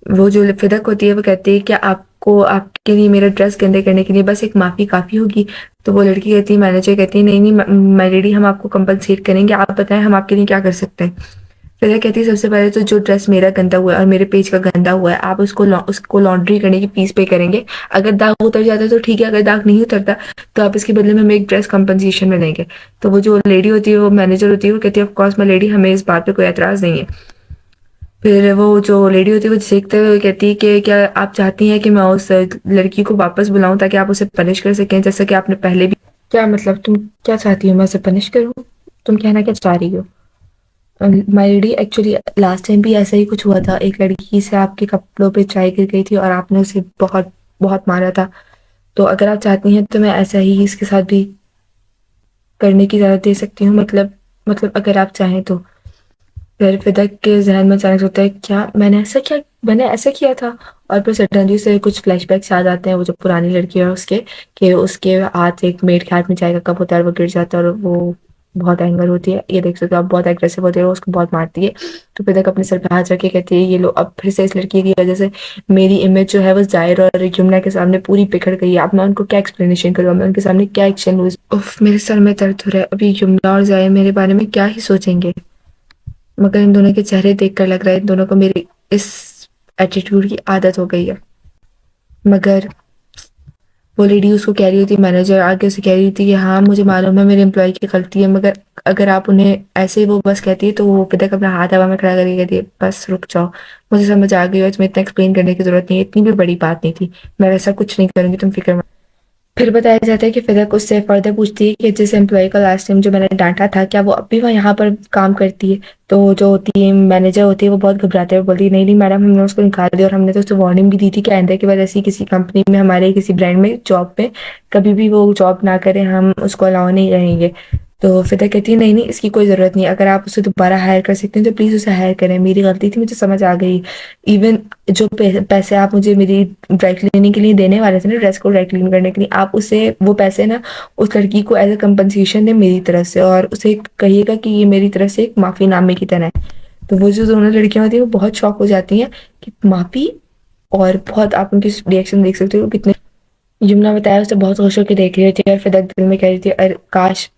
वो जो फिदक होती है वो कहती है कि आपको आपके लिए मेरा ड्रेस गंदे करने के लिए बस एक माफ़ी काफ़ी होगी। तो वो लड़की कहती है मैनेजर कहती है नहीं नहीं मैं लेडी हम आपको कंपनसेट करेंगे, आप बताएं हम आपके लिए क्या कर सकते हैं। फिर कहती है सबसे पहले तो जो ड्रेस मेरा गंदा हुआ है और मेरे पेज का गंदा हुआ है आप उसको लॉन्ड्री करने की फीस पे करेंगे। अगर दाग उतर जाता है तो ठीक है, अगर दाग नहीं उतरता तो आप इसके बदले में हमें एक ड्रेस कंपनसेशन में देंगे। तो वो जो लेडी होती है, वो मैनेजर होती है, वो कहती है ऑफ कोर्स माय लेडी, हमें इस बात पे कोई एतराज़ नहीं है। फिर वो जो लेडी होती है वो देखते हुए कहती है कि क्या आप चाहती हैं कि मैं उस लड़की को वापस बुलाऊं ताकि आप उसे पनिश कर सकें, जैसा कि आपने पहले भी। क्या मतलब, तुम क्या चाहती हो, मैं उसे पनिश करूं? तुम कहना क्या चाह रही हो? My lady, actually last time भी ऐसा ही कुछ हुआ था, एक लड़की से आपके कपड़ों पे चाय गिर गई थी और आपने उसे बहुत बहुत मारा था। तो अगर आप चाहती हैं तो मैं ऐसा ही इसके साथ भी करने की इजाज़त दे सकती हूँ, मतलब अगर आप चाहें तो। फिर फिदक के जहन में अचानक से होता है, क्या मैंने ऐसा किया था? और फिर सडनली से कुछ फ्लैशबैक्स याद आते हैं, वो जो पुरानी लड़की है उसके, कि उसके हाथ, एक मेड के हाथ में चाय का कप होता है और वो गिर जाता है और वो बहुत एंगर होती है, ये देख सकते हो आप, बहुत एग्रेसिव होती है, वो उसको बहुत मारती है। तो फिदक अपने सर पे हाथ रख के कहती है, ये लो, अब फिर से इस लड़की की वजह से मेरी इमेज जो है वो जाहिर और यमुना के सामने पूरी बिखर गई है। अब मैं उनको क्या एक्सप्लेनेशन करूँ, मैं उनके सामने क्या एक्शन लूँ? उफ, मेरे सर में दर्द हो रहा है। अभी यमुना और जाहिर मेरे बारे में क्या ही सोचेंगे। मगर इन दोनों के चेहरे देखकर लग रहा है इन दोनों को मेरी इस एटीट्यूड की आदत हो गई है। मगर वो लेडी उसको कह रही होती, मैनेजर आगे से कह रही थी कि हाँ मुझे मालूम है मेरे एम्प्लॉय की गलती है, मगर अगर आप उन्हें ऐसे ही वो बस कहती है तो वो पिता अपना हाथ हवा में खड़ा करके कहती है, बस रुक जाओ, मुझे समझ आ गई है, तुम्हें इतना एक्सप्लेन करने की जरूरत नहीं है, इतनी भी बड़ी बात नहीं थी, मैं वैसा कुछ नहीं करूंगी, तुम फिक्र मत। फिर बताया जाता है कि फिदक उससे फर्दर पूछती है कि जिस एम्प्लॉय का लास्ट टाइम जो मैंने डांटा था, क्या वो अब भी वहाँ यहाँ पर काम करती है? तो जो होती है मैनेजर होती है, वो बहुत घबराते हुए बोलती है, नहीं नहीं मैडम, हमने उसको निकाल दिया और हमने तो उसको वार्निंग भी दी थी कि आइंदा के बाद ऐसी किसी कंपनी में, हमारे किसी ब्रांड में जॉब पे कभी भी वो जॉब ना करे, हम उसको अलाउ नहीं रहेंगे। तो फिदा कहती है, नहीं नहीं इसकी कोई ज़रूरत नहीं, अगर आप उसे दोबारा हायर कर सकते हैं तो प्लीज़ उसे हायर करें, मेरी गलती थी, मुझे समझ आ गई। इवन जो पैसे आप मुझे मेरी ड्राई क्लीनिंग के लिए देने वाले थे ना, ड्रेस को ड्राई क्लीन करने के लिए, आप उसे वो पैसे ना उस लड़की को एज अ कंपनसेशन दें मेरी तरफ से, और उसे कहिएगा कि ये मेरी तरफ से एक माफ़ीनामे की तरह है। तो वो जो दोनों लड़कियां होती हैं वो बहुत शॉक हो जाती हैं कि माफ़ी, और बहुत आप उनकी रिएक्शन देख सकते हो कितने। यमुना बताया उसे बहुत खुश होकर देख रही थी और फिर दिल में कह रही थी, अरे काश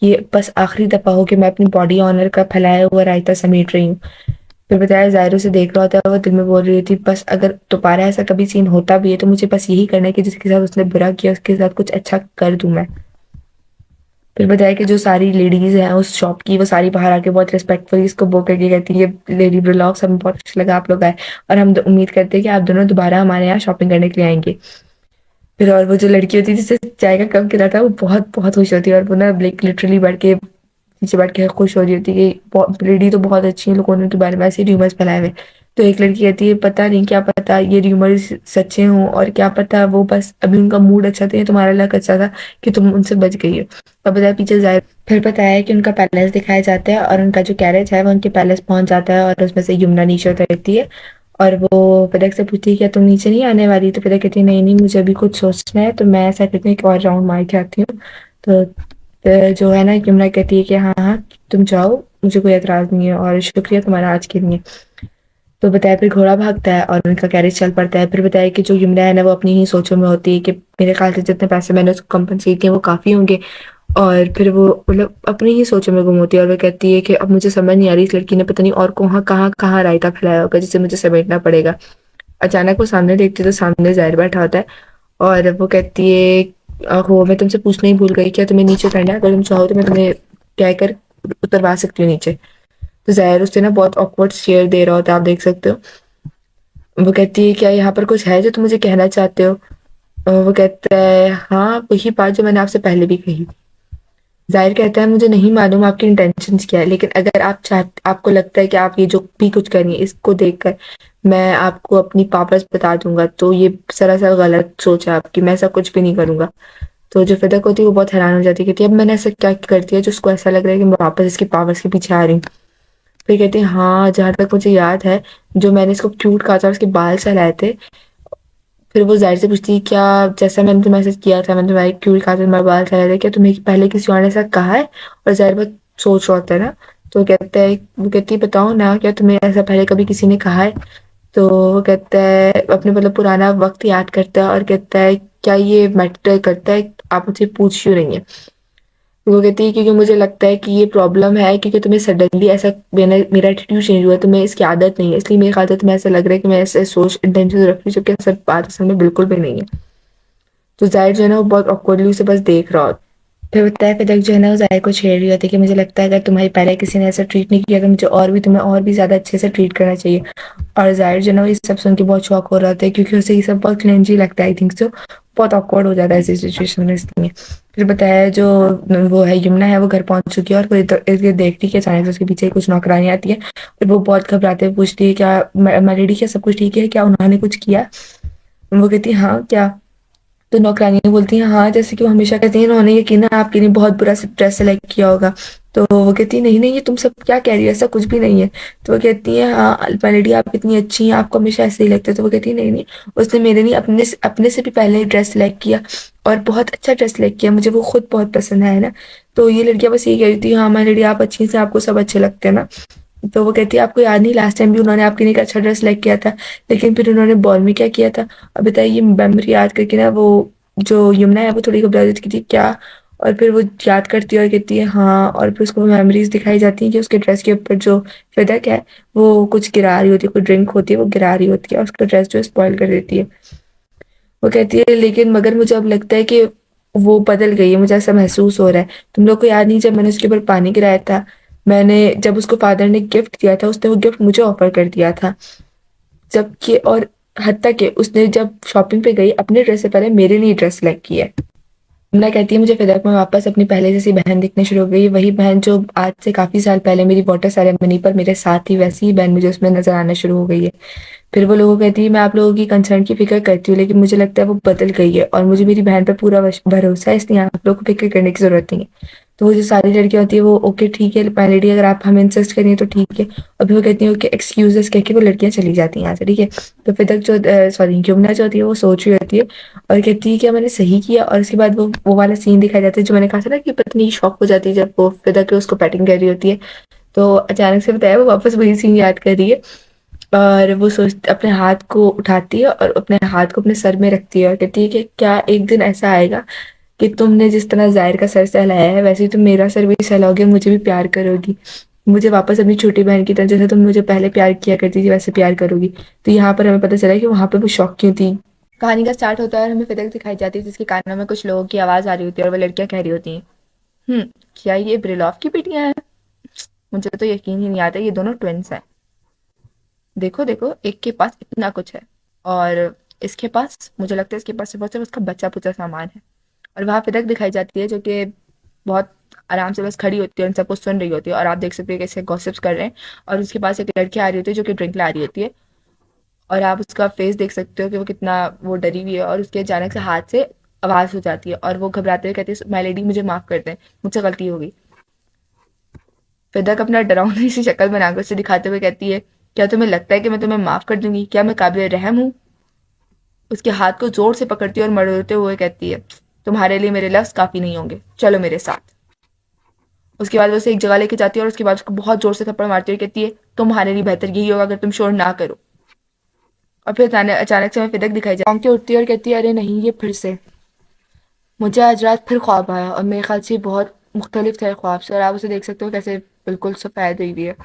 ये बस आखिरी दफ़ा हो कि मैं अपनी बॉडी ऑनर का फैलाया हुआ रायता समेट रही हूँ। फिर बताया ज़ाहिर से देख रहा होता है, वो दिल में बोल रही थी, बस अगर दोबारा ऐसा कभी सीन होता भी है तो मुझे बस यही करना है कि जिसके साथ उसने बुरा किया उसके साथ कुछ अच्छा कर दूं मैं। फिर बताया कि जो सारी लेडीज हैं उस शॉप की, वो सारी बाहर आके बहुत रिस्पेक्टफुली इसको वो करके कहती है, लेडी ब्रिलॉक्स, हमें बहुत अच्छा लगा आप लोग आए और हम उम्मीद करते हैं कि आप दोनों दोबारा हमारे यहाँ शॉपिंग करने के लिए आएंगे। फिर और वो जो लड़की होती है जिससे चाय का कप गिरा था, वो बहुत बहुत खुश होती है और वो ना लिटरली बैठ के नीचे बैठ के खुश हो रही होती है कि लेडी तो बहुत अच्छी है, लोगों ने उनके बारे में ऐसे र्यूमर्स फैलाए हुए। तो एक लड़की कहती है, पता नहीं, क्या पता ये र्यूमर्स सच्चे हों, और क्या पता वो बस अभी उनका मूड अच्छा था, तुम्हारा लक अच्छा था कि तुम उनसे बच गई हो। अब बताया पीछे जाए, फिर बताया है कि उनका पैलेस दिखाया जाता है और उनका जो कैरेज है वो उनके पैलेस पहुंच जाता है और उसमें से यमुना नीचे उतरती है और वो फिदक से पूछती है, क्या तुम नीचे नहीं आने वाली? तो फिदक कहती है, नहीं नहीं मुझे अभी कुछ सोचना है, तो मैं ऐसा करती हूँ एक और राउंड मार के आती हूँ। तो जो है ना, यमुना कहती है कि हाँ हाँ तुम जाओ, मुझे कोई एतराज़ नहीं है और शुक्रिया तुम्हारा आज के लिए। तो बताया फिर घोड़ा भागता है और उनका कैरेज चल पड़ता है। फिर बताया कि जो यमुना है ना वो अपनी ही सोचों में होती है कि मेरे ख्याल से जितने पैसे मैंने उसको कंपनसेट किए वो काफ़ी होंगे, और फिर वो मतलब अपनी ही सोचों में गुम होती है और वो कहती है कि अब मुझे समझ नहीं आ रही, इस लड़की ने पता नहीं और कहाँ कहाँ कहाँ रायता फैलाया होगा जिसे मुझे समेटना पड़ेगा। अचानक वो सामने देखती है तो सामने ज़ाहिर बैठा होता है और वो कहती है, हो मैं तुमसे पूछना ही भूल गई, क्या तुम्हें नीचे उतरना है? अगर तुम चाहो तो मैं तुम्हें कहकर उतरवा सकती हूँ नीचे। तो ज़ाहिर उससे ना बहुत ऑकवर्ड शेयर दे रहा होता है, आप देख सकते हो। वो कहती है, क्या यहाँ पर कुछ है जो तुम मुझे कहना चाहते हो? और वो कहता है, हाँ वही बात जो मैंने आपसे पहले भी कही। ज़ाहिर कहता है, मुझे नहीं मालूम आपकी इंटेंशंस क्या है, लेकिन अगर आपको लगता है कि आप ये जो भी कुछ कर रही हैं इसको देखकर मैं आपको अपनी पावर्स बता दूंगा, तो ये सरासर गलत सोच है आपकी, मैं ऐसा कुछ भी नहीं करूंगा। तो जो फिदक होती है वो बहुत हैरान हो जाती है, कहती है अब मैंने ऐसा क्या कर दिया जो उसको ऐसा लग रहा है कि मैं वापस इसकी पावर्स के पीछे आ रही हूँ। फिर कहती है, हाँ जहाँ तक मुझे याद है, जो मैंने इसको क्यूट कहा था, उसके बाल सहलाए थे। फिर वो ज़ाहिर से पूछती है, क्या जैसा मैंने तुम्हें मैसेज किया था, मैंने तुम्हारी क्यूट कहा था, तुम्हारे बाल सहलाए थे, क्या तुम्हें पहले किसी और ने ऐसा कहा है? और ज़ाहिर बहुत सोच रहा होता है ना, तो कहता है, वो कहती है, बताओ ना, क्या तुम्हें ऐसा पहले कभी किसी ने कहा है? तो वो कहता है, अपने मतलब पुराना वक्त याद करता है और कहता है, क्या ये मैटर करता है, आप मुझे पूछ क्यों रही हैं? वो कहती है क्योंकि मुझे लगता है कि ये प्रॉब्लम है क्योंकि तुम्हें सडनली ऐसा मेरा एटीट्यूड चेंज हुआ, तुम्हें इसकी आदत नहीं है, इसलिए मेरे ख्याल से तुम्हें ऐसा लग रहा है कि मैं ऐसे सोच इंटेंशन रख रही हूँ, जबकि ऐसा बात असल में बिल्कुल भी नहीं है। तो जाहिर जो है ना वो बहुत ऑकवर्डली उसे बस देख रहा होता। फिर बताया फिर जो है ना वो जाहिर को छेड़ रही होती है कि मुझे लगता है अगर तुम्हारी पहले किसी ने ऐसा ट्रीट नहीं किया, अगर मुझे और भी तुम्हें और भी ज़्यादा अच्छे से ट्रीट करना चाहिए। और जाहिर जो है ना वो ये सब सुन के बहुत शॉक हो रहा था क्योंकि उसे ये सब बहुत क्रिंजी लगता है, आई थिंक सो। बहुत ऑकवर्ड हो जाता है ऐसी सिचुएशन में, इसलिए। फिर बताया जो वो है यमुना है वो घर पहुंच चुकी है और वो इधर इर्द गिर्द देखती है कि अचानक से उसके पीछे कुछ नौकरानी आती है। फिर वो बहुत घबराते हुए पूछती है क्या मेलेडी, क्या सब कुछ ठीक है, क्या उन्होंने कुछ किया? वो कहती है हाँ क्या? तो नौकरानियाँ बोलती हैं हाँ, जैसे कि वो हमेशा कहती हैं उन्होंने यकीनन आपके लिए बहुत बुरा ड्रेस सेलेक्ट किया होगा। तो वो कहती है नहीं नहीं, ये तुम सब क्या कह रही हो, ऐसा कुछ भी नहीं है। तो वो कहती है हाँ मेलेडी आप इतनी अच्छी हैं, आपको हमेशा ऐसे ही लगता है। तो वो कहती है नहीं नहीं, उसने मेरे लिए अपने से भी पहले ड्रेस सेलेक्ट किया और बहुत अच्छा ड्रेस सेलेक्ट किया, मुझे वो खुद बहुत पसंद है ना। तो ये लड़कियां बस ये कह रही थी हाँ मेलेडी आप अच्छी से, आपको सब अच्छे लगते हैं ना। तो वो कहती है आपको याद नहीं लास्ट टाइम भी उन्होंने आपके लिए एक अच्छा ड्रेस सेलेक्ट किया था, लेकिन फिर उन्होंने बॉल में क्या किया था? अब बताइए, ये मेमोरी याद करके ना वो जो यमुना है वो थोड़ी घबरा जाती थी क्या। और फिर वो याद करती है और कहती है हाँ, और फिर उसको मेमोरीज दिखाई जाती हैं कि उसके ड्रेस के ऊपर जो फिदक है वो कुछ गिरा रही होती है, कोई ड्रिंक होती है वो गिरा रही होती है और उसका ड्रेस जो स्पॉइल कर देती है। वो कहती है लेकिन मगर मुझे अब लगता है कि वो बदल गई है, मुझे ऐसा महसूस हो रहा है। तुम लोग को याद नहीं जब मैंने उसके ऊपर पानी गिराया था, मैंने जब उसको फादर ने गिफ्ट दिया था उसने वो गिफ्ट मुझे ऑफर कर दिया था, जबकि और हत्ता कि उसने जब शॉपिंग पे गई अपने ड्रेस से पहले मेरे लिए ड्रेस सेलेक्ट की है। यमुना कहती है मुझे फिदक में वापस अपनी पहले जैसी बहन दिखनी शुरू हो गई, वही बहन जो आज से काफी साल पहले मेरी वाटर सेरेमनी पर मेरे साथ थी, वैसी ही बहन मुझे उसमें नजर आना शुरू हो गई है। फिर वो लोगों को कहती है मैं आप लोगों की कंसर्न की फिक्र करती हूँ, लेकिन मुझे लगता है वो बदल गई है और मुझे मेरी बहन पर पूरा भरोसा है, इसलिए आप लोगों को फिक्र करने की जरूरत नहीं है। तो वो जो सारी लड़कियां होती है वो ओके ठीक है पहले अगर आप हमें इंसिस्ट करिए तो ठीक है। अभी वो कहती है कि एक्सक्यूजेस कह के वो लड़कियां चली जाती हैं यहाँ से, ठीक है। तो फिर तक जो सॉरी यमुना जो होती है वो सोच रही होती है और कहती है कि मैंने सही किया। और उसके बाद वो वाला सीन दिखाया जाता है जो मैंने कहा था ना कि पत्नी शॉक हो जाती है जब वो फिर तक उसको पैटिंग कर रही होती है। तो अचानक से बताया वो वापस वही सीन याद कर रही है और वो सोच अपने हाथ को उठाती है और अपने हाथ को अपने सर में रखती है और कहती है कि क्या एक दिन ऐसा आएगा कि तुमने जिस तरह जाहिर का सर सहलाया है वैसे ही तुम मेरा सर भी सहलाओगे, मुझे भी प्यार करोगी, मुझे वापस अपनी छोटी बहन की तरह जैसे तुम मुझे पहले प्यार किया करती थी वैसे प्यार करोगी। तो यहाँ पर हमें पता चला कि वहां पे वो शौक क्यों थी। कहानी का स्टार्ट होता है और हमें फिदक दिखाई जाती है जिसके कानों में कुछ लोगों की आवाज आ रही होती है और वो लड़कियां कह रही होती हैं क्या ये ब्रिलॉफ की बेटियां हैं? मुझे तो यकीन ही नहीं आता ये दोनों ट्विंस हैं। देखो देखो एक के पास इतना कुछ है और इसके पास, मुझे लगता है इसके पास सिर्फ उसका बच्चा पुच्चा सामान है। और वहां फिदक दिखाई जाती है जो कि बहुत आराम से बस खड़ी होती है, उन सबको सुन रही होती है और आप देख सकते हो कैसे गॉसिप्स कर रहे हैं। और उसके पास एक लड़की आ रही होती है जो कि ड्रिंक ला रही होती है और आप उसका फेस देख सकते हो कि वो कितना वो डरी हुई है और उसके अचानक से हाथ से आवाज हो जाती है और वो घबराते हुए कहती है माय लेडी मुझे माफ कर दें, मुझसे गलती हो गई। फिदक अपना डरावनी सी शक्ल बनाकर उसे दिखाते हुए कहती है क्या तुम्हें लगता है कि मैं तुम्हें माफ कर दूंगी? क्या मैं काबिल रहम हूँ? उसके हाथ को जोर से पकड़ती है और मरोड़ते हुए कहती है तुम्हारे लिए मेरे लफ्ज काफी नहीं होंगे, चलो मेरे साथ। उसके बाद वो उसे एक जगह लेके जाती है और उसके बाद उसको बहुत जोर से थप्पड़ मारती है और कहती है तुम्हारे लिए बेहतर यही होगा अगर तुम शोर ना करो। और फिर अचानक से मैं फिदक दिखाई जाती है, उठती है और कहती है अरे नहीं ये फिर से मुझे आज रात फिर ख्वाब आया और मेरे ख्याल से बहुत मुख्तलिफ था ख्वाब से। और आप उसे देख सकते हो कैसे बिल्कुल सफेद हुई है।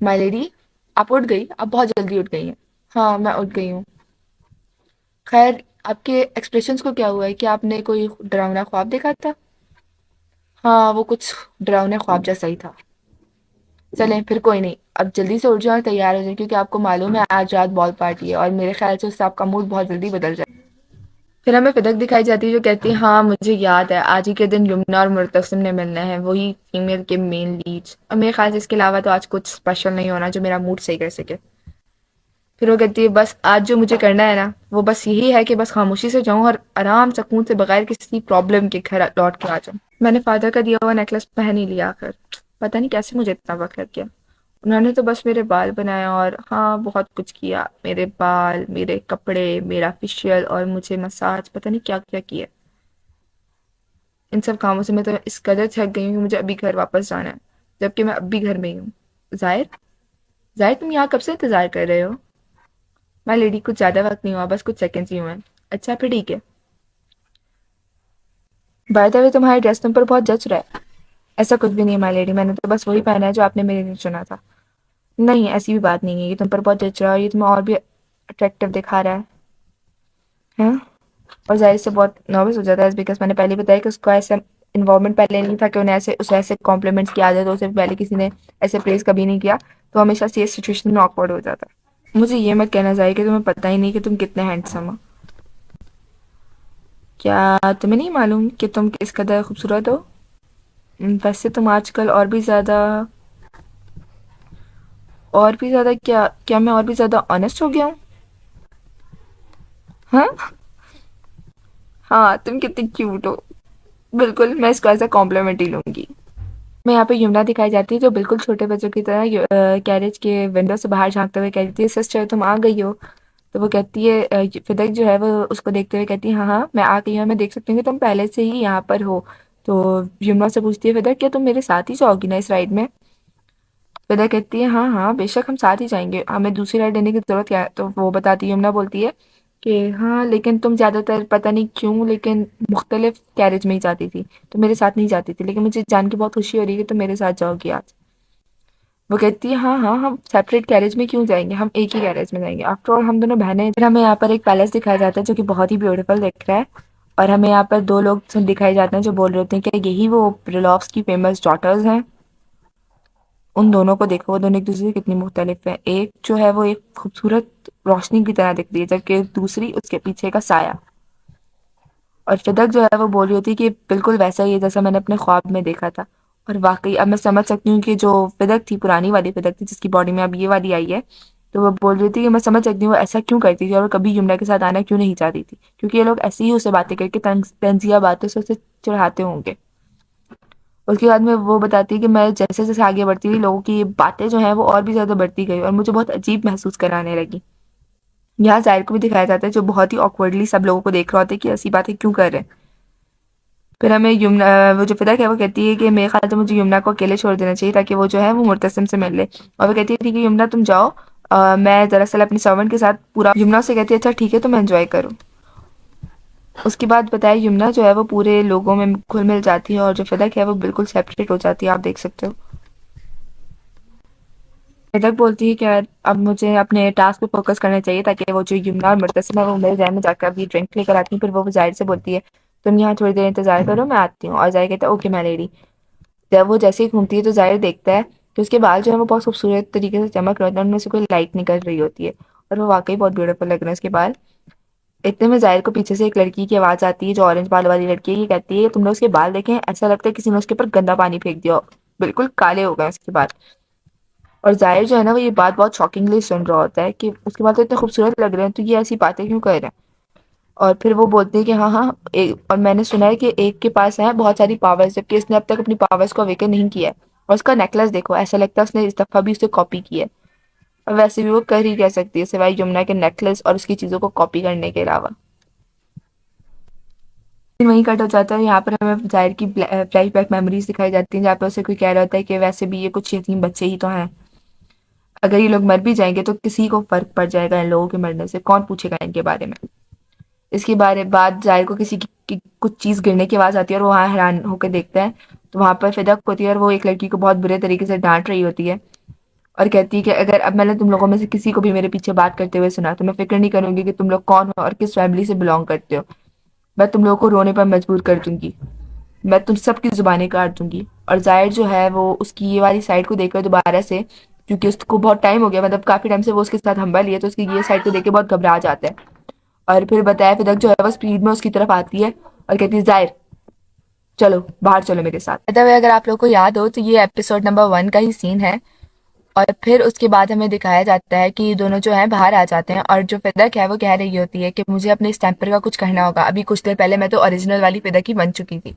माय लेडी आप उठ गई, आप बहुत जल्दी उठ गई हैं। हाँ मैं उठ गई हूँ। खैर आपके एक्सप्रेशंस को क्या हुआ है, क्या आपने कोई डरावना ख्वाब देखा था? हाँ वो कुछ डरावने ख्वाब जैसा ही था। चलें फिर कोई नहीं, अब जल्दी से उठ जाओ और तैयार हो जाए क्योंकि आपको मालूम है आज रात बॉल पार्टी है और मेरे ख्याल से उससे आपका मूड बहुत जल्दी बदल जाए। फिर हमें फिदक दिखाई जाती है जो कहती है हाँ मुझे याद है आज ही के दिन यमुना और मुर्तसिम ने मिलना है, वही फीमेल के मेन लीड्स, और मेरे ख्याल से इसके अलावा तो आज कुछ स्पेशल नहीं होना जो मेरा मूड सही कर सके। फिर वो कहती है बस आज जो मुझे करना है ना वो बस यही है कि बस खामोशी से जाऊं और आराम सुकून से बगैर किसी प्रॉब्लम के घर लौट के आ जाऊं। मैंने फादर का दिया हुआ नेकलेस पहन ही लिया आकर, पता नहीं कैसे मुझे इतना वक्त लग गया। उन्होंने तो बस मेरे बाल बनाए और हाँ बहुत कुछ किया, मेरे बाल, मेरे कपड़े, मेरा फेशियल और मुझे मसाज, पता नहीं क्या क्या किया। इन सब कामों से मैं तो इस कदर थक गई हूँ कि मुझे अभी घर वापस जाना है, जबकि मैं अभी घर में ही हूँ। जाहिर, जाहिर तुम यहाँ कब से इंतजार कर रहे हो? मैं लेडी कुछ ज्यादा वक्त नहीं हुआ, बस कुछ सेकंड्स ही हुए हैं। अच्छा फिर ठीक है। बाय द वे तुम्हारी ड्रेस तुम पर बहुत जच रहा है। ऐसा कुछ भी नहीं है माय लेडी, मैंने तो बस वही पहना है जो आपने मेरे लिए चुना था। नहीं, ऐसी भी बात नहीं है, ये तुम पर बहुत जच रहा है और ये तुम्हें और भी अट्रैक्टिव दिखा रहा है। हैं? और ज़ाहिर से बहुत नर्वस हो जाता है बिकॉज़ मैंने पहले ही बताया कि उसको ऐसा इन्वॉल्वमेंट पहले नहीं था कि उन्हें ऐसे उसे ऐसे कॉम्प्लीमेंट्स की आदत हो, उसे पहले किसी ने ऐसे प्रेज़ कभी नहीं किया, तो हमेशा से ये सिचुएशन में ऑकवर्ड हो जाता है। मुझे ये मत कहना ज़ाहिर कि तुम्हें पता ही नहीं कि तुम कितने हैंडसम हो। क्या तुम्हें नहीं मालूम कि तुम किस कदर खूबसूरत हो? वैसे तुम आजकल और भी ज़्यादा क्या क्या मैं और भी ज़्यादा ऑनेस्ट हो गया हूँ? हाँ? हाँ, तुम कितनी क्यूट हो। बिल्कुल, मैं इसको एज़ अ कॉम्प्लीमेंट ही लूँगी। मैं यहाँ पे यमुना दिखाई जाती है जो बिल्कुल छोटे बच्चों की तरह कैरेज के विंडो से बाहर झांकते हुए कहती है, सिस्टर तुम आ गई हो। तो वो कहती है फिदक जो है वो उसको देखते हुए कहती है, हाँ हाँ मैं आ गई हूँ, मैं देख सकती हूँ कि तुम पहले से ही यहाँ पर हो। तो यमुना से पूछती है, फिदक क्या तुम मेरे साथ ही जाओगी ना इस राइड में? फिदक कहती है, हाँ हाँ बेशक हम साथ ही जाएंगे, हमें दूसरी राइड लेने की ज़रूरत क्या है? तो वो बताती है, यमुना बोलती है कि हाँ लेकिन तुम ज़्यादातर पता नहीं क्यों लेकिन मुख्तलिफ कैरेज में ही जाती थी, तो मेरे साथ नहीं जाती थी, लेकिन मुझे जान के बहुत खुशी हो रही है कि तुम मेरे साथ जाओगी आज। वो कहती है, हाँ हाँ हम सेपरेट गैरेज में क्यों जाएंगे, हम एक ही गैरेज में जाएंगे, आफ्टर ऑल हम दोनों बहनें हैं। फिर हमें यहाँ पर एक पैलेस दिखाया जाता है जो कि बहुत ही ब्यूटीफुल दिख रहा है। और हमें यहाँ पर दो लोग दिखाए जाते हैं जो बोल रहे होते हैं कि यही वो प्रिलॉप्स की फेमस डॉटर्स हैं। उन दोनों को देखो, वो दोनों एक दूसरे से कितनी मुख्तलिफ है, एक जो है वो एक खूबसूरत रोशनी की तरह दिख रही है जबकि दूसरी उसके पीछे का साया। और फिदक जो है वो बोल रही होती है कि बिल्कुल वैसा ही है जैसा मैंने अपने ख्वाब में देखा था। और वाकई अब मैं समझ सकती हूँ कि जो फिदक थी पुरानी वाली फिदक थी जिसकी बॉडी में अब ये वाली आई है, तो वो बोल रही थी कि मैं समझ सकती हूँ वो ऐसा क्यों करती थी और वो कभी यमुना के साथ आना क्यों नहीं चाहती थी, क्योंकि ये लोग ऐसे ही उसे बातें करके तंजिया बातों से उसे चिढ़ाते होंगे। उसके बाद में वो बताती है कि मैं जैसे जैसे आगे बढ़ती थी लोगों की ये बातें जो हैं वो और भी ज़्यादा बढ़ती गई और मुझे बहुत अजीब महसूस कराने लगी। यहाँ जाहिर को भी दिखाया जाता है जो बहुत ही ऑकवर्डली सब लोगों को देख रहा होता है कि ऐसी बातें क्यों कर रहे हैं। फिर हमें यमुना वो जो फिदा है वो कहती है कि मेरे ख्याल से मुझे यमुना को अकेले छोड़ देना चाहिए ताकि वो जो है वो मुर्तसिम से मिल ले। और वो कहती है ठीक है यमुना तुम जाओ, मैं दरअसल अपनी सर्वेंट के साथ पूरा यमुना से कहती है अच्छा ठीक है तो मैं एंजॉय करूँ। उसके बाद बताया यमुना जो है वो पूरे लोगों में घुल मिल जाती है और जो फिदक है वो बिल्कुल सेपरेट हो जाती है, आप देख सकते हो। फिदक बोलती है कि यार अब मुझे अपने टास्क पे फोकस करना चाहिए ताकि वो जो यमुना और मुर्तसिम है वो मिल जाए, मैं जाकर अभी ड्रिंक लेकर आती हूँ। फिर वो जाहिर से बोलती है तुम यहाँ थोड़ी देर इंतजार करो मैं आती हूँ, और जाहिर कहता है ओके मैं रेडी। जब वो जैसे ही घूमती है तो ज़ाहिर देखता है कि उसके बाल जो है वो बहुत खूबसूरत तरीके से चमक रहे होते हैं, उनमें से कोई लाइट निकल रही होती है और वो वाकई बहुत ब्यूटीफुल लग रहे हैं उसके बाल। इतने में ज़ाहिर को पीछे से एक लड़की की आवाज़ आती है जो ऑरेंज बाल वाली लड़की है, ये कहती है तुमने उसके बाल देखे हैं, ऐसा लगता है किसी ने उसके ऊपर गंदा पानी फेंक दिया हो, बिल्कुल काले हो गए उसके बाल। और ज़ाहिर जो है ना वो ये बात बहुत शॉकिंगली सुन रहा होता है कि उसके बाल तो इतने खूबसूरत लग रहे हैं तो ये ऐसी बातें क्यों कर रहे हैं। और फिर वो बोलते हैं कि हाँ हाँ और मैंने सुना है कि एक के पास है बहुत सारी पावर्स जबकि इसने अब तक अपनी पावर्स को अवेकन नहीं किया है। और उसका नेकलेस देखो, ऐसा लगता है उसने इस दफ़ा भी उसे कॉपी की है। और वैसे भी वो कर ही कह सकती है सिवाय यमुना के नेकलेस और उसकी चीज़ों को कॉपी करने के अलावा। फिर वहीं कट हो जाता है, यहाँ पर हमें जाहिर की फ्लैशबैक मेमोरीज दिखाई जाती हैं जहाँ पर उसे कोई कह रहा होता है कि वैसे भी ये कुछ यतीम बच्चे ही तो हैं, अगर ये लोग मर भी जाएंगे तो किसी को फर्क पड़ जाएगा इन लोगों के मरने से, कौन पूछेगा इनके बारे में। इसके बारे बाद जाहिर को किसी की कुछ चीज़ गिरने की आवाज़ आती है और वो वहाँ हैरान होकर देखता है, तो वहाँ पर फिदक होती है और वो एक लड़की को बहुत बुरे तरीके से डांट रही होती है और कहती है कि अगर अब मैंने तुम लोगों में से किसी को भी मेरे पीछे बात करते हुए सुना तो मैं फिक्र नहीं करूंगी कि तुम लोग कौन हो और किस फैमिली से बिलोंग करते हो, मैं तुम लोगों को रोने पर मजबूर कर दूंगी, मैं तुम सबकी जुबानें काट दूंगी। और जाहिर जो है वो उसकी ये वाली साइड को देखकर दोबारा से, क्योंकि उसको बहुत टाइम हो गया मतलब काफ़ी टाइम से वो उसके साथ हम्बल है तो उसकी ये साइड को देख के बहुत घबरा जाता है। और फिर बताया फिदक जो है वो स्पीड में उसकी तरफ आती है और कहती है जाहिर चलो बाहर चलो मेरे साथ। बाय द वे अगर आप लोगों को याद हो तो ये एपिसोड नंबर 1 का ही सीन है। और फिर उसके बाद हमें दिखाया जाता है कि ये दोनों जो हैं बाहर आ जाते हैं और जो फिदक है वो कह रही होती है कि मुझे अपने इस टेम्पर का कुछ कहना होगा, अभी कुछ देर पहले मैं तो ओरिजिनल वाली फिदक ही बन चुकी थी।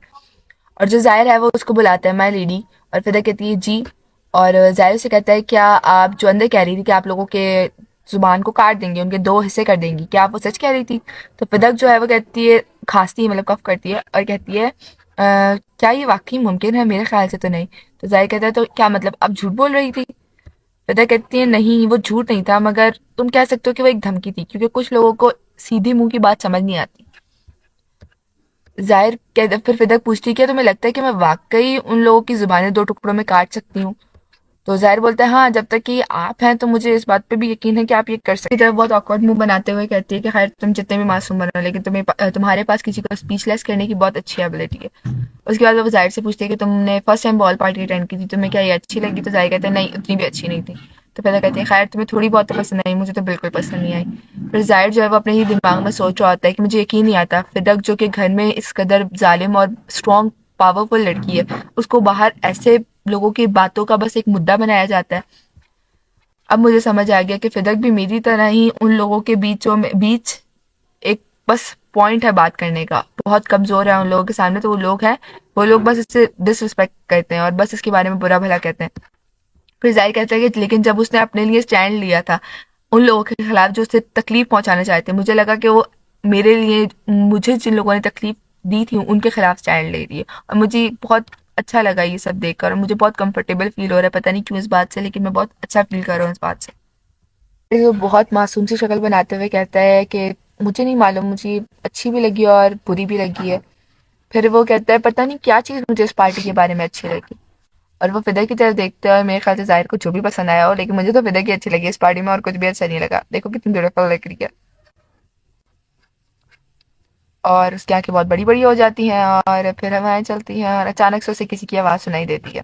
और जो जाहिर है वो उसको बुलाता है माय लेडी, और फिदक कहती है जी। और जाहिर से कहता है क्या आप जो अंदर कह रही थी कि आप लोगों के जुबान को काट देंगे, उनके 2 हिस्से कर देंगी, क्या आप वो सच कह रही थी? तो फिदक जो है वो कहती है, खांसती है मतलब कफ करती है और कहती है क्या ये वाकई मुमकिन है? मेरे ख्याल से तो नहीं। तो जाहिर कहता है तो क्या मतलब आप झूठ बोल रही थी? फिदा कहती है नहीं वो झूठ नहीं था, मगर तुम कह सकते हो कि वो एक धमकी थी क्योंकि कुछ लोगों को सीधी मुंह की बात समझ नहीं आती। ज़ाहिर कहते फिर फिदक पूछती है, क्या तुम्हें लगता है कि मैं वाक़ई उन लोगों की ज़ुबानें 2 टुकड़ों में काट सकती हूँ? तो ज़ाहिर बोलता है, हाँ, जब तक कि आप हैं तो मुझे इस बात पे भी यकीन है कि आप ये कर सकते हैं। की तरफ बहुत ऑकवर्ड मुँह बनाते हुए कहती है कि खैर तुम जितने भी मासूम बनो, लेकिन तुम्हारे पास किसी को स्पीचलेस करने की बहुत अच्छी एबिलिटी है। उसके बाद वो ज़ाहिर से पूछती है कि तुमने first time ball party attend की थी, तुम्हें क्या ये अच्छी लगी? तो ज़ाहिर कहता है, नहीं, उतनी भी अच्छी नहीं थी। तो फिदा कहती है, खैर तुम्हें थोड़ी बहुत तो पसंद आई, मुझे तो बिल्कुल पसंद नहीं आई। फिर ज़ाहिर जो है वो अपने ही दिमाग में सोच रहा होता है कि मुझे यकीन नहीं आता, फिदक जो कि घर में इस कदर ज़ालिम और स्ट्रॉन्ग पावरफुल लड़की है, उसको बाहर ऐसे लोगों की बातों का बस एक मुद्दा बनाया जाता है। अब मुझे समझ आ गया कि फिदक भी मेरी तरह ही उन लोगों के बीच एक बस पॉइंट है बात करने का, बहुत कमज़ोर है उन लोगों के सामने। तो वो लोग बस इससे डिसरिस्पेक्ट करते हैं और बस इसके बारे में बुरा भला कहते हैं। फिर ज़ाहिर कहता है कि लेकिन जब उसने अपने लिए स्टैंड लिया था उन लोगों के खिलाफ जो उसे तकलीफ पहुंचाना चाहते थे, मुझे लगा कि वो मेरे लिए, मुझे जिन लोगों ने तकलीफ दी थी उनके खिलाफ स्टैंड ले रही है। और मुझे बहुत अच्छा लगा ये सब देखकर और मुझे बहुत कंफर्टेबल फील हो रहा है, पता नहीं क्यों इस बात से, लेकिन मैं बहुत अच्छा फील कर रहा हूँ इस बात से। फिर वो बहुत मासूम सी शक्ल बनाते हुए कहता है कि मुझे नहीं मालूम, मुझे अच्छी भी लगी और बुरी भी लगी है। फिर वो कहता है, पता नहीं क्या चीज़ मुझे इस पार्टी के बारे में अच्छी लगी। और वो फिदा की तरफ देखते हैं और मेरे ख्याल से ज़ाहिर को जो भी पसंद आया हो, लेकिन मुझे तो फिदा की अच्छी लगी इस पार्टी में और कुछ भी अच्छा नहीं लगा। देखो कितनी ब्यूटीफुल लग रही है। और उसकी आंखें बहुत बड़ी बड़ी हो जाती हैं और फिर हवाएं चलती हैं और अचानक से उसे किसी की आवाज़ सुनाई देती है।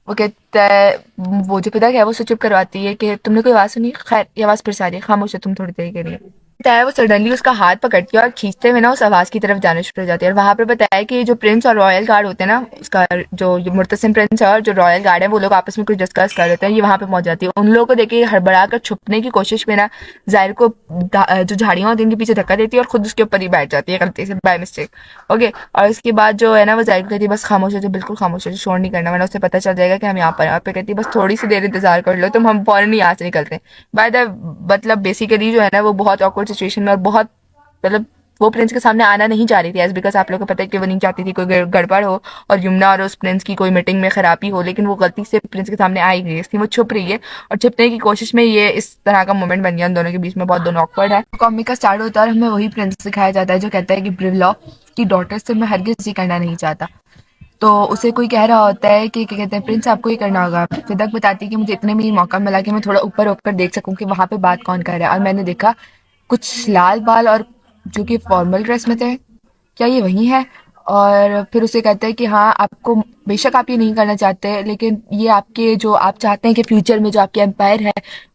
वो कहता है, वो जो फिदा है वो उसे चुप करवाती है कि तुमने कोई आवाज़ सुनी? खैर ये आवाज़ फिर से आ रही है, खामोश है तुम थोड़ी देर के लिए। बताया वो सडनली उसका हाथ पकड़ती है और खींचते हुए ना उस आवाज की तरफ जाने शुरू हो जाती है। और वहां पर बताया कि जो प्रिंस और रॉयल गार्ड होते हैं ना, उसका जो मुर्तसिम प्रिंस है और जो रॉयल गार्ड है, वो लोग आपस में कुछ डिस्कस कर रहे होते हैं। ये वहां पे पहुंच जाती है, उन लोगों को देखे हड़बड़ा कर छुपने की कोशिश में ना जाहिर को जो झाड़ियां होती है उनके पीछे धक्का देती है और खुद उसके ऊपर ही बैठ जाती है गलती से, बाय मिस्टेक। ओके, और इसके बाद जो है ना वो जाहिर को कहती है, बस खामोश हो जाओ, बिल्कुल खामोश हो जाओ, शोर नहीं करना वरना उसे पता चल जाएगा कि हम यहाँ पर हैं। और फिर कहती है, बस थोड़ी सी देर इंतजार कर लो तुम, हम फौरन ही यहाँ से निकलते हैं। बाय द मतलब बेसिकली जो है ना वो बहुत ऑकवर्ड सिचुएशन में और बहुत मतलब वो प्रिंस के सामने आना नहीं चाह रही थी, एज बिकॉज आप लोगों को पता है कि वो नहीं चाहती थी कोई गड़बड़ हो और यमुना और उस प्रिंस की कोई मीटिंग में खराबी हो, लेकिन वो गलती से प्रिंस के सामने आ ही गई, इसलिए वो छुप रही है। और छुपने की कोशिश में ये इस तरह का मोमेंट बन गया उन दोनों के बीच में, बहुत दोनों ऑकवर्ड है। कॉमिक का स्टार्ट होता है और हमें वही प्रिंस दिखाया जाता है जो कहता है कि ब्रिवलॉ की डॉटर से मैं हरगिज ये करना नहीं चाहता। तो उसे कोई कह रहा होता है कि क्या कहते हैं, प्रिंस आपको ही करना होगा। फिदक बताती है कि मुझे इतने में ही मौका मिला कि मैं थोड़ा ऊपर होकर देख सकूं कि वहां पे बात कौन कर रहा है, और मैंने देखा कुछ लाल बाल और जो कि फॉर्मल ड्रेस में थे, क्या ये वही है? और फिर उसे कहता है कि हाँ, आपको बेशक आप ये नहीं करना चाहते, लेकिन ये आपके जो आप चाहते हैं कि फ्यूचर में जो आपके एम्पायर है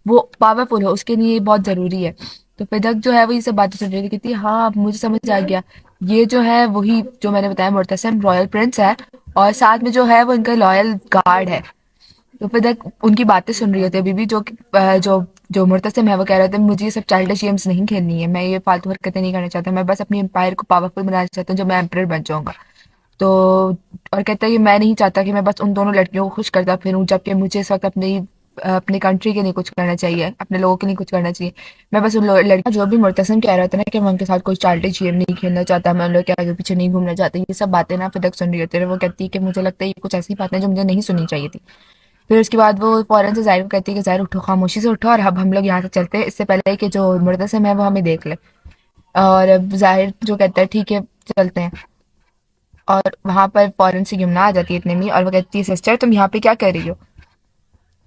वो पावरफुल हो, उसके लिए ये बहुत ज़रूरी है। तो फिदक जो है वो ये सब बातें सुन रही थी, कहती है हाँ, अब मुझे समझ आ गया, ये जो है वही जो मैंने बताया मुर्तसिम रॉयल प्रिंस है और साथ में जो है वो इनका लॉयल गार्ड है। तो फिर तक उनकी बातें सुन रही होती है अभी भी, जो जो मुर्तसिम है वो कह रहे थे मुझे ये सब चाइल्डिश गेम्स नहीं खेलनी है, मैं ये फालतू हरकतें नहीं करना चाहता, मैं बस अपनी एम्पायर को पावरफुल बनाना चाहता हूँ जब मैं एम्परर बन जाऊंगा। तो और कहता है कि मैं नहीं चाहता कि मैं बस उन दोनों लड़कियों को खुश करता फिरूं, जबकि मुझे इस वक्त अपनी कंट्री के लिए कुछ करना चाहिए, अपने लोगों के लिए कुछ करना चाहिए। मैं बस उन लड़कियों, जो भी मुर्तसिम कह रहा था ना कि मैं उनके साथ कोई चाइल्डिश गेम नहीं खेलना चाहता, मैं उन लोग के आगे पीछे नहीं घूमना चाहता, ये सब बातें ना फिर तक सुन रही होती है। वो कहती है कि मुझे लगता है ये कुछ ऐसी बातें हैं जो मुझे नहीं सुननी चाहिए थी। फिर उसके बाद वो फ़ौरन से ज़ाहिर को कहती है कि ज़ाहिर उठो, खामोशी से उठो और अब हम लोग यहाँ से चलते हैं, इससे पहले कि जो मुर्तसिम है वो हमें देख ले। और अब ज़ाहिर जो कहता है ठीक है चलते हैं। और वहाँ पर फ़ौरन से यमुना आ जाती है इतने में, और वो कहती है सिस्टर तुम यहाँ पे क्या कर रही हो?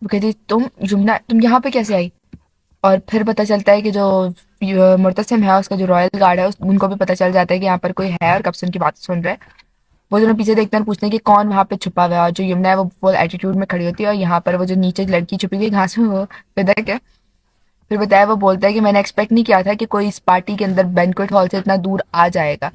वो कहती है तुम यमुना, तुम यहाँ पे कैसे आई? और फिर पता चलता है कि जो मुर्तसिम है उसका जो रॉयल गार्ड है उनको भी पता चल जाता है कि यहाँ पर कोई है और कब से उनकी बात सुन रहा है। वो दोनों पीछे देखते हैं और पूछते हैं कि कौन वहाँ पे छुपा हुआ है, और जो यमुना है वो फुल एटीट्यूड में खड़ी होती है और यहाँ पर वो जो नीचे लड़की छुपी हुई है घास में, वो विदक है। फिर बताया, वो बोलता है कि मैंने एक्सपेक्ट नहीं किया था कि कोई इस पार्टी के अंदर बैंक्वेट हॉल से इतना दूर आ जाएगा।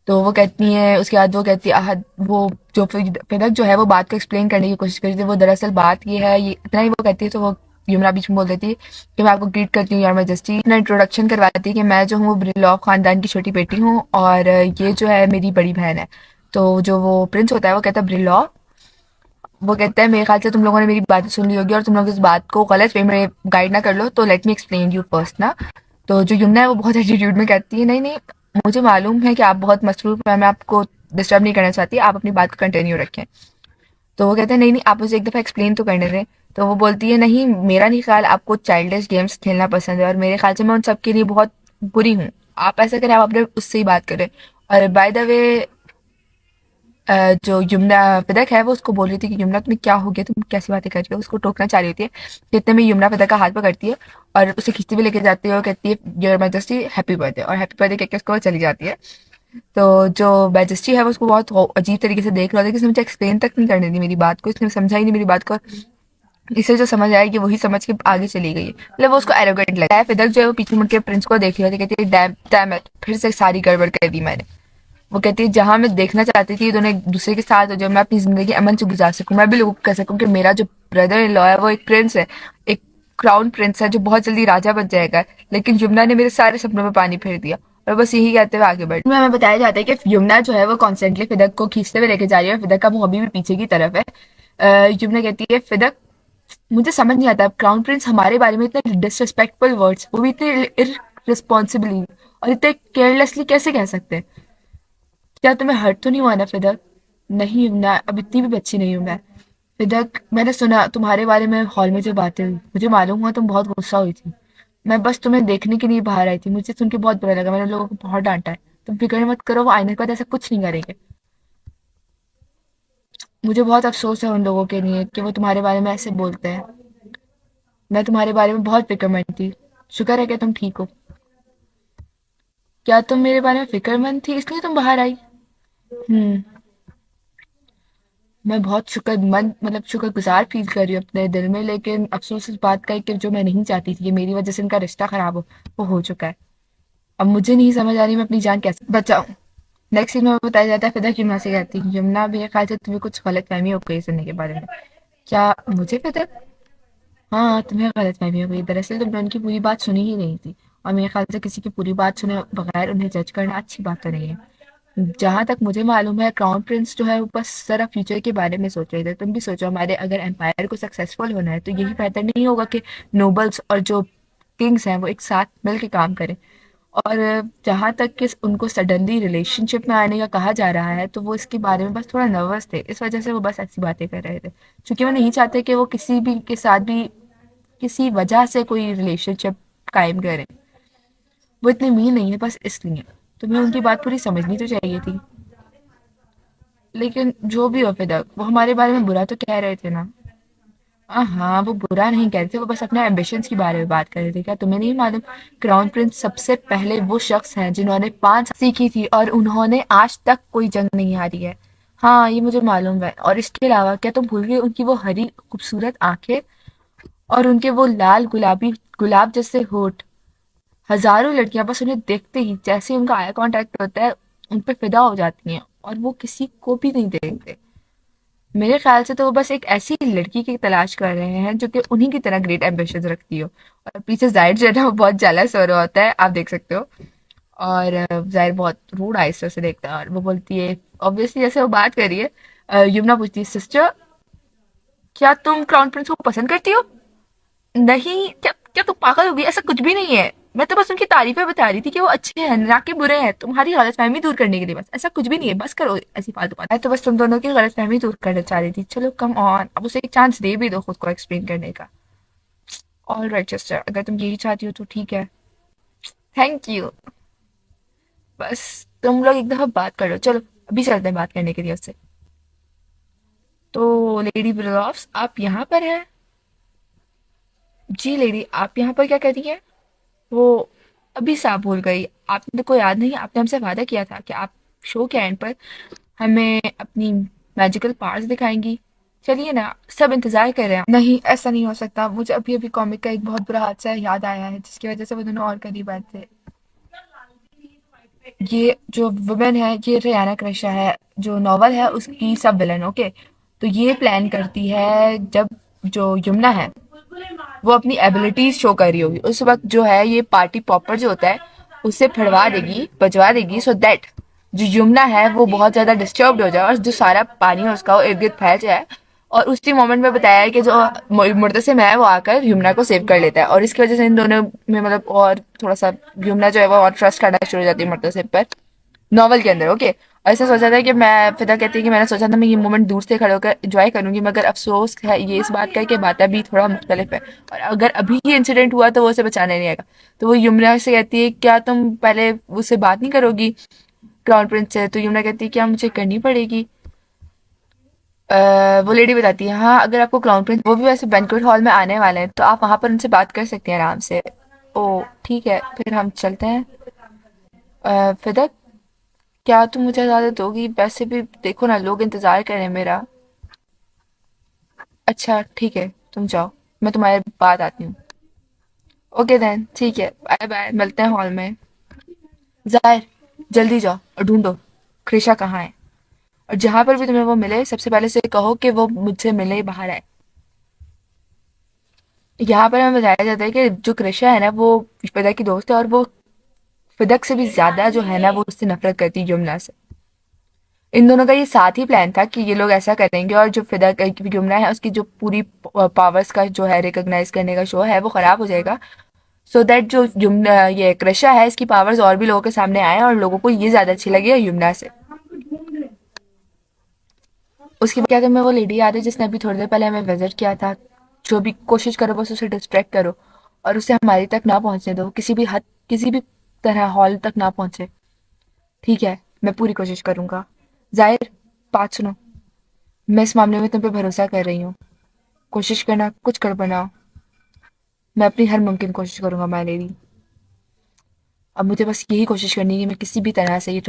तो वो कहती है, उसके बाद वो कहती है वो जो फिदक जो है वो बात को एक्सप्लेन करने की कोशिश करती है, वो दरअसल बात ये है, ये इतना ही वो कहती है। तो वो यमुना बीच में बोल देती है कि मैं आपको ग्रीट करती हूँ यार मैजेस्टी, अपना इंट्रोडक्शन करवाती है कि मैं जो हूँ ब्रिलॉफ खानदान की छोटी बेटी हूँ और ये जो है मेरी बड़ी बहन है। तो जो वो प्रिंस होता है वो कहता है ब्रिलॉफ, वो कहता है मेरे ख्याल से तुम लोगों ने मेरी बातें सुन ली होगी और तुम लोग इस बात को गलत वे में गाइड ना कर लो, तो let me explain you first ना। तो जो यमुना है वो बहुत एटीट्यूड में कहती है, नहीं नहीं, मुझे मालूम है कि आप बहुत मसरूफ हैं, मैं आपको डिस्टर्ब नहीं करना चाहती, आप अपनी बात को कंटिन्यू रखें। तो वो कहते हैं नहीं नहीं, आप मुझे एक दफ़ा एक्सप्लेन तो करने दें। तो वो बोलती है, नहीं, मेरा नहीं ख्याल आपको चाइल्डिश गेम्स खेलना पसंद है और मेरे ख्याल से मैं उन सब के लिए बहुत बुरी हूँ, आप ऐसा करें, आप अपने उससे ही बात करें। और बाय द वे जो यमुना पदक है वो उसको बोल रही थी कि यमुना तुम्हें क्या हो गया, तुम कैसी बातें कर रही हो, उसको टोकना चाह रही होती है। तो इतने में यमुना पदक का हाथ पकड़ती है और उसे खींचते हुए लेके जाती है और कहती है योर मैजेस्टी हैप्पी बर्थडे, और हैप्पी बर्थडे कह के उसको चली जाती है। तो जो मैजेस्टी है वो उसको बहुत अजीब तरीके से देख रहा था कि उसने मुझे एक्सप्लेन तक नहीं करने दी मेरी बात को, इसने समझा ही नहीं मेरी बात को। इसे जो समझ आएगी वही समझ के आगे चली गई है, मतलब वो उसको एरोगेंट लगता है। फिदक जो है वो पीछे मुड़ के प्रिंस को देख रही होती है, कहती है डैम डैम इट, फिर से सारी गड़बड़ कर दी मैंने। वो कहती है जहां मैं देखना चाहती थी दोनों एक दूसरे के साथ हो, जब मैं अपनी जिंदगी अमन से गुजार सकूं, मैं भी लोगों को कह सकूं कि मेरा जो ब्रदर इन लॉ है वो एक प्रिंस है, एक क्राउन प्रिंस है जो बहुत जल्दी राजा बन जाएगा। लेकिन यमुना ने मेरे सारे सपनों में पानी फेर दिया। और बस यही कहते हुए आगे बढ़ में हमें बताया जाता है कि यमुना जो है वो कॉन्स्टेंटली फिदक को खींचते हुए लेके जा रही है, और फिदक का मुंह अभी भी पीछे की तरफ है। यमुना कहती है फिदक मुझे समझ नहीं आता क्राउन प्रिंस हमारे बारे में इतने डिसरिस्पेक्टफुल वर्ड्स, वो भी इतने इररिस्पॉन्सिबली और इतने केयरलेसली कैसे कह सकते हैं। क्या तुम्हें हर्ट तो नहीं हुआ ना फिदक? नहीं यमुना, अब इतनी भी बच्ची नहीं हूं मैं। फिदक मैंने सुना तुम्हारे बारे में हॉल में जो बातें हुई, मुझे मालूम हुआ तुम बहुत गुस्सा हुई थी। मैं बस तुम्हें देखने के लिए बाहर आई थी, मुझे सुन के बहुत बुरा लगा, मैंने लोगों को बहुत डांटा है। तुम फिक्र मत करो, वो आईने के बाद ऐसा कुछ नहीं करेंगे। मुझे बहुत अफसोस है उन लोगों के लिए कि वो तुम्हारे बारे में ऐसे बोलते हैं। मैं तुम्हारे बारे में बहुत फिक्रमंद थी। शुक्र है कि तुम ठीक हो। क्या तुम मेरे बारे में फिक्रमंद थी इसलिए तुम बाहर आई? हम्म। मैं बहुत शुक्रमंद मतलब शुक्रगुजार फील कर रही हूँ अपने दिल में, लेकिन अफसोस इस बात का है कि जो मैं नहीं चाहती थी कि मेरी वजह से इनका रिश्ता खराब वो हो चुका है। अब मुझे नहीं समझ आ रही मैं अपनी जान कैसे बचाऊं। नेक्स्ट सीन में बताया जाता है फिदा यमुना से कहती है यमुना मेरे ख्याल से तुम्हें कुछ गलत फहमी हो गई सुनने के बारे में। क्या मुझे फिदा? हाँ तुम्हें गलत फहमी हो गई, दरअसल तुमने उनकी पूरी बात सुनी ही नहीं थी। और मेरे ख्याल से किसी की पूरी बात सुने बगैर उन्हें जज करना अच्छी बात तो नहीं है। जहाँ तक मुझे मालूम है क्राउन प्रिंस जो है वो बस जरा फ्यूचर के बारे में सोच रहे थे। तुम भी सोचो हमारे अगर एम्पायर को सक्सेसफुल होना है तो यही बेहतर नहीं होगा कि नोबल्स और जो किंग्स हैं वो एक साथ मिल के काम करें। और जहाँ तक कि उनको सडनली रिलेशनशिप में आने का कहा जा रहा है तो वो इसके बारे में बस थोड़ा नर्वस थे, इस वजह से वो बस ऐसी बातें कर रहे थे, क्योंकि वो नहीं चाहते कि वो किसी भी के साथ भी किसी वजह से कोई रिलेशनशिप कायम करें। वो इतने मीन नहीं है बस इसलिए। तुम्हें उनकी बात पूरी समझनी तो चाहिए थी। लेकिन जो भी हो फिदा वो हमारे बारे में बुरा तो कह रहे थे ना? हाँ वो बुरा नहीं कह रहे थे, वो बस अपने एम्बिशंस के बारे में बात कर रहे थे। क्या तुम्हें नहीं मालूम क्राउन प्रिंस सबसे पहले वो शख्स हैं जिन्होंने 5 सीखी थी और उन्होंने आज तक कोई जंग नहीं हारी है। हाँ ये मुझे मालूम है। और इसके अलावा क्या तुम भूल गए उनकी वो हरी खूबसूरत आंखें और उनके वो लाल गुलाबी गुलाब जैसे होठ? हजारों लड़कियां बस उन्हें देखते ही जैसे ही उनका आई कांटेक्ट होता है उन पे फिदा हो जाती हैं, और वो किसी को भी नहीं देखते। मेरे ख्याल से तो वो बस एक ऐसी लड़की की तलाश कर रहे हैं जो कि उन्हीं की तरह ग्रेट एम्बिशंस रखती हो। और पीछे जाहिर जो है ना वो बहुत जेलस हो रहा होता है, आप देख सकते हो। और जाहिर बहुत रूड आइस से उसे देखता है और वो बोलती है ऑब्वियसली जैसे वो बात कर रही है। यमुना पूछती है सिस्टर क्या तुम क्राउन प्रिंस को पसंद करती हो? नहीं, क्या क्या तुम पागल हो गई? ऐसा कुछ भी नहीं है। मैं तो बस उनकी तारीफें बता रही थी कि वो अच्छे हैं ना कि बुरे हैं, तुम्हारी गलतफहमी दूर करने के लिए। बस ऐसा कुछ भी नहीं है, बस करो ऐसी फालतू बात। मैं तो बस तुम दोनों की गलतफहमी दूर करना चाह रही थी। चलो कम ऑन, अब उसे एक चांस दे भी दो खुद को एक्सप्लेन करने का। ऑल राइट सिस्टर, अगर तुम यही चाहती हो तो ठीक है। Thank you. बस तुम लोग एक दफा बात कर लो, चलो अभी चलते हैं बात करने के लिए उससे। तो लेडी ब्रॉफ्स आप यहाँ पर हैं? जी लेडी, आप यहाँ पर क्या कर रही हैं? वो अभी साहब भूल गई, आपने को याद नहीं? आपने हमसे वादा किया था कि आप शो के एंड पर हमें अपनी मैजिकल पावर्स दिखाएंगी। चलिए ना, सब इंतजार कर रहे हैं। नहीं ऐसा नहीं हो सकता, मुझे अभी अभी कॉमिक का एक बहुत बुरा हादसा याद आया है जिसकी वजह से वो दोनों और करीब आए थे। ये जो वुमेन है ये रियाना क्रशा है, जो नॉवल है उसकी सब विलन। ओके, तो ये प्लान करती है जब जो यमुना है वो अपनी एबिलिटीज शो कर रही होगी उस वक्त जो है ये पार्टी पॉपर जो होता है उसे फड़वा देगी, बजवा देगी, सो दैट जो यमुना है वो बहुत ज्यादा डिस्टर्ब्ड हो जाए और जो सारा पानी है उसका वो इर्द गिर्द फैल जाए। और उसी मोमेंट में बताया है कि जो मुर्तसिम है वो आकर यमुना को सेव कर लेता है, और इसकी वजह से इन दोनों में मतलब और थोड़ा सा यमुना जो है वो और ट्रस्ट करना शुरू हो जाती है मुर्तसिम पर नॉवल के अंदर। ओके, और ऐसा सोचा था कि मैं फिदा कहती है कि मैंने सोचा था मैं ये मोमेंट दूर से खड़े होकर एंजॉय करूंगी, मगर अफसोस है ये इस बात का कि बात अभी थोड़ा मुख्तलिफ है, और अगर अभी ही इंसिडेंट हुआ तो वो उसे बचाने नहीं आएगा। तो वो यमुना से कहती है क्या तुम पहले उससे बात नहीं करोगी? क्राउन प्रिंस से। तो यमुना कहती है क्या मुझे करनी पड़ेगी? वो लेडी बताती है हाँ, अगर आपको क्राउन प्रिंस, वो भी वैसे बैंक्वेट हॉल में आने वाले हैं तो आप वहाँ पर उनसे बात कर सकते हैं आराम से। ओ ठीक है, फिर हम चलते हैं। फिदक, क्या तुम मुझे इजाज़त दोगी? वैसे भी देखो ना, लोग इंतज़ार कर रहे हैं मेरा। अच्छा ठीक है, तुम जाओ, मैं तुम्हारे बाद आती हूँ। ओके देन, ठीक है, बाय बाय, मिलते हैं हॉल में। जाहिर, जल्दी जाओ और ढूंढो कृषा कहाँ है, और जहां पर भी तुम्हें वो मिले सबसे पहले से कहो कि वो मुझसे मिलने ही बाहर आए। यहाँ पर हमें बताया जाता है कि जो कृषा है ना वो फिदा की दोस्त है, और वो फिदक से भी ज्यादा जो है ना वो उससे नफरत करती है, यमुना से। इन दोनों का ये साथ ही प्लान था कि ये लोग ऐसा करेंगे, और जो फिदा यमुना है उसकी जो पूरी पावर्स का जो है रिकॉग्नाइज करने का शो है वो खराब हो जाएगा, सो दैट जो यमुना ये कृषा है इसकी पावर्स और भी लोगों के सामने आए और लोगों को ये ज्यादा अच्छी लगी यमुना से। उसके बाद क्या तुम्हें वो लेडी याद है जिसने अभी थोड़ी देर पहले हमें विजिट किया था? जो भी कोशिश करो बस उसे डिस्ट्रैक्ट करो और उसे हमारी तक ना पहुंचने दो, किसी भी हद, किसी भी तरह हॉल तक ना पहुंचे। ठीक है, मैं पूरी कोशिश करूंगा। जाहिर, बात सुनो, मैं इस मामले में तुम पे भरोसा कर रही हूँ। कोशिश करना कुछ गड़बड़ ना हो। मैं अपनी हर मुमकिन कोशिश करूंगा माय लेडी। अब मुझे बस यही कोशिश करनी है कि मैं किसी भी तरह से ये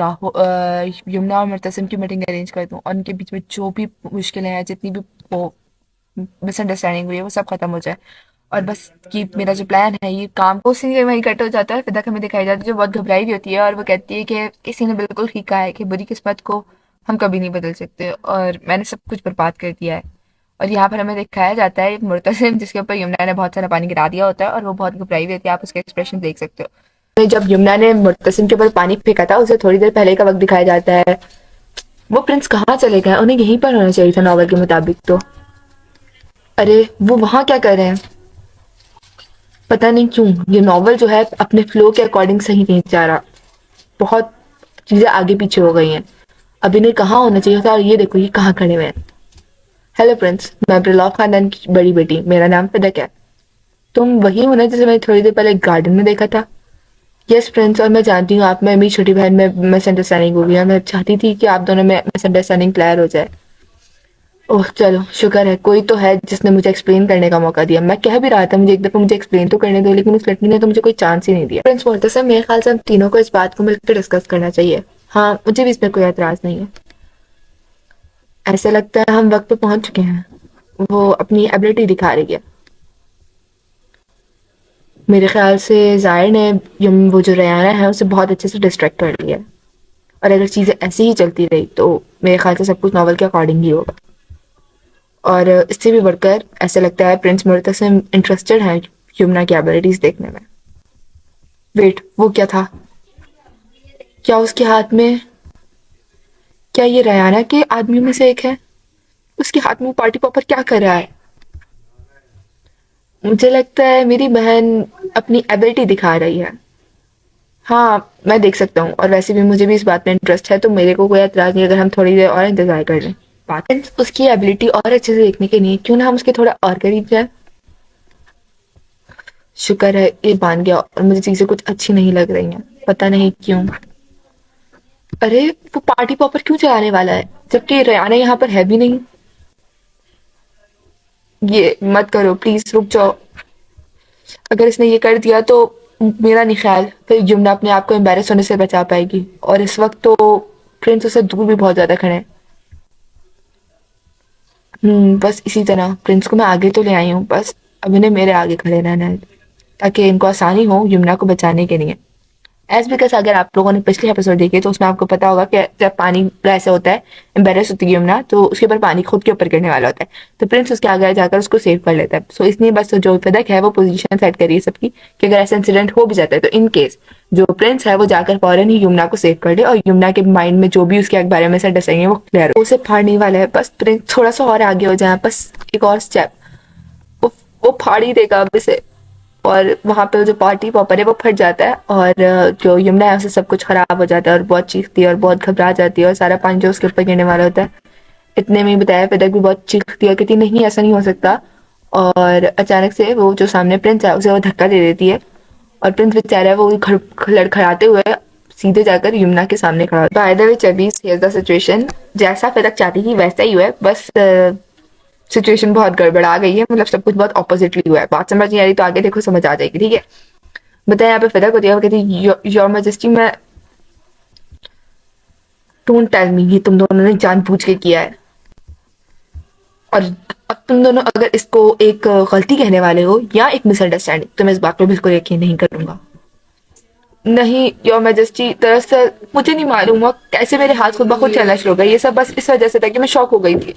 यमुना और मुर्तसिम की मीटिंग अरेंज कर दूं, और उनके बीच में जो भी मुश्किलें हैं, जितनी भी वो मिसअंडरस्टैंडिंग हुई है, वो सब खत्म हो जाए। और बस कि मेरा जो प्लान है ये काम को उसी वहीं कट हो जाता है। फिदा हमें दिखाई जाती है जो बहुत घबराई हुई होती है, और वो कहती है कि किसी ने बिल्कुल ठीक कहा है कि बुरी किस्मत को हम कभी नहीं बदल सकते, और मैंने सब कुछ बर्बाद कर दिया है। और यहाँ पर हमें दिखाया जाता है एक मुर्तसिम जिसके ऊपर यमुना ने बहुत सारा पानी गिरा दिया होता है, और वो बहुत घबराई हुई होती है, आप उसका एक्सप्रेशन देख सकते हो। जब यमुना ने मुर्तसिम के ऊपर पानी फेंका था उसे थोड़ी देर पहले का वक्त दिखाया जाता है। वो प्रिंस कहाँ चले गए? उन्हें यहीं पर होना चाहिए था नॉवल के मुताबिक तो। अरे वो वहां क्या कर रहे हैं? पता नहीं क्यों ये नॉवल जो है अपने फ्लो के अकॉर्डिंग सही नहीं जा रहा, बहुत चीजें आगे पीछे हो गई हैं। अब इन्हें कहाँ होना चाहिए था, और ये देखो ये कहाँ खड़े हुए हैं। हेलो प्रिंस, मैं ब्रिलॉफ खानदान की बड़ी बेटी, मेरा नाम फिदक है। तुम वही हो ना जिसे मैंने थोड़ी देर पहले गार्डन में देखा था? यस प्रिंस, और मैं जानती हूँ आप में मेरी छोटी बहन में मिसअंडरस्टैंडिंग हो गई है। मैं चाहती थी कि आप दोनों में मिसअंडरस्टैंडिंग क्लियर हो जाए। ओह चलो, शुक्र है कोई तो है जिसने मुझे एक्सप्लेन करने का मौका दिया। मैं कह भी रहा था मुझे एक दफा मुझे एक्सप्लेन तो करने दो, लेकिन उस लड़की ने तो मुझे कोई चांस ही नहीं दिया। प्रिंस मोहतसम, मेरे ख्याल से हम तीनों को इस बात को मिलकर डिस्कस करना चाहिए। हाँ, मुझे भी इसमें कोई एतराज नहीं है। ऐसे लगता है हम वक्त पे पहुंच चुके हैं। वो अपनी एबिलिटी दिखा रही है। मेरे ख्याल से जाहिर ने वो जो रयाना है उसे बहुत अच्छे से डिस्ट्रैक्ट कर लिया है, और अगर चीज़ें ऐसी ही चलती रही तो मेरे ख्याल से सब कुछ नॉवल के अकॉर्डिंग ही होगा। और इससे भी बढ़कर ऐसा लगता है प्रिंस मुर्तसिम इंटरेस्टेड है यमुना की एबिलिटीज देखने में। वेट, वो क्या था? क्या उसके हाथ में, क्या ये रयाना के आदमियों में से एक है? उसके हाथ में वो पार्टी पॉपर क्या कर रहा है? मुझे लगता है मेरी बहन अपनी एबिलिटी दिखा रही है। हाँ, मैं देख सकता हूँ, और वैसे भी मुझे भी इस बात में इंटरेस्ट है, तो मेरे को कोई एतराज नहीं अगर हम थोड़ी देर और इंतजार कर लें। बात उसकी एबिलिटी और अच्छे से देखने के लिए क्यों ना हम उसके थोड़ा और करीब जाए। शुक्र है ये मान गया, और मुझे चीजें कुछ अच्छी नहीं लग रही हैं, पता नहीं क्यों। अरे वो पार्टी पॉपर क्यों चलाने वाला है जबकि रयाना यहाँ पर है भी नहीं? ये मत करो प्लीज, रुक जाओ। अगर इसने ये कर दिया तो मेरा नहीं ख्याल फिर यमुना अपने आप को एम्बेरस होने से बचा पाएगी, और इस वक्त तो प्रिंस उससे दूर भी बहुत ज्यादा खड़े हैं। बस इसी तरह प्रिंस को मैं आगे तो ले आई हूँ, बस अब इन्हें मेरे आगे खड़े रहना है ताकि इनको आसानी हो यमुना को बचाने के लिए। एज बिकॉज अगर आप लोगों ने पिछले एपिसोड देखे तो उसमें आपको पता होगा कि जब पानी ऐसे होता है, एम्बेरस होती है यमुना, तो उसके ऊपर पानी खुद के ऊपर गिरने वाला होता है, तो प्रिंस उसके आगे जाकर उसको सेव कर लेता है। सो इसलिए बस जो फिदक है वो पोजीशन सेट करी है सबकी कि अगर ऐसा इंसिडेंट हो भी जाता है तो इन केस जो प्रिंस है वो जाकर फौरन ही यमुना को सेव कर ले, और यमुना के माइंड में जो भी उसके बारे में मिसअंडरस्टैंडिंग है वो क्लियर हो। उसे फाड़ने वाला है, बस प्रिंस थोड़ा सा और आगे हो जाए, बस एक और स्टेप, वो वो फाड़ ही देगा अब इसे। और वहाँ पे जो पार्टी पॉपर है वो फट जाता है, और जो यमुना है उसे सब कुछ खराब हो जाता है, और बहुत चीखती है और बहुत घबरा जाती है, और सारा पानी जो उसके ऊपर गिरने वाला होता है। इतने में ही बताया फिदक भी बहुत चीखती है, कहती नहीं ऐसा नहीं हो सकता, और अचानक से वो जो सामने प्रिंस है उसे वो धक्का दे देती है, और प्रिंस बेचारा है वो लड़खड़ाते हुए सीधे जाकर यमुना के सामने खड़ा हो। बाय द वे चबीस, हियर्स द सिचुएशन, जैसा फिदक चाहती थी वैसा ही हुआ है, बस सिचुएशन बहुत गड़बड़ा गई है, मतलब सब कुछ बहुत ऑपोजिटली हुआ है। बात समझ नहीं आ रही तो आगे देखो समझ आ जाएगी, ठीक है। बताया यहाँ पे फिदक होती है, वो कहती योर मैजेस्टी, मैं डोंट टेल मी ये तुम दोनों ने जानबूझ के किया है, और अब तुम दोनों अगर इसको एक गलती कहने वाले हो या एक मिसअंडरस्टैंडिंग तो मैं इस बात पर बिल्कुल यकीन नहीं करूंगा। नहीं योर मैजेस्टी, दरअसल मुझे नहीं मालूम हुआ कैसे मेरे हाथ खुद ब खुद चलना शुरू हो गए, ये सब बस इस वजह से था कि मैं शॉक हो गई थी।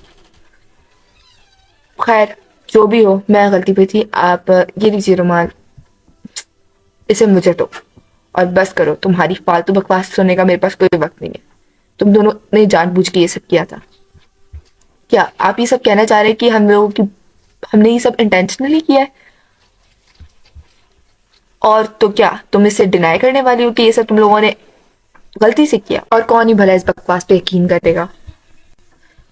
खैर जो भी हो, मैं गलती पे थी। आप ये लीजिए रुमाल, इसे मुझे दो और बस करो, तुम्हारी फालतू बकवास सुनने का मेरे पास कोई वक्त नहीं है। तुम दोनों ने जानबूझ के ये सब किया था। क्या आप ये सब कहना चाह रहे हैं कि हम लोगों की हमने ये सब इंटेंशनली किया है? और तो क्या तुम इसे डिनाई करने वाली हो कि ये सब तुम लोगों ने गलती से किया? और कौन ही भला इस बकवास पे यकीन करेगा?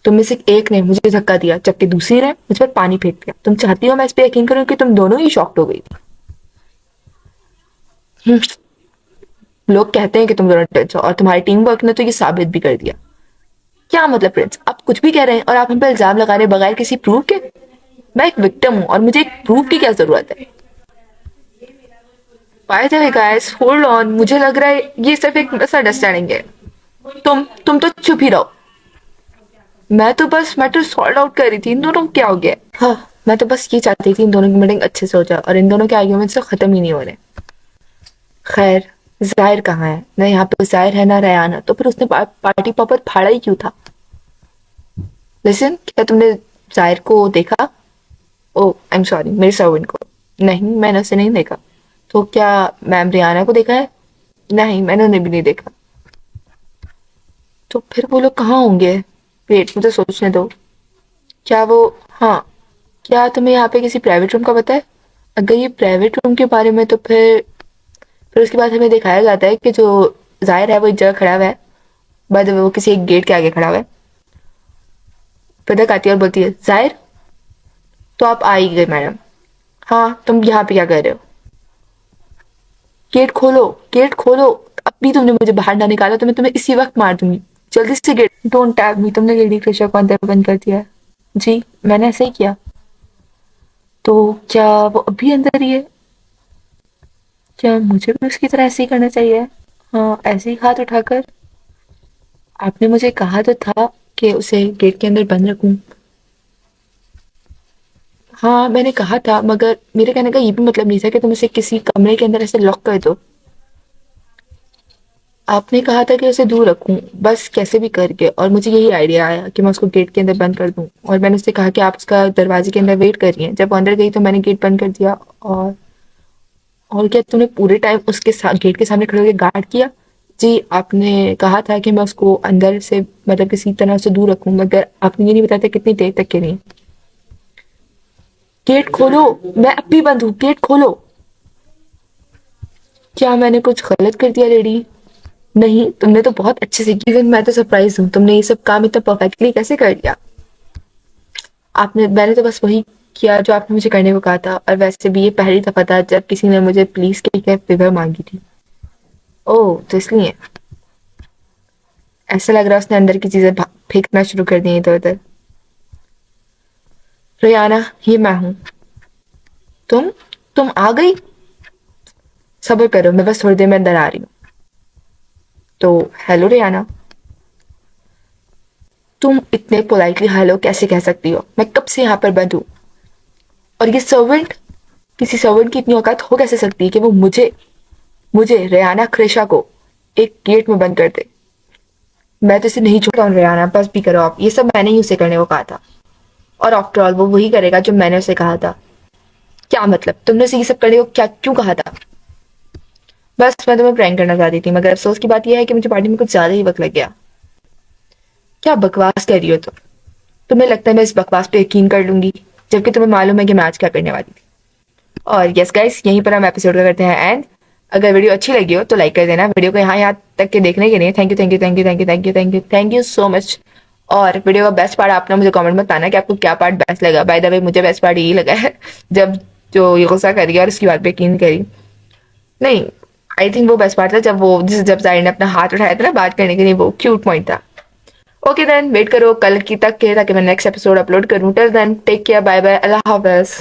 तुम में से एक ने मुझे धक्का दिया जबकि दूसरी ने मुझ पर पानी फेंक दिया। तुम चाहती हो मैं इस पे यकीन करूं कि तुम दोनों ही शॉक्ड हो गई थी? लोग कहते हैं कि तुम दोनों टेंस हो और तुम्हारी टीम वर्क ने तो ये साबित भी कर दिया। क्या मतलब प्रिंस, आप कुछ भी कह रहे हैं और आप हम पे इल्जाम लगा रहे हैं बगैर किसी प्रूफ के? मैं एक विक्टिम हूं और मुझे एक प्रूफ की क्या जरूरत है? Bye the way guys, hold on, मुझे लग रहा है ये सिर्फ एक मिसअंडरस्टैंडिंग है। तुम तो चुप ही रहो। मैं तो बस मैटर सॉल्व आउट कर रही थी, इन दोनों को क्या हो गया? हाँ, मैं तो बस ये चाहती थी इन दोनों की मीटिंग अच्छे से हो जाए और इन दोनों के आर्ग्यूमेंट से खत्म ही नहीं हो रहे। खैर जाहिर कहाँ है ना, यहाँ पे जाहिर है ना रयाना, तो फिर उसने पार्टी पॉपर फाड़ा ही क्यों था? लिसन, क्या तुमने जाहिर को देखा? ओ आई एम सॉरी, मेरे सर्वेंट को। नहीं, मैंने उसे नहीं देखा। तो क्या मैम रियाना को देखा है? नहीं, मैंने उन्हें भी नहीं देखा। तो फिर वो लोग कहाँ होंगे? वेट, मुझे सोचने दो। क्या वो, हाँ, क्या तुम्हें यहाँ पे किसी प्राइवेट रूम का पता है? अगर ये प्राइवेट रूम के बारे में तो फिर उसके बाद हमें दिखाया जाता है कि जो जाहिर है वो एक जगह खड़ा हुआ है, बाद वो किसी एक गेट के आगे खड़ा हुआ है। फिर आती है और बोलती है जाहिर, तो आप आ ही गए मैडम। हाँ, तुम यहाँ पे क्या कर रहे हो? गेट खोलो, गेट खोलो। अभी तुमने मुझे बाहर ना निकाला तो मैं तुम्हें इसी वक्त मार दूंगी। जल्दी से गेट, डोंट टैग मी। तुमने लेडी क्रिशा को अंदर बंद कर दिया है? जी, मैंने ऐसे ही किया। तो क्या वो अभी अंदर ही है? क्या मुझे भी उसकी तरह ऐसे ही करना चाहिए? हाँ, ऐसे ही हाथ उठाकर। आपने मुझे कहा तो था कि उसे गेट के अंदर बंद रखूं। हाँ, मैंने कहा था, मगर मेरे कहने का ये भी मतलब नहीं था कि तुम उसे किसी कमरे के अंदर ऐसे लॉक कर दो। आपने कहा था कि उसे दूर रखूं, बस कैसे भी करके, और मुझे यही आइडिया आया कि मैं उसको गेट के अंदर बंद कर दूं। और मैंने उससे कहा कि आप उसका दरवाजे के अंदर वेट कर रही हैं। जब वो अंदर गई तो मैंने गेट बंद कर दिया। और क्या तुमने पूरे टाइम उसके साथ गेट के सामने खड़े होकर गार्ड किया? जी, आपने कहा था कि मैं उसको अंदर से मतलब किसी तरह से दूर रखूं, मगर आपने ये नहीं बताया था कितनी देर तक के लिए। गेट खोलो, मैं अब भी बंद हूँ, गेट खोलो। क्या मैंने कुछ गलत कर दिया लेडी? नहीं, तुमने तो बहुत अच्छे से, इवन मैं तो सरप्राइज हूँ, तुमने ये सब काम इतना परफेक्टली कैसे कर दिया? मैंने तो बस वही किया जो आपने मुझे करने को कहा था, और वैसे भी ये पहली दफा था जब किसी ने मुझे पुलिस के फेवर मांगी थी। ओह, तो इसलिए ऐसा लग रहा है उसने अंदर की चीजें फेंकना शुरू कर दी इधर उधर। रियाना, ये मैं हूँ। तुम तुम आ गई? सब्र करो, मैं बस थोड़ी देर में अंदर आ रही हूँ। तो हेलो रियाना। तुम इतने पोलाइटली हेलो कैसे कह सकती हो? मैं कब से यहाँ पर बंद हूँ? और ये सर्वेंट, किसी सर्वेंट की इतनी औकात हो कैसे सकती है कि वो मुझे मुझे रेयाना क्रेशा को एक गेट में बंद कर दे? मैं तो इसे नहीं छोड़ता हूँ रेयाना, बस भी करो आप। ये सब मैंने ही उसे करने को कहा था, और आफ्टर ऑल वो वही करेगा जो मैंने उसे कहा था। क्या मतलब, तुमने उसे ये सब करने को क्या क्यों कहा था? बस मैं तुम्हें प्रैंक करना चाहती थी, मगर अफसोस की बात यह है कि मुझे पार्टी में कुछ ज्यादा ही वक्त लग गया। क्या बकवास कर रही हो तुम? तुम्हें लगता है मैं इस बकवास पे यकीन कर लूंगी, जबकि तुम्हें मालूम है कि मैं आज क्या करने वाली थी। और यस गाइस, यहीं पर हम एपिसोड का करते हैं एंड। अगर वीडियो अच्छी लगी हो तो लाइक कर देना। वीडियो को यहाँ तक के देखने के लिए thank you, thank you, thank you, thank you, thank you, thank you, thank you so much. और वीडियो का बेस्ट पार्ट आपने मुझे कमेंट में बताना कि आपको क्या पार्ट बेस्ट लगा। बाय द वे, मुझे बेस्ट पार्ट यही लगा है जब जो ये गुस्सा करी और उसकी बात पे यकीन करी। नहीं, आई थिंक वो बेस्ट पार्ट था जब जाहिर ने अपना हाथ उठाया था ना बात करने के लिए, वो क्यूट पॉइंट था। ओके देन वेट करो कल की तक के, ताकि मैं नेक्स्ट एपिसोड अपलोड करूँ। Till then take care, bye bye, अल्लाह हाफ़िज़।